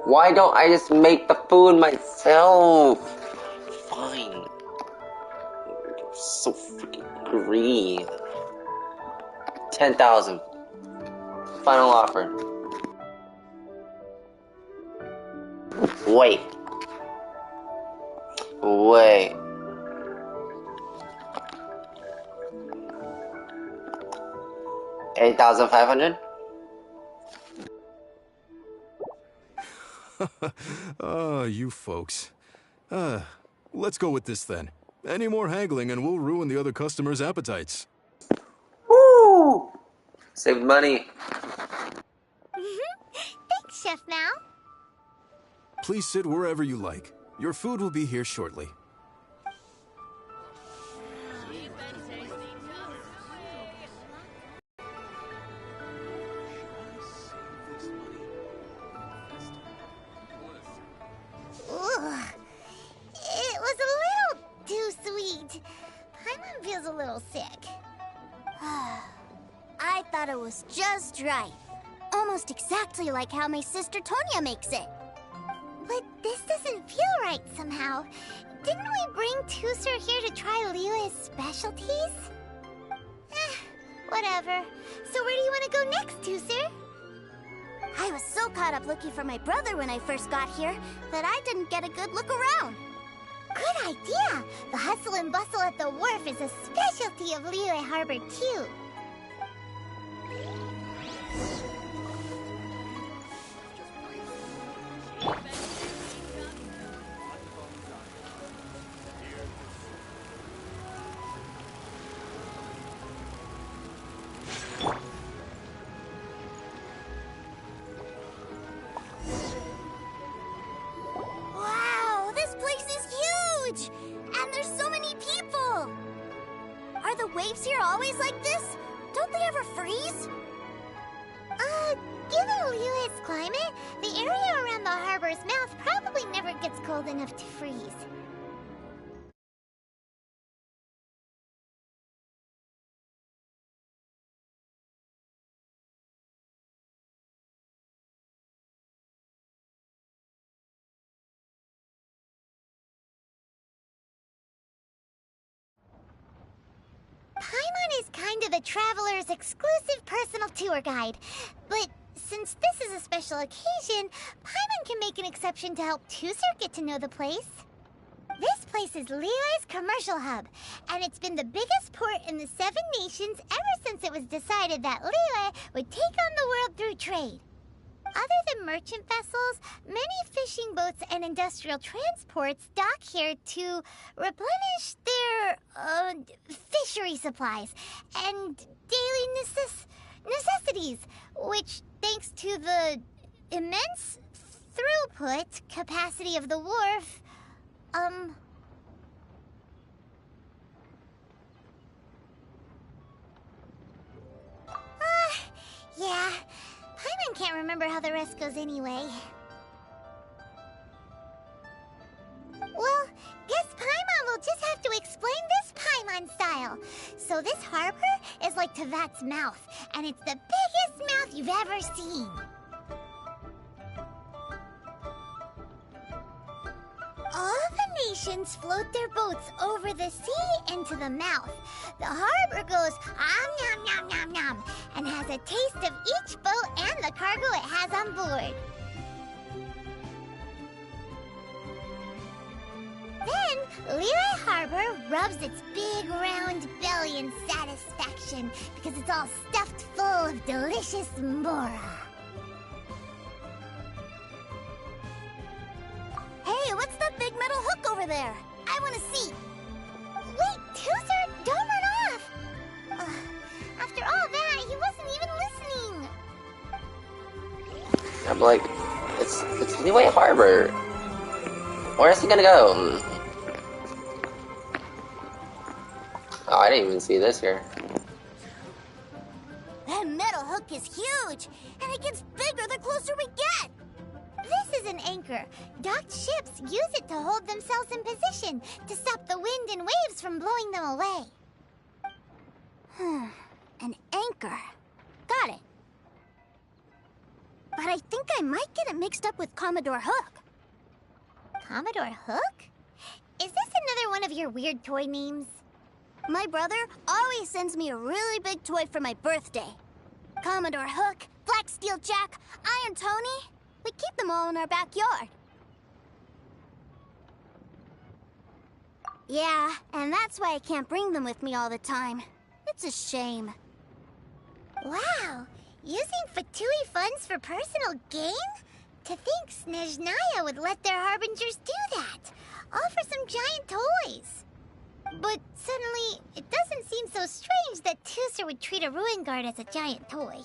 Why don't I just make the food myself? Fine. So freaking greedy. 10,000. Final offer. Wait. 8,500? You folks. Let's go with this then. Any more haggling and we'll ruin the other customers' appetites. Woo! Save money. Thanks, Chef Mao. Please sit wherever you like. Your food will be here shortly. Ugh. It was a little too sweet. Paimon feels a little sick. I thought it was just right. Almost exactly like how my sister Tonya makes it. But this doesn't feel right somehow. Didn't we bring Tooser here to try Liyue's specialties? Whatever. So where do you want to go next, Tooser? I was so caught up looking for my brother when I first got here that I didn't get a good look around. Good idea! The hustle and bustle at the wharf is a specialty of Liyue Harbor, too. Wow, this place is huge! And there's so many people! Are the waves here always like this? Don't they ever freeze? Given Liyue's climate, the area around the harbor's mouth probably never gets cold enough to freeze. Paimon is kind of the traveler's exclusive personal tour guide, but since this is a special occasion, Paimon can make an exception to help Tooser get to know the place. This place is Liyue's commercial hub, and it's been the biggest port in the 7 nations ever since it was decided that Liyue would take on the world through trade. Other than merchant vessels, many fishing boats and industrial transports dock here to replenish their fishery supplies and daily necessities, which, thanks to the immense throughput capacity of the wharf, yeah, Paimon can't remember how the rest goes anyway. Well, guess Paimon will just have to explain this Paimon style. So this harbor is like Tevat's mouth, and it's the biggest mouth you've ever seen. All the nations float their boats over the sea into the mouth. The harbor goes nom nom nom nom and has a taste of each boat and the cargo it has on board. Then, Lehigh Harbor rubs its big round belly in satisfaction because it's all stuffed full of delicious mora. Hey, what's that big metal hook over there? I want to see. Wait, Tooser, don't run off! After all that, he wasn't even listening. I'm like, it's Lehigh Harbor. Where is he gonna go? Oh, I didn't even see this here. That metal hook is huge, and it gets bigger the closer we get. This is an anchor. Docked ships use it to hold themselves in position to stop the wind and waves from blowing them away. An anchor. Got it. But I think I might get it mixed up with Commodore Hook. Commodore Hook? Is this another one of your weird toy names? My brother always sends me a really big toy for my birthday. Commodore Hook, Black Steel Jack, Iron Tony. We keep them all in our backyard. Yeah, and that's why I can't bring them with me all the time. It's a shame. Wow, using Fatui funds for personal gain? To think Snezhnaya would let their harbingers do that, all for some giant toys. But suddenly, it doesn't seem so strange that Tooser would treat a ruin guard as a giant toy.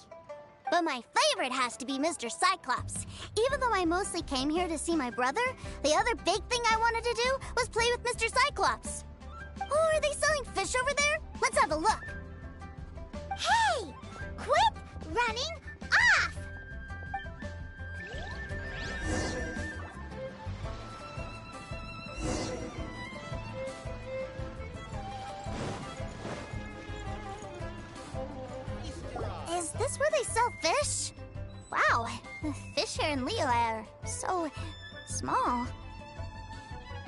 But my favorite has to be Mr. Cyclops. Even though I mostly came here to see my brother, the other big thing I wanted to do was play with Mr. Cyclops. Oh, are they selling fish over there? Let's have a look. Hey! Quit running off! Is this where they sell fish? Wow, the fish here in Leo are so small.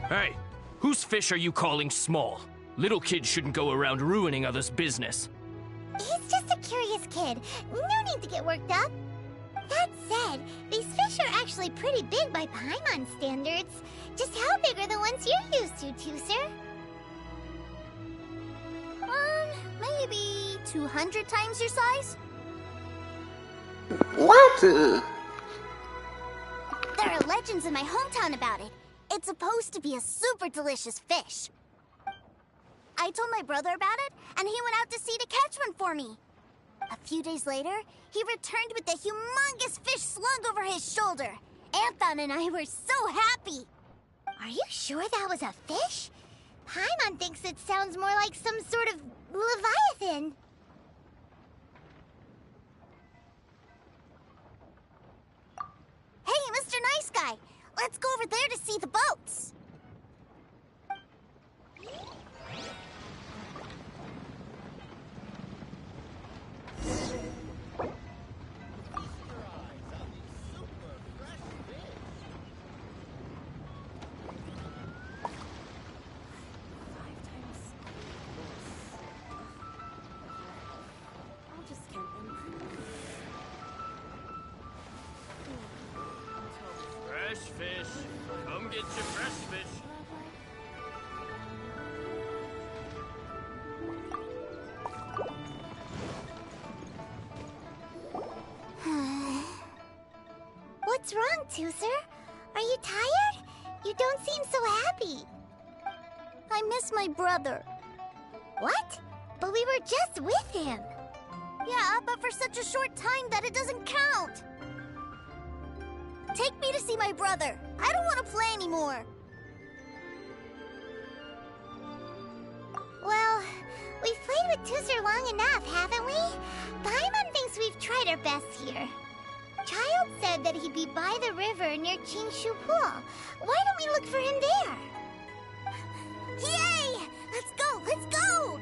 Hey, whose fish are you calling small? Little kids shouldn't go around ruining others' business. He's just a curious kid. No need to get worked up. That said, these fish are actually pretty big by Paimon standards. Just how big are the ones you're used to, Tooser? Maybe 200 times your size? What? There are legends in my hometown about it. It's supposed to be a super delicious fish. I told my brother about it, and he went out to sea to catch one for me. A few days later, he returned with a humongous fish slung over his shoulder. Anthon and I were so happy. Are you sure that was a fish? Paimon thinks it sounds more like some sort of leviathan. Hey, Mr. Nice Guy, let's go over there to see the boats. Fresh fish. Come get your fresh fish. What's wrong, Tooser? Are you tired? You don't seem so happy. I miss my brother. What? But we were just with him. Yeah, but for such a short time that it doesn't count. Take me to see my brother. I don't want to play anymore. Well, we've played with Tooser long enough, haven't we? Paimon thinks we've tried our best here. Child said that he'd be by the river near Chinshu Pool. Why don't we look for him there? Yay! Let's go! Let's go!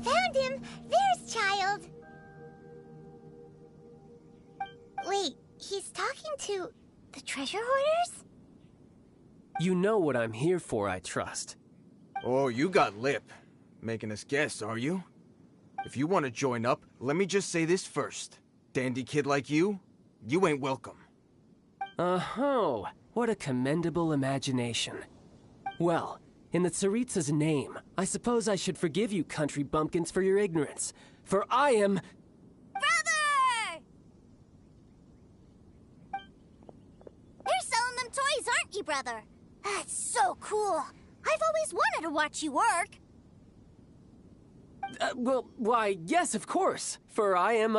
Found him! There's Child! Wait, he's talking to the treasure hoarders? You know what I'm here for, I trust. Oh, you got lip. Making us guess, are you? If you want to join up, let me just say this first. Dandy kid like you ain't welcome. Oh, what a commendable imagination. Well, in the Tsaritsa's name, I suppose I should forgive you country bumpkins for your ignorance. For I am... Brother! You're selling them toys, aren't you, brother? That's so cool. I've always wanted to watch you work. Well, why, yes, of course. For I am,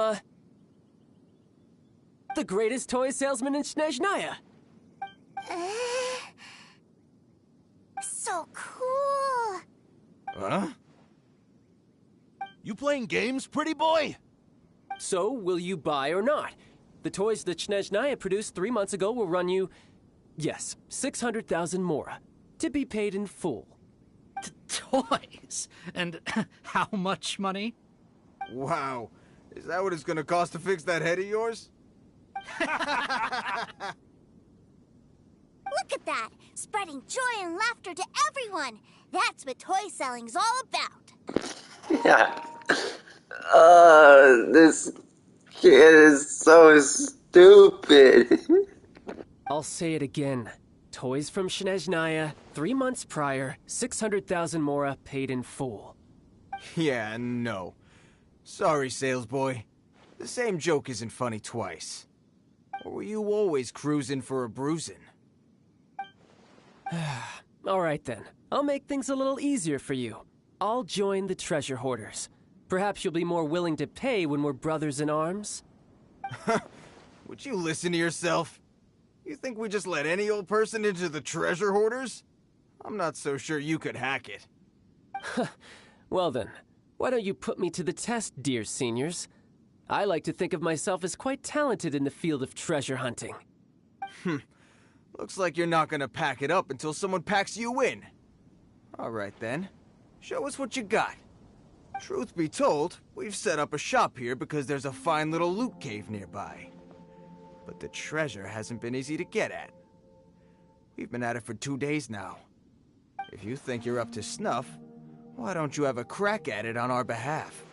the greatest toy salesman in Snezhnaya. So cool. Huh? You playing games, pretty boy? So, will you buy or not? The toys that Snezhnaya produced 3 months ago will run you, yes, 600,000 mora, to be paid in full. Toys? And how much money? Wow. Is that what it's gonna cost to fix that head of yours? Look at that! Spreading joy and laughter to everyone! That's what toy selling's all about! Yeah. This kid is so stupid. I'll say it again. Toys from Snezhnaya, 3 months prior, 600,000 mora paid in full. Yeah, no. Sorry, salesboy. The same joke isn't funny twice. Or were you always cruising for a bruising? All right then. I'll make things a little easier for you. I'll join the treasure hoarders. Perhaps you'll be more willing to pay when we're brothers in arms? Would you listen to yourself? You think we just let any old person into the treasure hoarders? I'm not so sure you could hack it. Well then, why don't you put me to the test, dear seniors? I like to think of myself as quite talented in the field of treasure hunting. Looks like you're not gonna pack it up until someone packs you in. All right then. Show us what you got. Truth be told, we've set up a shop here because there's a fine little loot cave nearby. But the treasure hasn't been easy to get at. We've been at it for 2 days now. If you think you're up to snuff, why don't you have a crack at it on our behalf?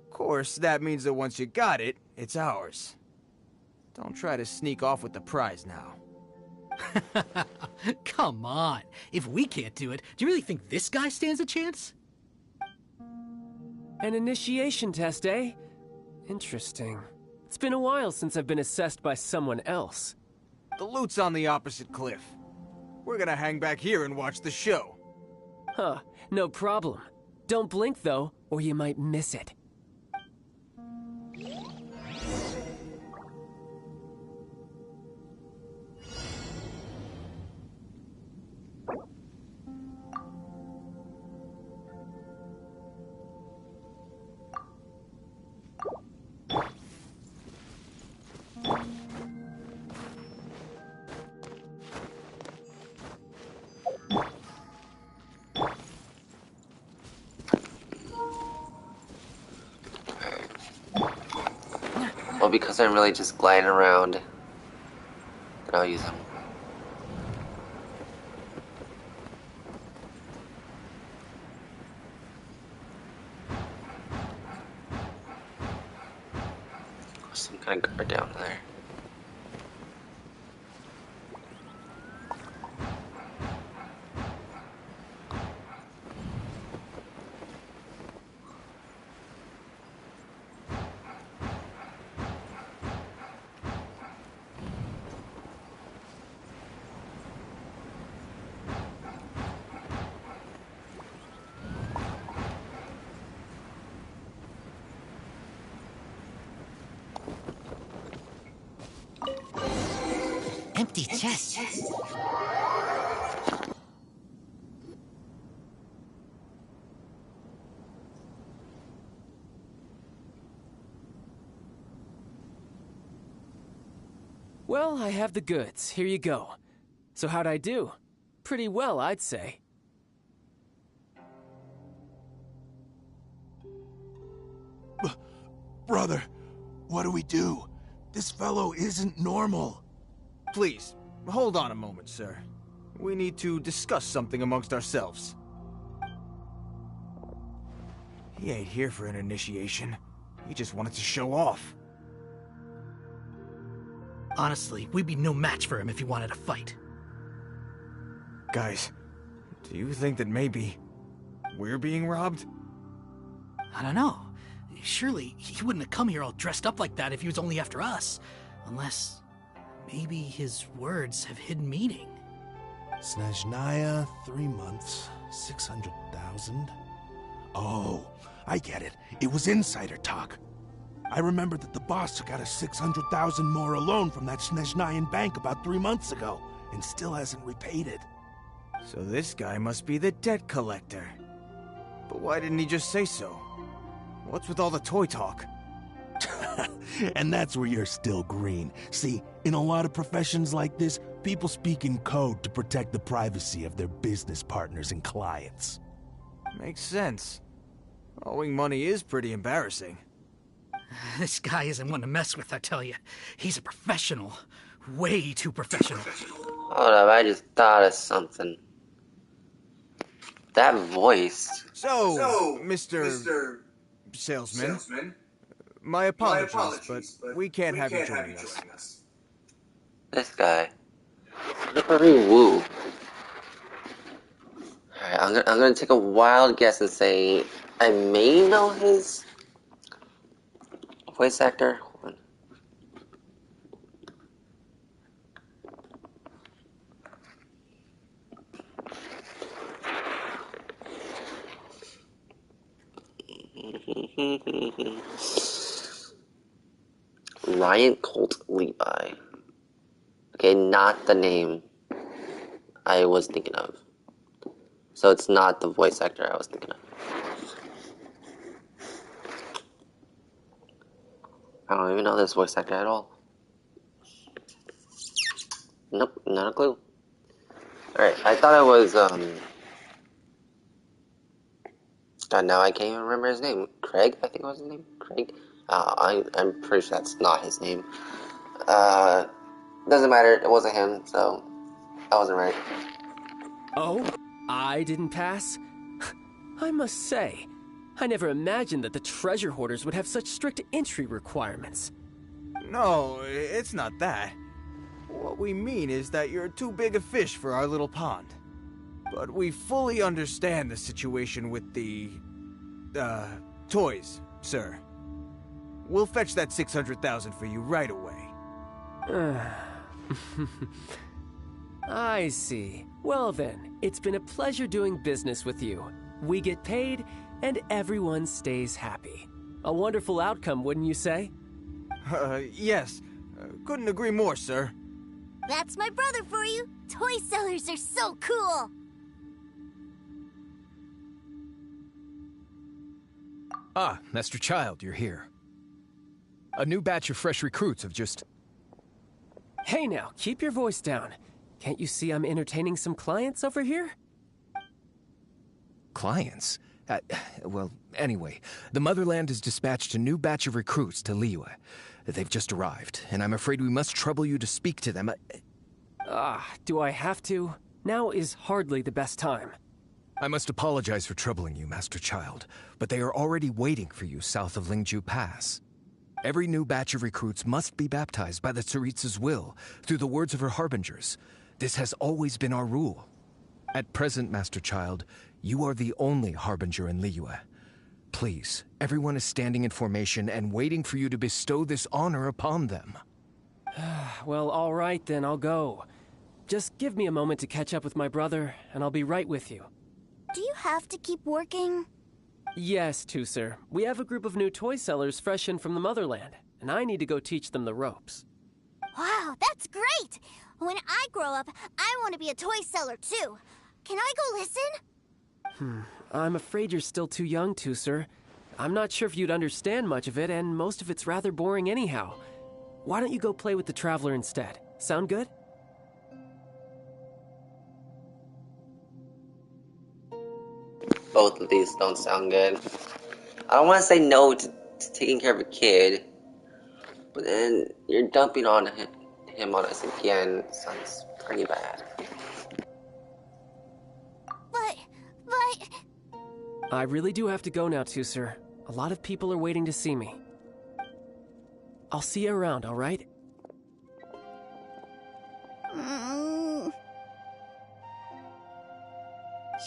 Of course, that means that once you got it, it's ours. Don't try to sneak off with the prize now. Come on. If we can't do it, do you really think this guy stands a chance? An initiation test, eh? Interesting. It's been a while since I've been assessed by someone else. The loot's on the opposite cliff. We're gonna hang back here and watch the show. Huh, no problem. Don't blink, though, or you might miss it. Well, because I'm really just gliding around, then I'll use them. Some kind of guard down there. Empty chest. Well, I have the goods. Here you go. So how'd I do? Pretty well, I'd say. Brother, what do we do? This fellow isn't normal. Please, hold on a moment, sir. We need to discuss something amongst ourselves. He ain't here for an initiation. He just wanted to show off. Honestly, we'd be no match for him if he wanted to fight. Guys, do you think that maybe we're being robbed? I don't know. Surely he wouldn't have come here all dressed up like that if he was only after us. Unless maybe his words have hidden meaning. Snezhnaya, 3 months, 600,000. Oh, I get it. It was insider talk. I remember that the boss took out a 600,000 more loan from that Snezhnayan bank about 3 months ago, and still hasn't repaid it. So this guy must be the debt collector. But why didn't he just say so? What's with all the toy talk? And that's where you're still green. See, in a lot of professions like this, people speak in code to protect the privacy of their business partners and clients. Makes sense. Owing money is pretty embarrassing. This guy isn't one to mess with, I tell you. He's a professional. Way too professional. Hold up, I just thought of something. That voice. So Mr. Salesman. My apologies, but we can't have you joining us. This guy. Referee Wu. Alright, I'm gonna take a wild guess and say I may know his voice actor. Hold on. Ryan Colt Levi. Okay, not the name I was thinking of. So it's not the voice actor I was thinking of. I don't even know this voice actor at all. Nope, not a clue. Alright, I thought it was, now I can't even remember his name. Craig, I think was his name. Craig. I'm pretty sure that's not his name. Doesn't matter. It wasn't him, so I wasn't right. Oh, I didn't pass? I must say, I never imagined that the treasure hoarders would have such strict entry requirements. No, it's not that. What we mean is that you're too big a fish for our little pond. But we fully understand the situation with the, toys, sir. We'll fetch that 600,000 for you right away. I see. Well then, it's been a pleasure doing business with you. We get paid, and everyone stays happy. A wonderful outcome, wouldn't you say? Yes. Couldn't agree more, sir. That's my brother for you. Toy sellers are so cool. Ah, Master Child, you're here. A new batch of fresh recruits have just... Hey now, keep your voice down. Can't you see I'm entertaining some clients over here? Clients? Well, anyway, the Motherland has dispatched a new batch of recruits to Liyue. They've just arrived, and I'm afraid we must trouble you to speak to them. Do I have to? Now is hardly the best time. I must apologize for troubling you, Master Child, but they are already waiting for you south of Lingju Pass. Every new batch of recruits must be baptized by the Tsaritsa's will, through the words of her harbingers. This has always been our rule. At present, Master Child, you are the only harbinger in Liyue. Please, everyone is standing in formation and waiting for you to bestow this honor upon them. Well, all right then, I'll go. Just give me a moment to catch up with my brother, and I'll be right with you. Do you have to keep working? Yes, Tusser. We have a group of new toy sellers fresh in from the Motherland, and I need to go teach them the ropes. Wow, that's great! When I grow up, I want to be a toy seller too. Can I go listen? I'm afraid you're still too young, Tusser. I'm not sure if you'd understand much of it, and most of it's rather boring anyhow. Why don't you go play with the Traveler instead? Sound good? Both of these don't sound good. I don't want to say no to taking care of a kid, but then you're dumping on him on us again. Sounds pretty bad. But... I really do have to go now, Tusser. A lot of people are waiting to see me. I'll see you around, all right?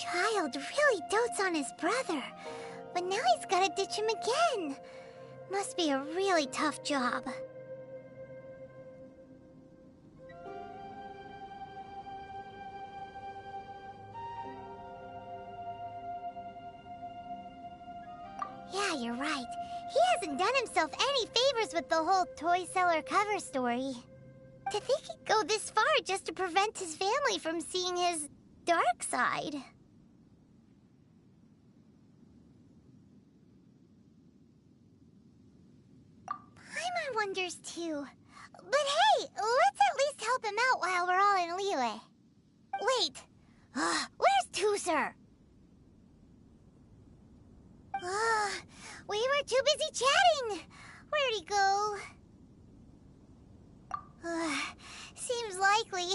Child really dotes on his brother, but now he's gotta ditch him again. Must be a really tough job. Yeah, you're right. He hasn't done himself any favors with the whole toy seller cover story. To think he'd go this far just to prevent his family from seeing his dark side. Paimon wonders too. But hey, let's at least help him out while we're all in Liyue. Wait, where's Tusser? We were too busy chatting. Where'd he go? Seems likely.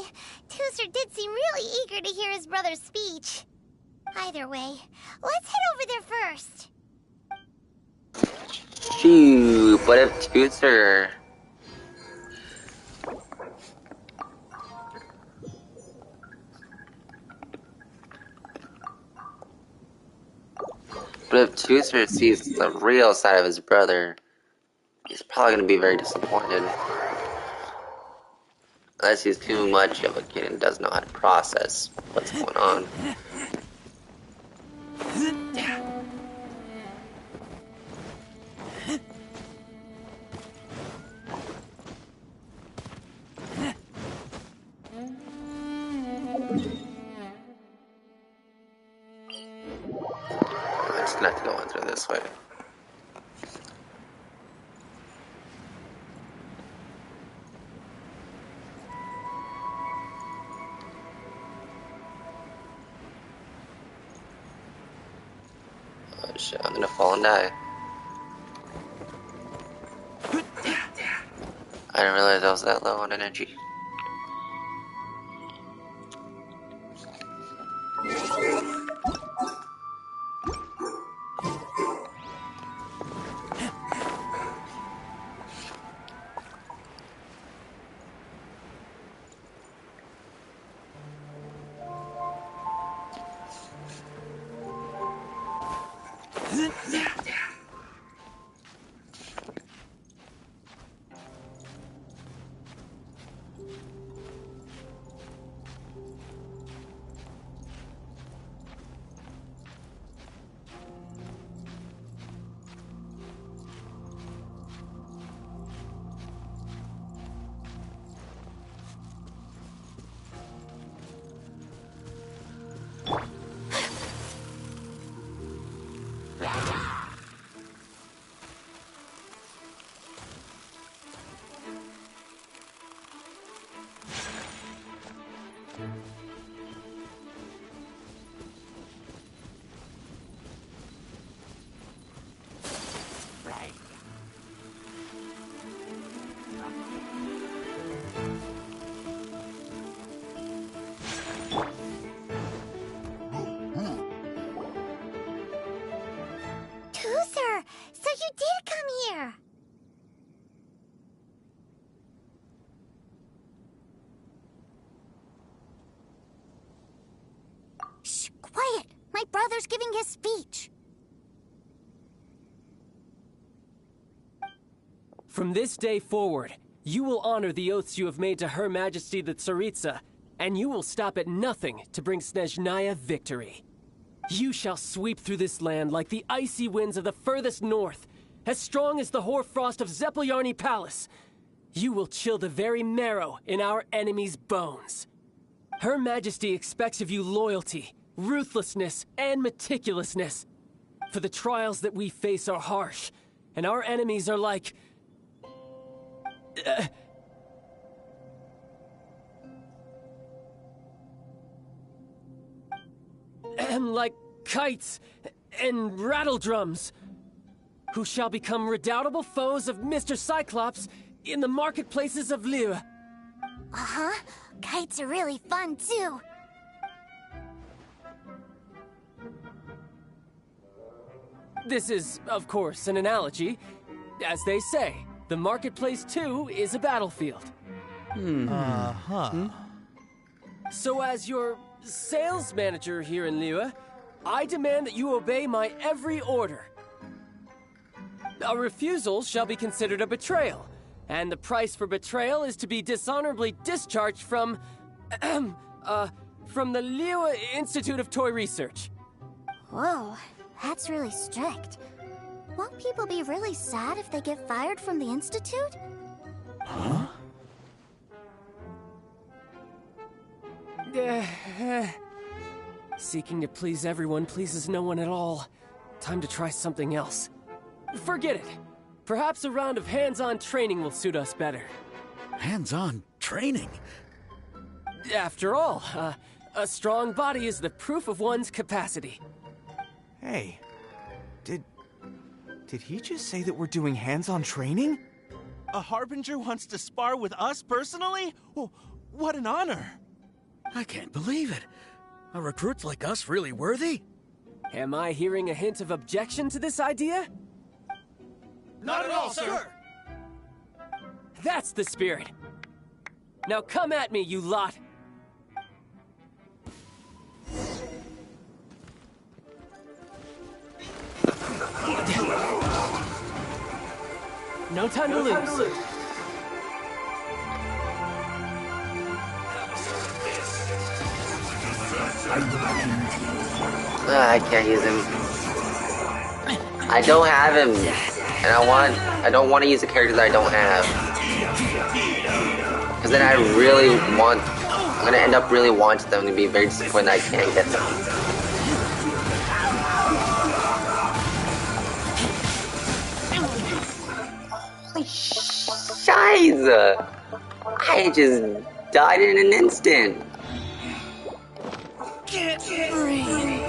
Tusser did seem really eager to hear his brother's speech. Either way, let's head over there first. Shoot, what if Tusser... But if Tusser sees the real side of his brother, he's probably going to be very disappointed. Unless he's too much of a kid and doesn't know how to process what's going on. I'm just gonna have to go in through this way. Shit, I'm gonna fall and die. I didn't realize I was that low on energy. Toozer, so you did come here. Shh, quiet. My brother's giving his speech. From this day forward, you will honor the oaths you have made to Her Majesty the Tsaritsa, and you will stop at nothing to bring Snezhnaya victory. You shall sweep through this land like the icy winds of the furthest north, as strong as the hoarfrost of Zepelyarny Palace. You will chill the very marrow in our enemies' bones. Her Majesty expects of you loyalty, ruthlessness, and meticulousness. For the trials that we face are harsh, and our enemies are like... like kites and rattle drums, who shall become redoubtable foes of Mr. Cyclops in the marketplaces of Liyue. Uh-huh. Kites are really fun, too. This is, of course, an analogy. As they say, the marketplace, too, is a battlefield. Uh-huh. So as your sales manager here in Liyue, I demand that you obey my every order. A refusal shall be considered a betrayal, and the price for betrayal is to be dishonorably discharged from the Liyue Institute of Toy Research. Whoa, that's really strict. Won't people be really sad if they get fired from the Institute? Huh? Seeking to please everyone pleases no one at all. Time to try something else. Forget it. Perhaps a round of hands-on training will suit us better. Hands-on training? After all, a strong body is the proof of one's capacity. Hey, did he just say that we're doing hands-on training? A Harbinger wants to spar with us personally? Oh, what an honor! I can't believe it. Are recruits like us really worthy? Am I hearing a hint of objection to this idea? Not at all, sir! That's the spirit. Now come at me, you lot! No time to lose. I can't use him. I don't have him, and I don't want to use the characters I don't have, because then I'm gonna end up really wanting them to be very disappointed I can't get them. Holy shiza! I just died in an instant. Can't breathe.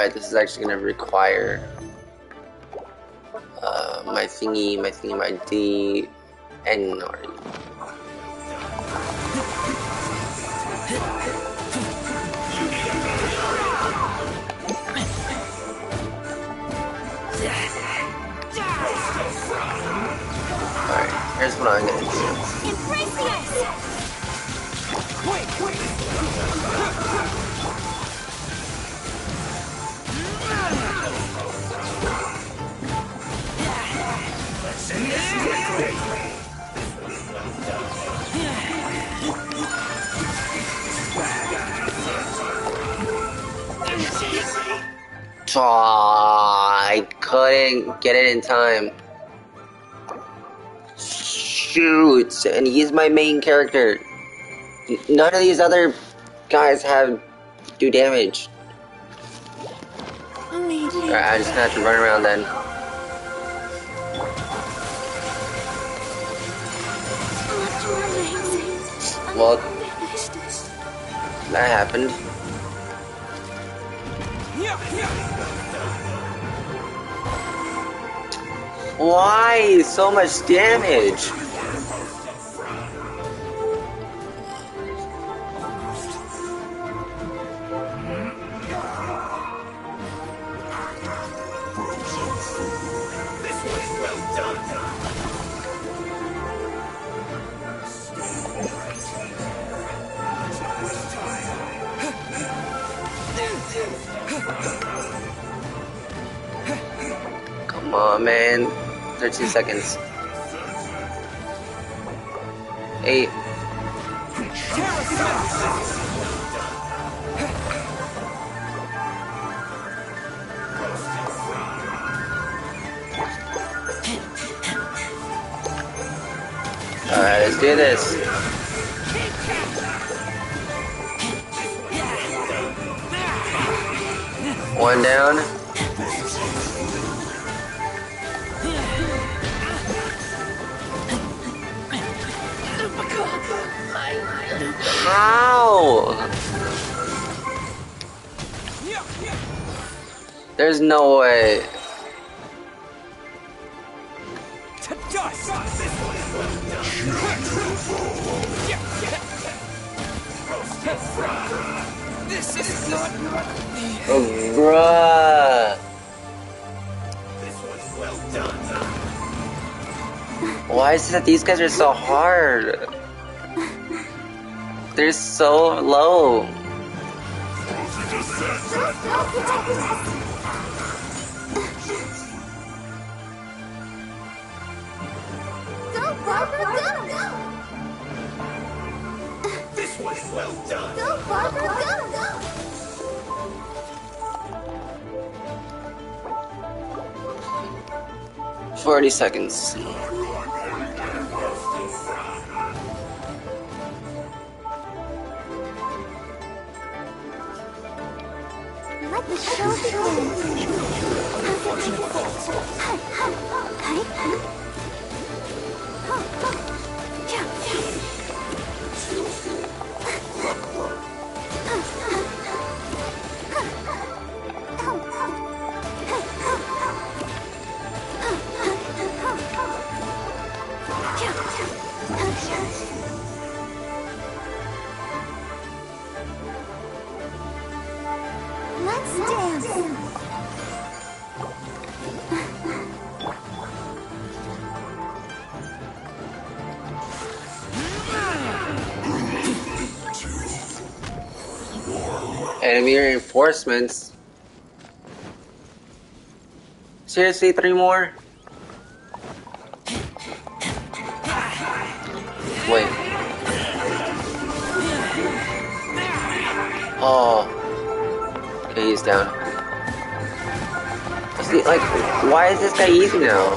Alright, this is actually gonna require my thingy, my D, and Nari. Alright, here's what I'm gonna do. I couldn't get it in time. Shoot, and he's my main character. None of these other guys do damage. Alright, I just have to run around then. Well, that happened. Why so much damage? Come on, man. 13 seconds. 8. Alright, let's do this. One down. How? There's no way. This is not Oh, bruh. Why is it that these guys are so hard? They're so low. Go, Barbara, go! This was well done. Go, Barbara, go! 40 seconds. Let the show begin. Let's dance. Enemy reinforcements. Seriously, 3 more? Wait. Oh. Okay, he's down. See, like, why is this guy easy now?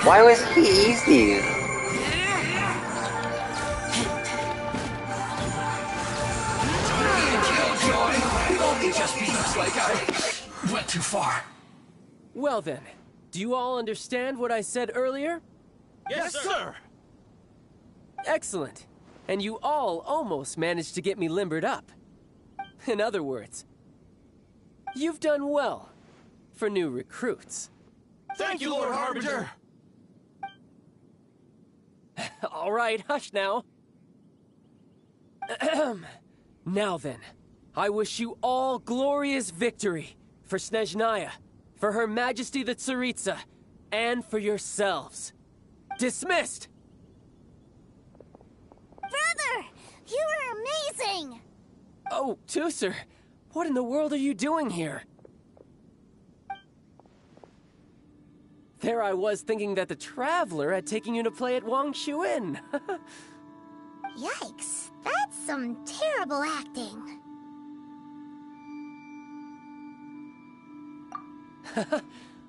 Why was he easy? Just because, like, I went too far. Well then, do you all understand what I said earlier? Yes, sir! Excellent. and you all almost managed to get me limbered up. In other words, you've done well for new recruits. Thank you, Lord Harbinger! All right, hush now. Now then, I wish you all glorious victory for Snezhnaya, for Her Majesty the Tsaritsa, and for yourselves. Dismissed! Brother! You were amazing! Oh, Tusser, what in the world are you doing here? There I was thinking that the Traveler had taken you to play at Wang Shuin. Yikes, that's some terrible acting.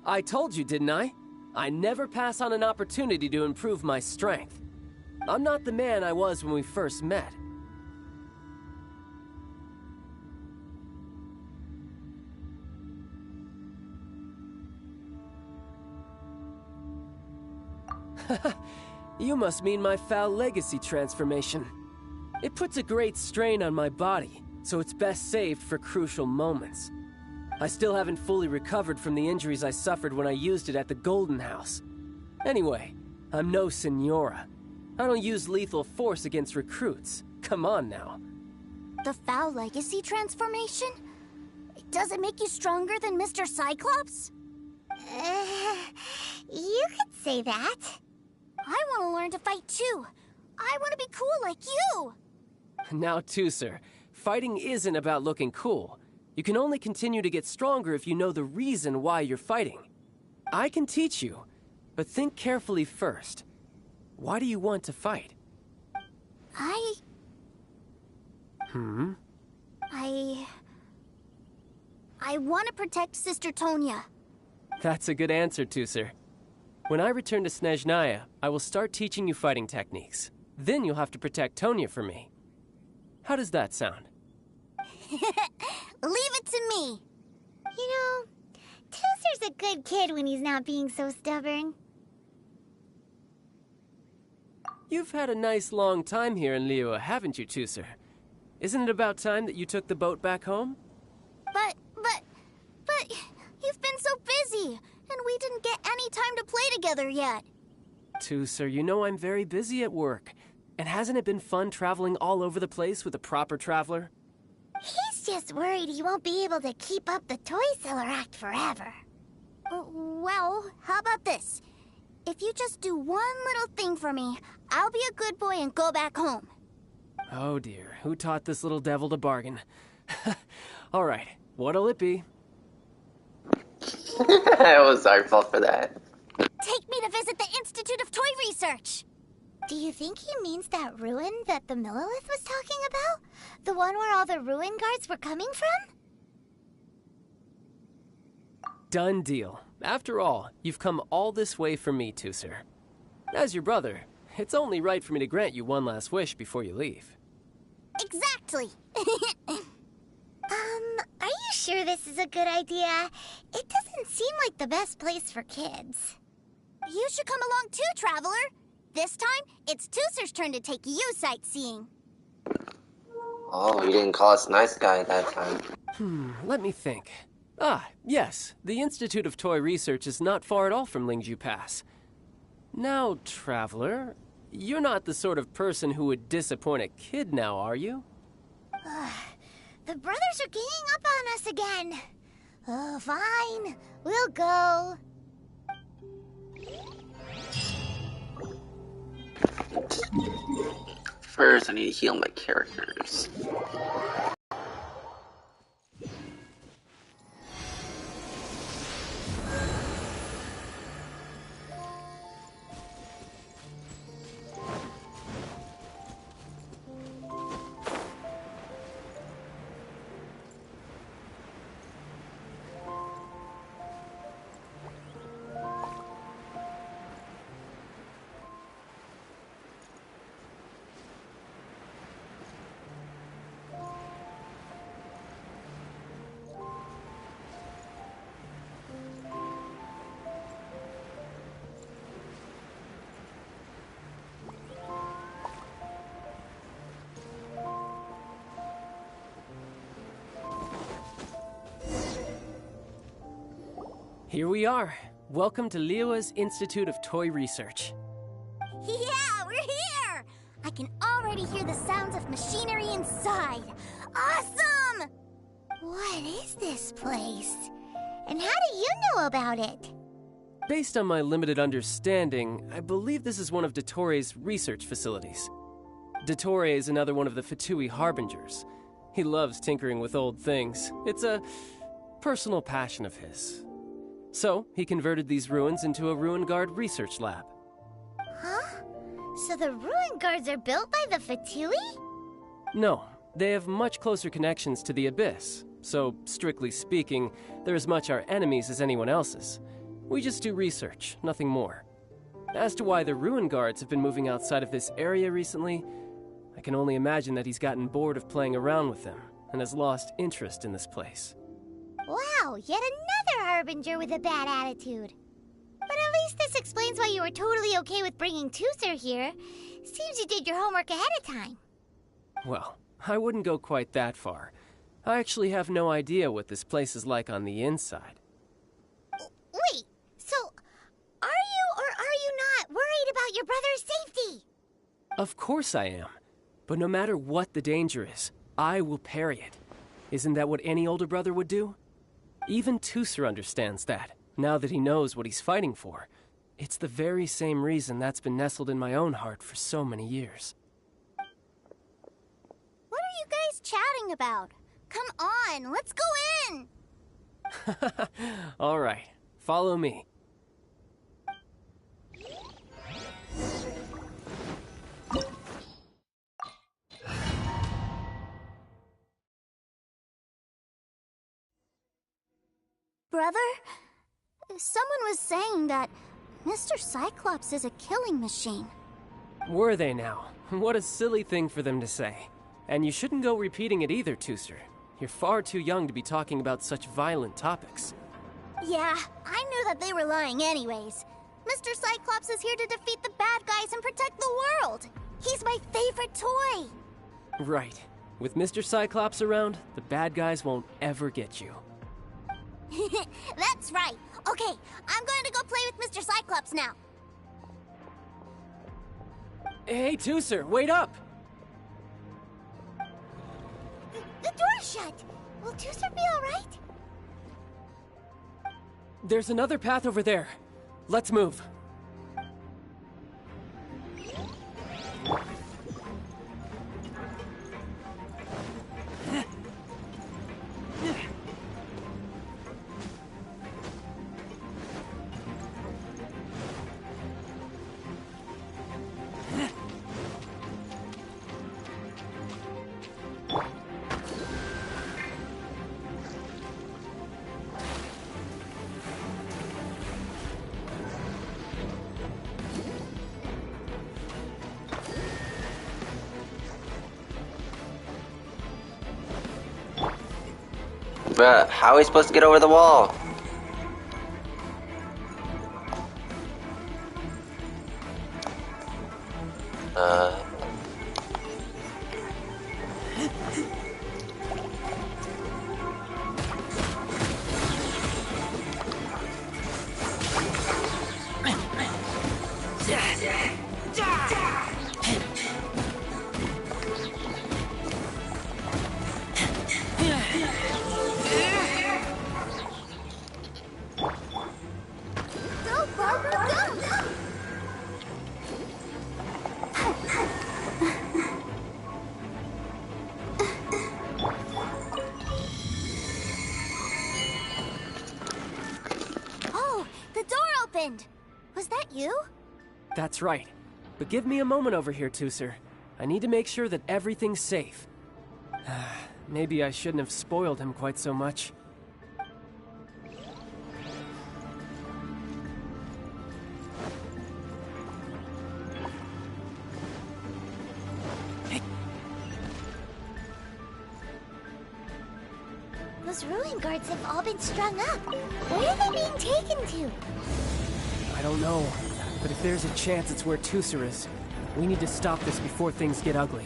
I told you, didn't I? I never pass on an opportunity to improve my strength. I'm not the man I was when we first met. You must mean my foul legacy transformation. It puts a great strain on my body, so it's best saved for crucial moments. I still haven't fully recovered from the injuries I suffered when I used it at the Golden House. Anyway, I'm no Senora. I don't use lethal force against recruits. Come on now. The foul legacy transformation? Does it make you stronger than Mr. Cyclops? You could say that. I want to learn to fight too. I want to be cool like you. Now, Tusser, fighting isn't about looking cool. You can only continue to get stronger if you know the reason why you're fighting. I can teach you, but think carefully first. Why do you want to fight? I want to protect Sister Tonya. That's a good answer, Tusser. When I return to Snezhnaya, I will start teaching you fighting techniques. Then you'll have to protect Tonya for me. How does that sound? Leave it to me. You know, Tusser's a good kid when he's not being so stubborn. You've had a nice long time here in Liyue, haven't you, Tusser? Isn't it about time that you took the boat back home? But you've been so busy, and we didn't get any time to play together yet. Tusser, you know I'm very busy at work. And hasn't it been fun traveling all over the place with a proper traveler? He's just worried he won't be able to keep up the toy seller act forever. Well, how about this? If you just do one little thing for me, I'll be a good boy and go back home. Oh dear, who taught this little devil to bargain? All right, what'll it be? I was sorry for that. Take me to visit the Institute of Toy Research. Do you think he means that ruin that the Millilith was talking about? The one where all the ruin guards were coming from? Done deal. After all, you've come all this way for me, Tusser. As your brother, it's only right for me to grant you one last wish before you leave. Exactly. Are you sure this is a good idea? It doesn't seem like the best place for kids. You should come along too, Traveler. This time, it's Tusser's turn to take you sightseeing. Oh, you didn't call us nice guy that time. Let me think. Ah, yes, the Institute of Toy Research is not far at all from Lingju Pass. Now, Traveler, you're not the sort of person who would disappoint a kid now, are you? The brothers are ganging up on us again. Oh, fine. We'll go. First, I need to heal my characters. Here we are. Welcome to Liyue's Institute of Toy Research. Yeah, we're here! I can already hear the sounds of machinery inside. Awesome! What is this place? And how do you know about it? Based on my limited understanding, I believe this is one of Dottoro's research facilities. Dottore is another one of the Fatui Harbingers. He loves tinkering with old things. It's a personal passion of his. So, he converted these ruins into a Ruin Guard research lab. Huh? So the Ruin Guards are built by the Fatui? No, they have much closer connections to the Abyss. So, strictly speaking, they're as much our enemies as anyone else's. We just do research, nothing more. As to why the Ruin Guards have been moving outside of this area recently, I can only imagine that he's gotten bored of playing around with them and has lost interest in this place. Wow, yet another Harbinger with a bad attitude. But at least this explains why you were totally okay with bringing Tusser here. Seems you did your homework ahead of time. Well, I wouldn't go quite that far. I actually have no idea what this place is like on the inside. Wait, so are you or are you not worried about your brother's safety? Of course I am. But no matter what the danger is, I will parry it. Isn't that what any older brother would do? Even Tusser understands that, now that he knows what he's fighting for. It's the very same reason that's been nestled in my own heart for so many years. What are you guys chatting about? Come on, let's go in! All right, follow me. Brother, someone was saying that Mr. Cyclops is a killing machine. Were they now? What a silly thing for them to say. And you shouldn't go repeating it either, Tusser. You're far too young to be talking about such violent topics. Yeah, I knew that they were lying anyways. Mr. Cyclops is here to defeat the bad guys and protect the world. He's my favorite toy. Right. With Mr. Cyclops around, the bad guys won't ever get you. That's right. Okay, I'm going to go play with Mr. Cyclops now. Hey, Tusser, wait up! The door's shut. Will Tusser be alright? There's another path over there. Let's move. Bruh, how are we supposed to get over the wall? Go, Barbara, go! Oh, the door opened! Was that you? That's right. But give me a moment over here, Tusser. I need to make sure that everything's safe. Maybe I shouldn't have spoiled him quite so much. Those ruin guards have all been strung up. Where are they being taken to? I don't know, but if there's a chance it's where Tusser is, we need to stop this before things get ugly.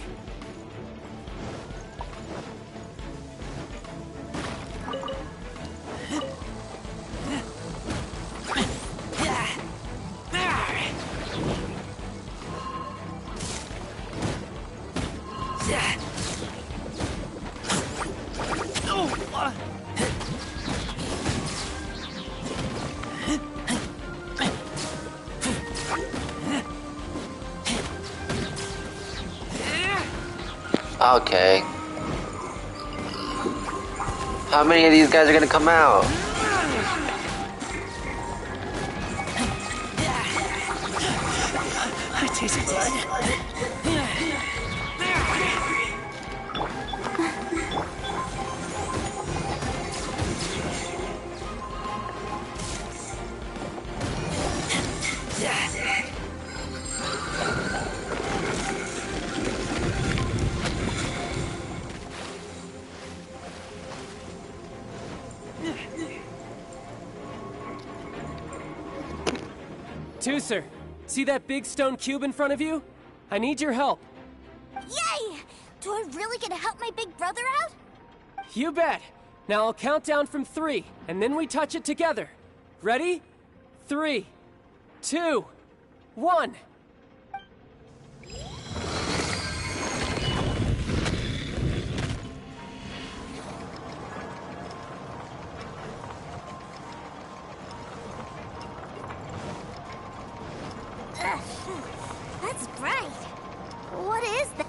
Okay. How many of these guys are gonna come out? I taste blood. Tooser, see that big stone cube in front of you? I need your help. Yay! Do I really get to help my big brother out? You bet. Now I'll count down from 3, and then we touch it together. Ready? 3, 2, 1. That's bright. What is that?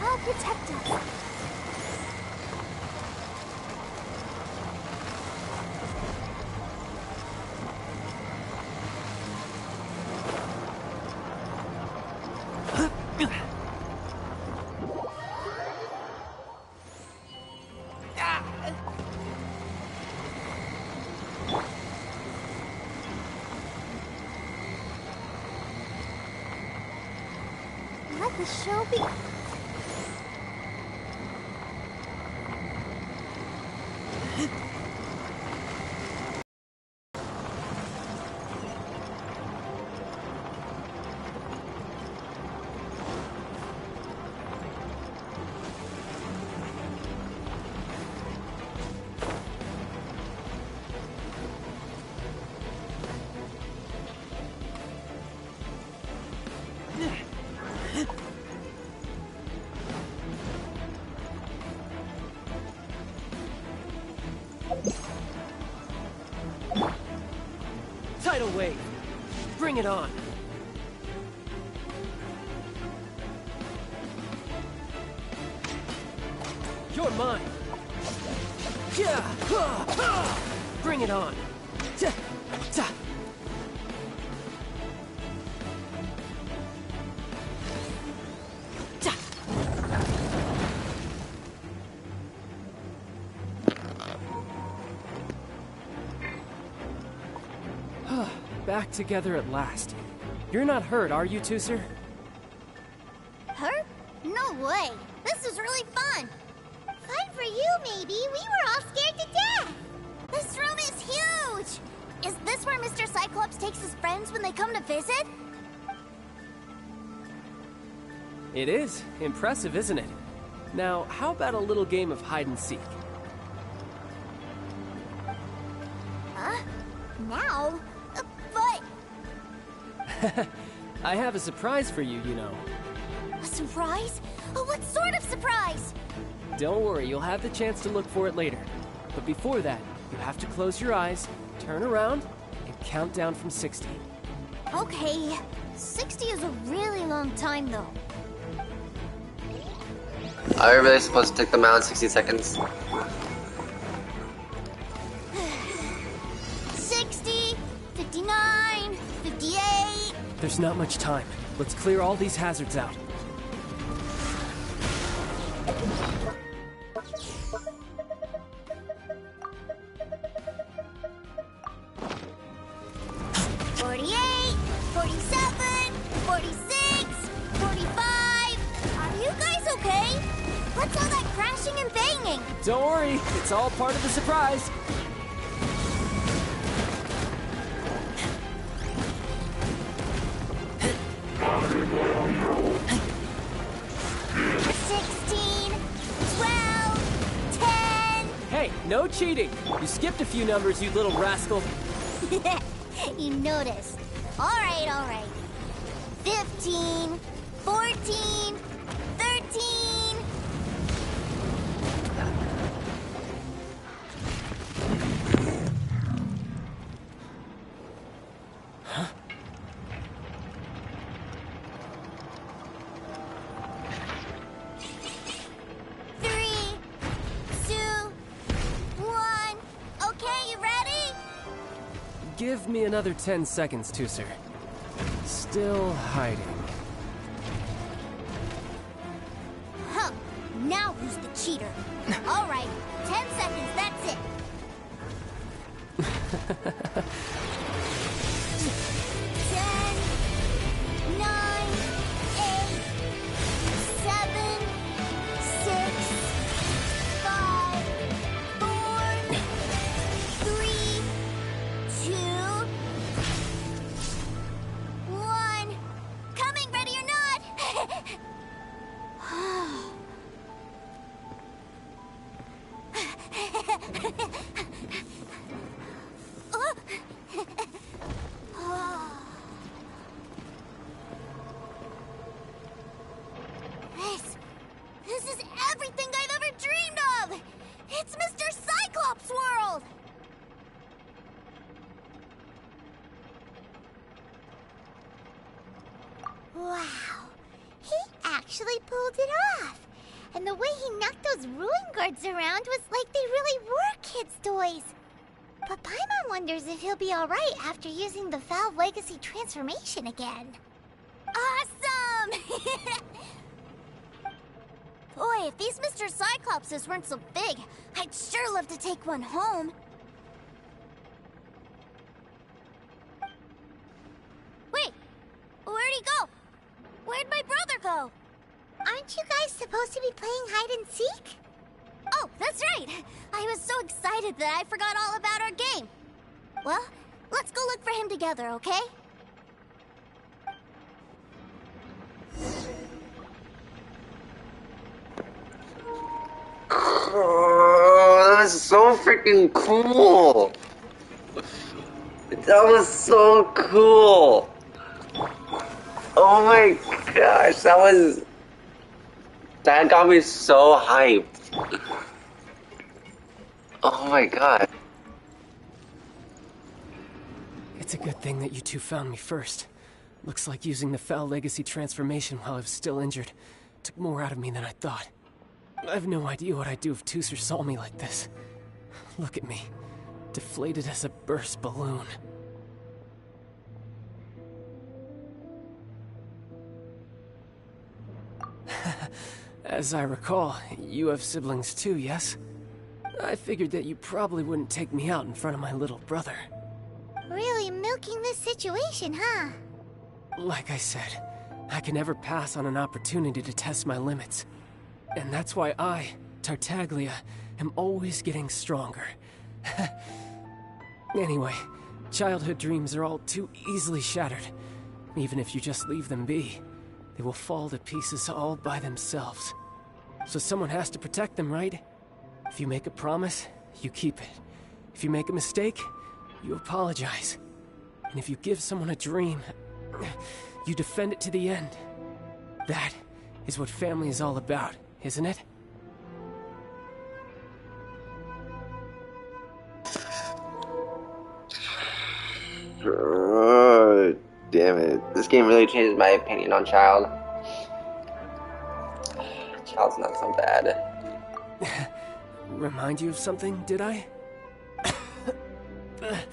I'll protect us. Let the show begin. Tidal wave. Bring it on. You're mine. Yeah. Bring it on. Ta. Ta. Back together at last. You're not hurt, are you, Tooser? Hurt? No way. This was really fun. Fun for you, maybe. We were all scared to death. This room is huge. Is this where Mr. Cyclops takes his friends when they come to visit? It is. Impressive, isn't it? Now, how about a little game of hide and seek? Huh? Now? But... I have a surprise for you, you know. A surprise? Oh, what sort of surprise? Don't worry, you'll have the chance to look for it later. But before that, you have to close your eyes, turn around, and count down from 60. Okay. 60 is a really long time, though. Are we really supposed to take them out in 60 seconds? 60, 59, 58... There's not much time. Let's clear all these hazards out. Don't worry, it's all part of the surprise. Hey, no cheating. You skipped a few numbers, you little rascal. You noticed. All right. 15, 14, 13, Give me another 10 seconds, Tusser. Still hiding. Huh. Now who's the cheater? All right, 10 seconds, that's it. 10, 9, 8, 7, 6, 5, 4, 3, 2, 1. Coming, ready or not. This is everything I've ever dreamed of! It's Mr. Cyclops' world! Wow, he actually pulled it off. And the way he knocked those ruin guards around was like they really were kids' toys. But Paimon wonders if he'll be alright after using the Valve Legacy transformation again. Awesome! Boy, if these Mr. Cyclopses weren't so big, I'd sure love to take one home. Wait, where'd he go? Where'd my brother go? Aren't you guys supposed to be playing hide and seek? Oh, that's right! I was so excited that I forgot all about our game. Well, let's go look for him together, okay? Oh, that was so freaking cool! That was so cool! Oh my gosh, that got me so hyped. Oh my god. It's a good thing that you two found me first. Looks like using the Foul Legacy transformation while I was still injured took more out of me than I thought. I have no idea what I'd do if Tusser saw me like this. Look at me, deflated as a burst balloon. As I recall, you have siblings too, yes? I figured that you probably wouldn't take me out in front of my little brother. Really milking this situation, huh? Like I said, I can never pass on an opportunity to test my limits. And that's why I, Tartaglia, am always getting stronger. Anyway, childhood dreams are all too easily shattered. Even if you just leave them be, they will fall to pieces all by themselves. So someone has to protect them, right? If you make a promise, you keep it. If you make a mistake, you apologize. And if you give someone a dream, you defend it to the end. That is what family is all about, isn't it? Oh, damn it. This game really changed my opinion on Child. Child's not so bad. Remind you of something, did I? Quit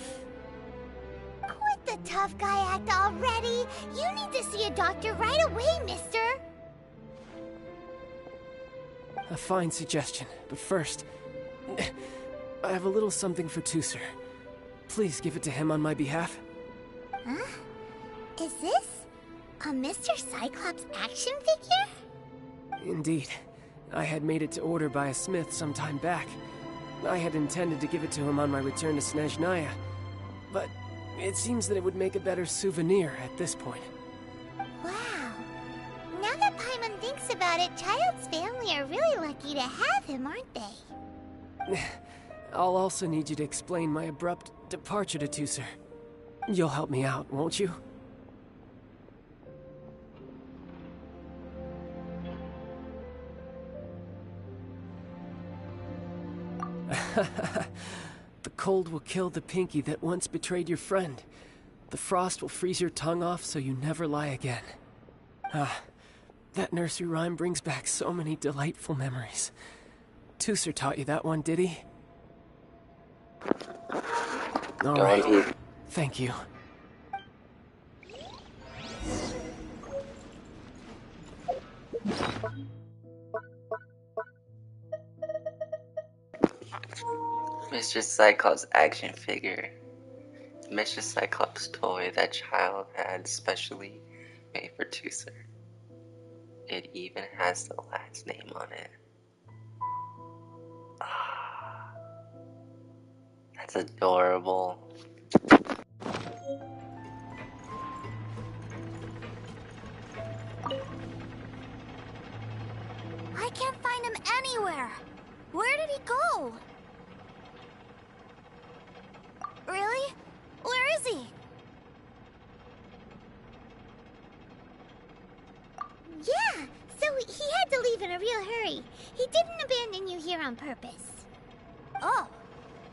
the tough guy act already! You need to see a doctor right away, mister! A fine suggestion, but first, I have a little something for Tusser. Please give it to him on my behalf. Huh? Is this a Mr. Cyclops action figure? Indeed. I had made it to order by a smith some time back. I had intended to give it to him on my return to Snezhnaya, but it seems that it would make a better souvenir at this point. Wow. Now that Paimon thinks about it, Child's family are really lucky to have him, aren't they? I'll also need you to explain my abrupt departure to Tusser. You'll help me out, won't you? The cold will kill the pinky that once betrayed your friend. The frost will freeze your tongue off so you never lie again. Ah, that nursery rhyme brings back so many delightful memories. Tusser taught you that one, did he? All right. Thank you. Mr. Cyclops action figure. Mr. Cyclops toy that child had specially made for Tooser. It even has the last name on it. Ah, that's adorable. I can't find him anywhere. Where did he go? Really? Where is he? Yeah, so he had to leave in a real hurry. He didn't abandon you here on purpose. Oh,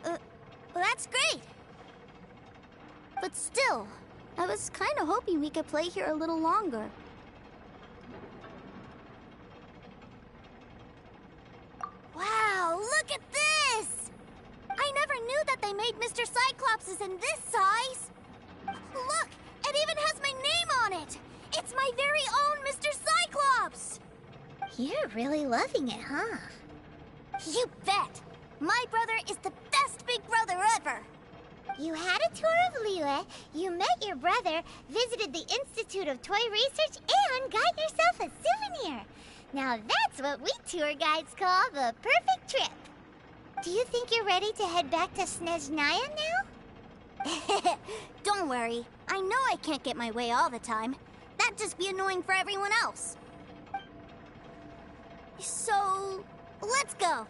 well, that's great. But still, I was kind of hoping we could play here a little longer. Wow, look at this! I never knew that they made Mr. Cyclopses in this size. Look, it even has my name on it. It's my very own Mr. Cyclops. You're really loving it, huh? You bet. My brother is the best big brother ever. You had a tour of Liyue, you met your brother, visited the Institute of Toy Research, and got yourself a souvenir. Now that's what we tour guides call the perfect trip. Do you think you're ready to head back to Snezhnaya now? Don't worry. I know I can't get my way all the time. That'd just be annoying for everyone else. So, let's go.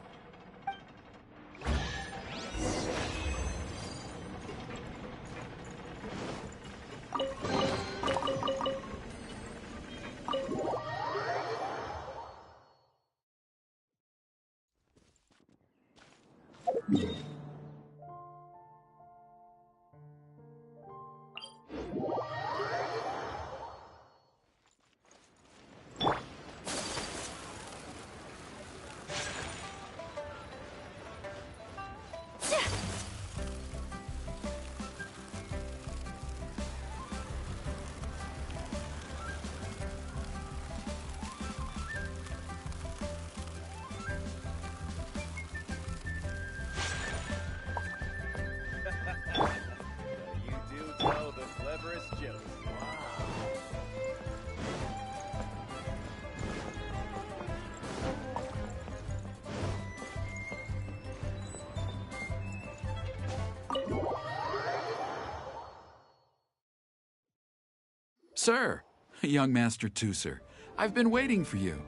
Sir, young Master Tooser, I've been waiting for you.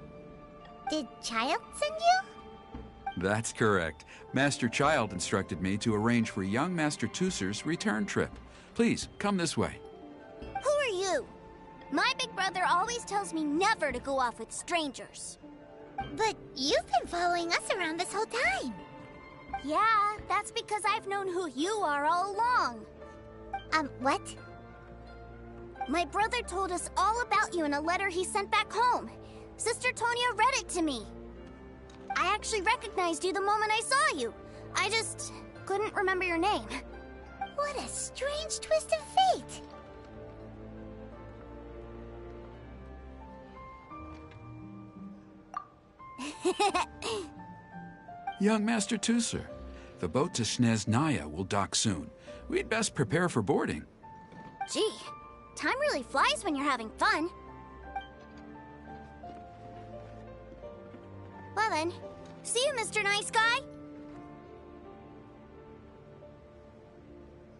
Did Child send you? That's correct. Master Child instructed me to arrange for young Master Tooser's return trip. Please, come this way. Who are you? My big brother always tells me never to go off with strangers. But you've been following us around this whole time. Yeah, that's because I've known who you are all along. What? My brother told us all about you in a letter he sent back home. Sister Tonya read it to me. I actually recognized you the moment I saw you. I just couldn't remember your name. What a strange twist of fate. Young Master Tooser, the boat to Snezhnaya will dock soon. We'd best prepare for boarding. Gee, time really flies when you're having fun. Well then, see you, Mr. Nice Guy.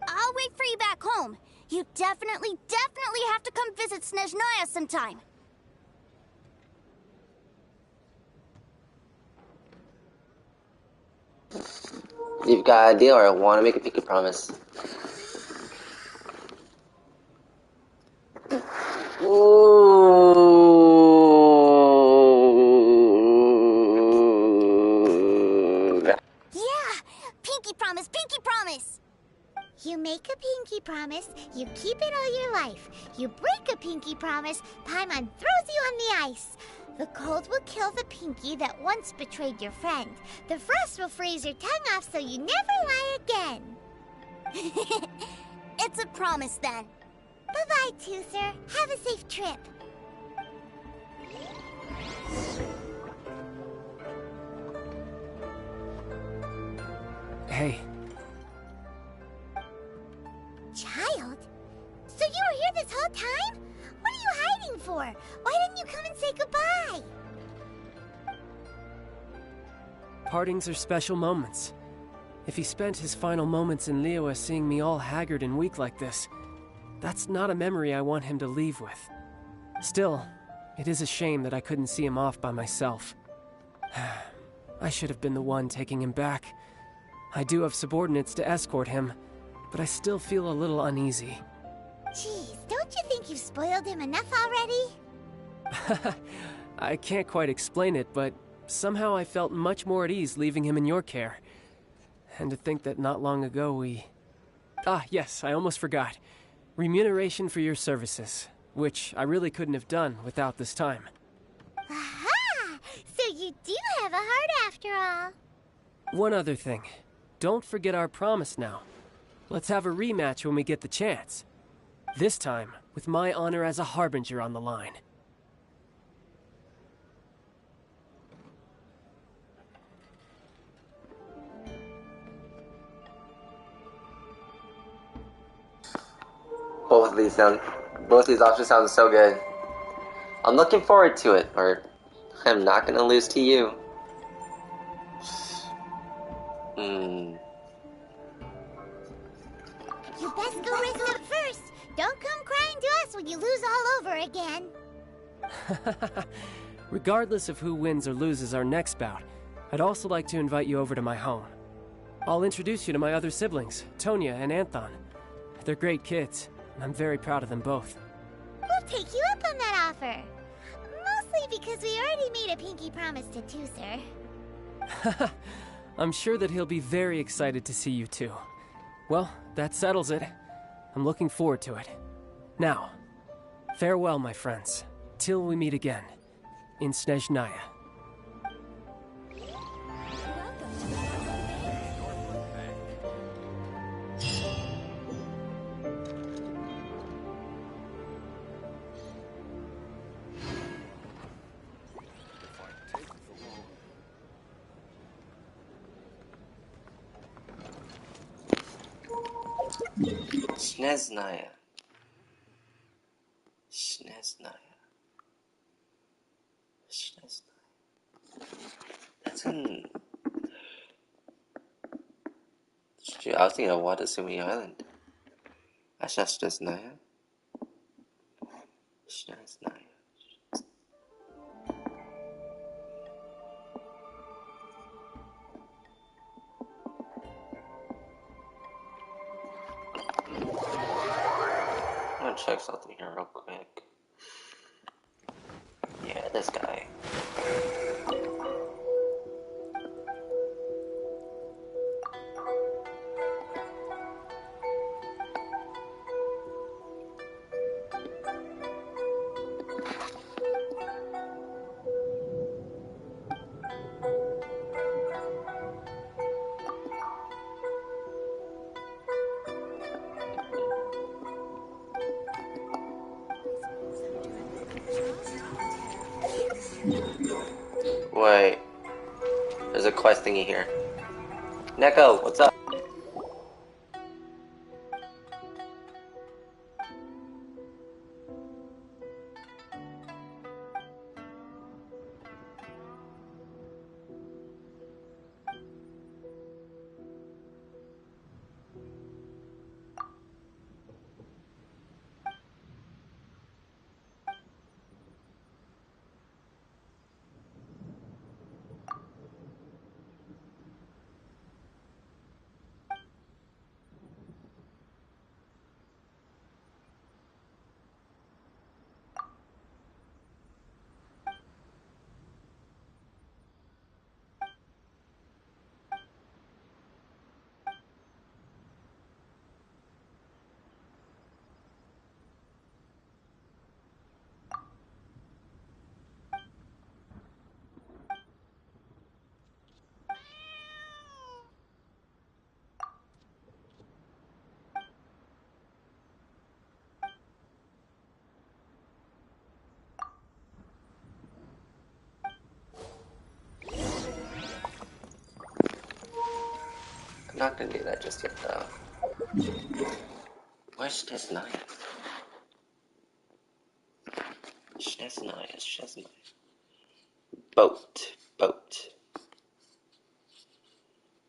I'll wait for you back home. You definitely have to come visit Snezhnaya sometime. You've got a deal, or I want to make a pinky promise. Yeah! Pinky promise, pinky promise! You make a pinky promise, you keep it all your life. You break a pinky promise, Paimon throws you on the ice. The cold will kill the pinky that once betrayed your friend. The frost will freeze your tongue off so you never lie again. It's a promise then. Bye-bye, Tooser. Have a safe trip. Hey. Child? So you were here this whole time? What are you hiding for? Why didn't you come and say goodbye? Partings are special moments. If he spent his final moments in Liyue seeing me all haggard and weak like this, that's not a memory I want him to leave with. Still, it is a shame that I couldn't see him off by myself. I should have been the one taking him back. I do have subordinates to escort him, but I still feel a little uneasy. Jeez, don't you think you've spoiled him enough already? I can't quite explain it, but somehow I felt much more at ease leaving him in your care. And to think that not long ago we... Ah, yes, I almost forgot. Remuneration for your services, which I really couldn't have done without this time. Aha! So you do have a heart after all. One other thing. Don't forget our promise now. Let's have a rematch when we get the chance. This time, with my honor as a harbinger on the line. Both of these options sound so good. I'm looking forward to it, or I'm not gonna lose to you. You best go rest up first. Don't come crying to us when you lose all over again. Regardless of who wins or loses our next bout, I'd also like to invite you over to my home. I'll introduce you to my other siblings, Tonya and Anthon. They're great kids, and I'm very proud of them both. We'll take you up on that offer. Mostly because we already made a pinky promise to Tooser. I'm sure that he'll be very excited to see you too. Well, that settles it. I'm looking forward to it. Now, farewell, my friends, till we meet again in Snezhnaya. Snezhnaya. Snezhnaya. That's in... Shoot, I was thinking of Watasumi Island. That's not Snezhnaya. Snezhnaya. I'm gonna check something here real quick. Yeah, this guy. Wait. There's a quest thingy here. Neko, what's up? not gonna do that just yet, though. Where's Snezhnaya? Snezhnaya. Boat.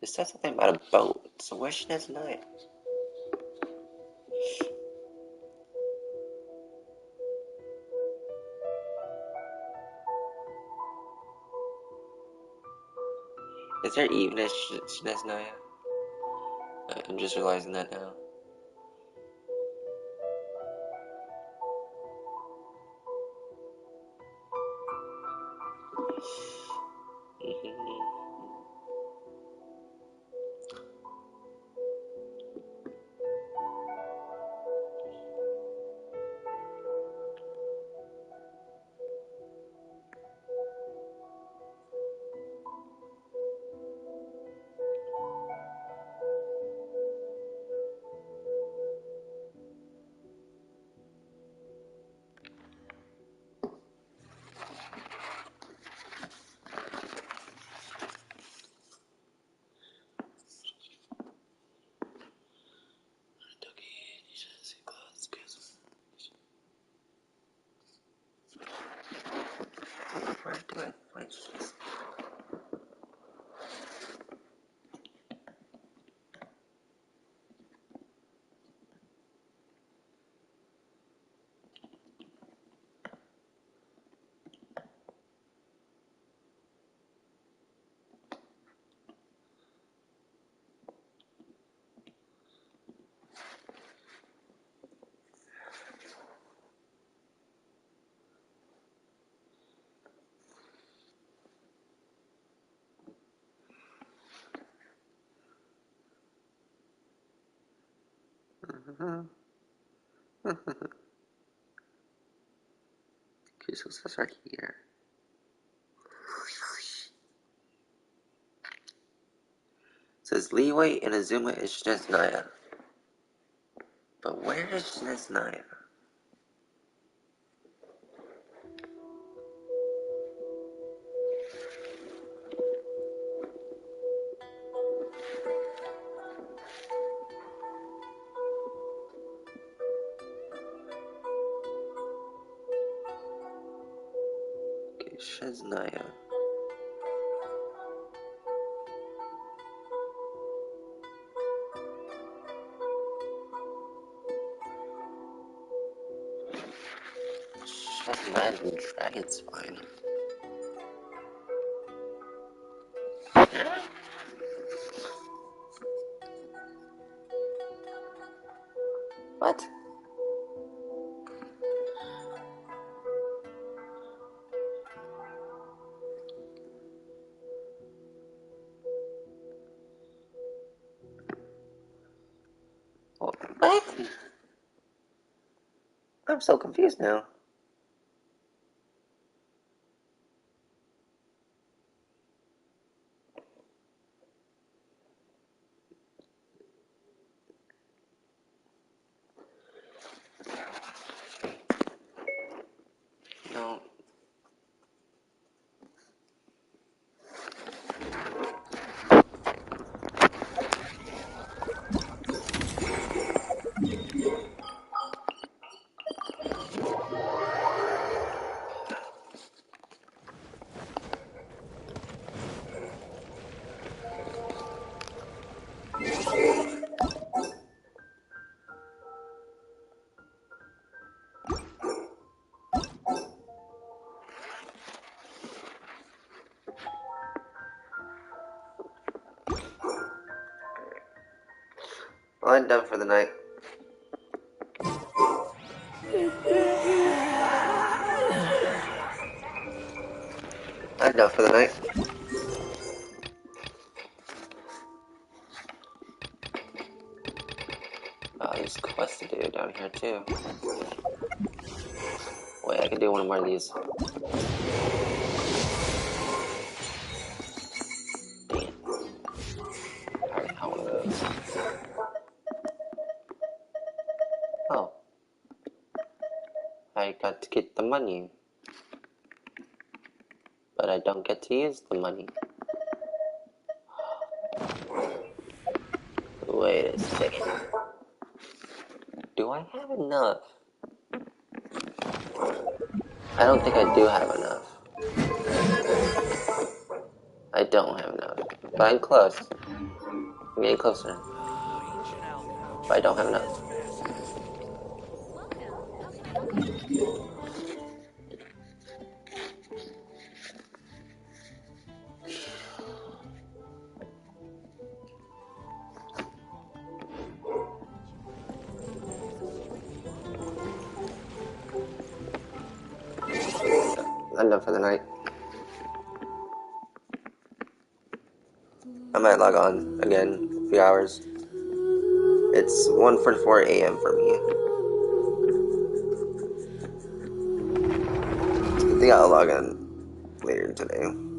It said something about a boat, so where's Snezhnaya? Is there even a Snezhnaya? I'm just realizing that now. Where do I find this? Okay, so that's right here. It says Leeway and Azuma is Snezhnaya. But where is Snezhnaya? Okay, Snezhnaya. Snezhnaya and Dragon's fine. What? What? I'm so confused now. No. Well, I'm done for the night. I'm done for the night. There's quests to do down here too. Wait, I can do one more of these. Damn. I already have one of those. Oh. I got to get the money. But I don't get to use the money. is ticking. Do I have enough? I don't think I do have enough. I don't have enough. But I'm close. I'm getting closer. But I don't have enough. I'm done for the night. I might log on again in a few hours. It's 1:44 a.m. for me. I think I'll log on later today.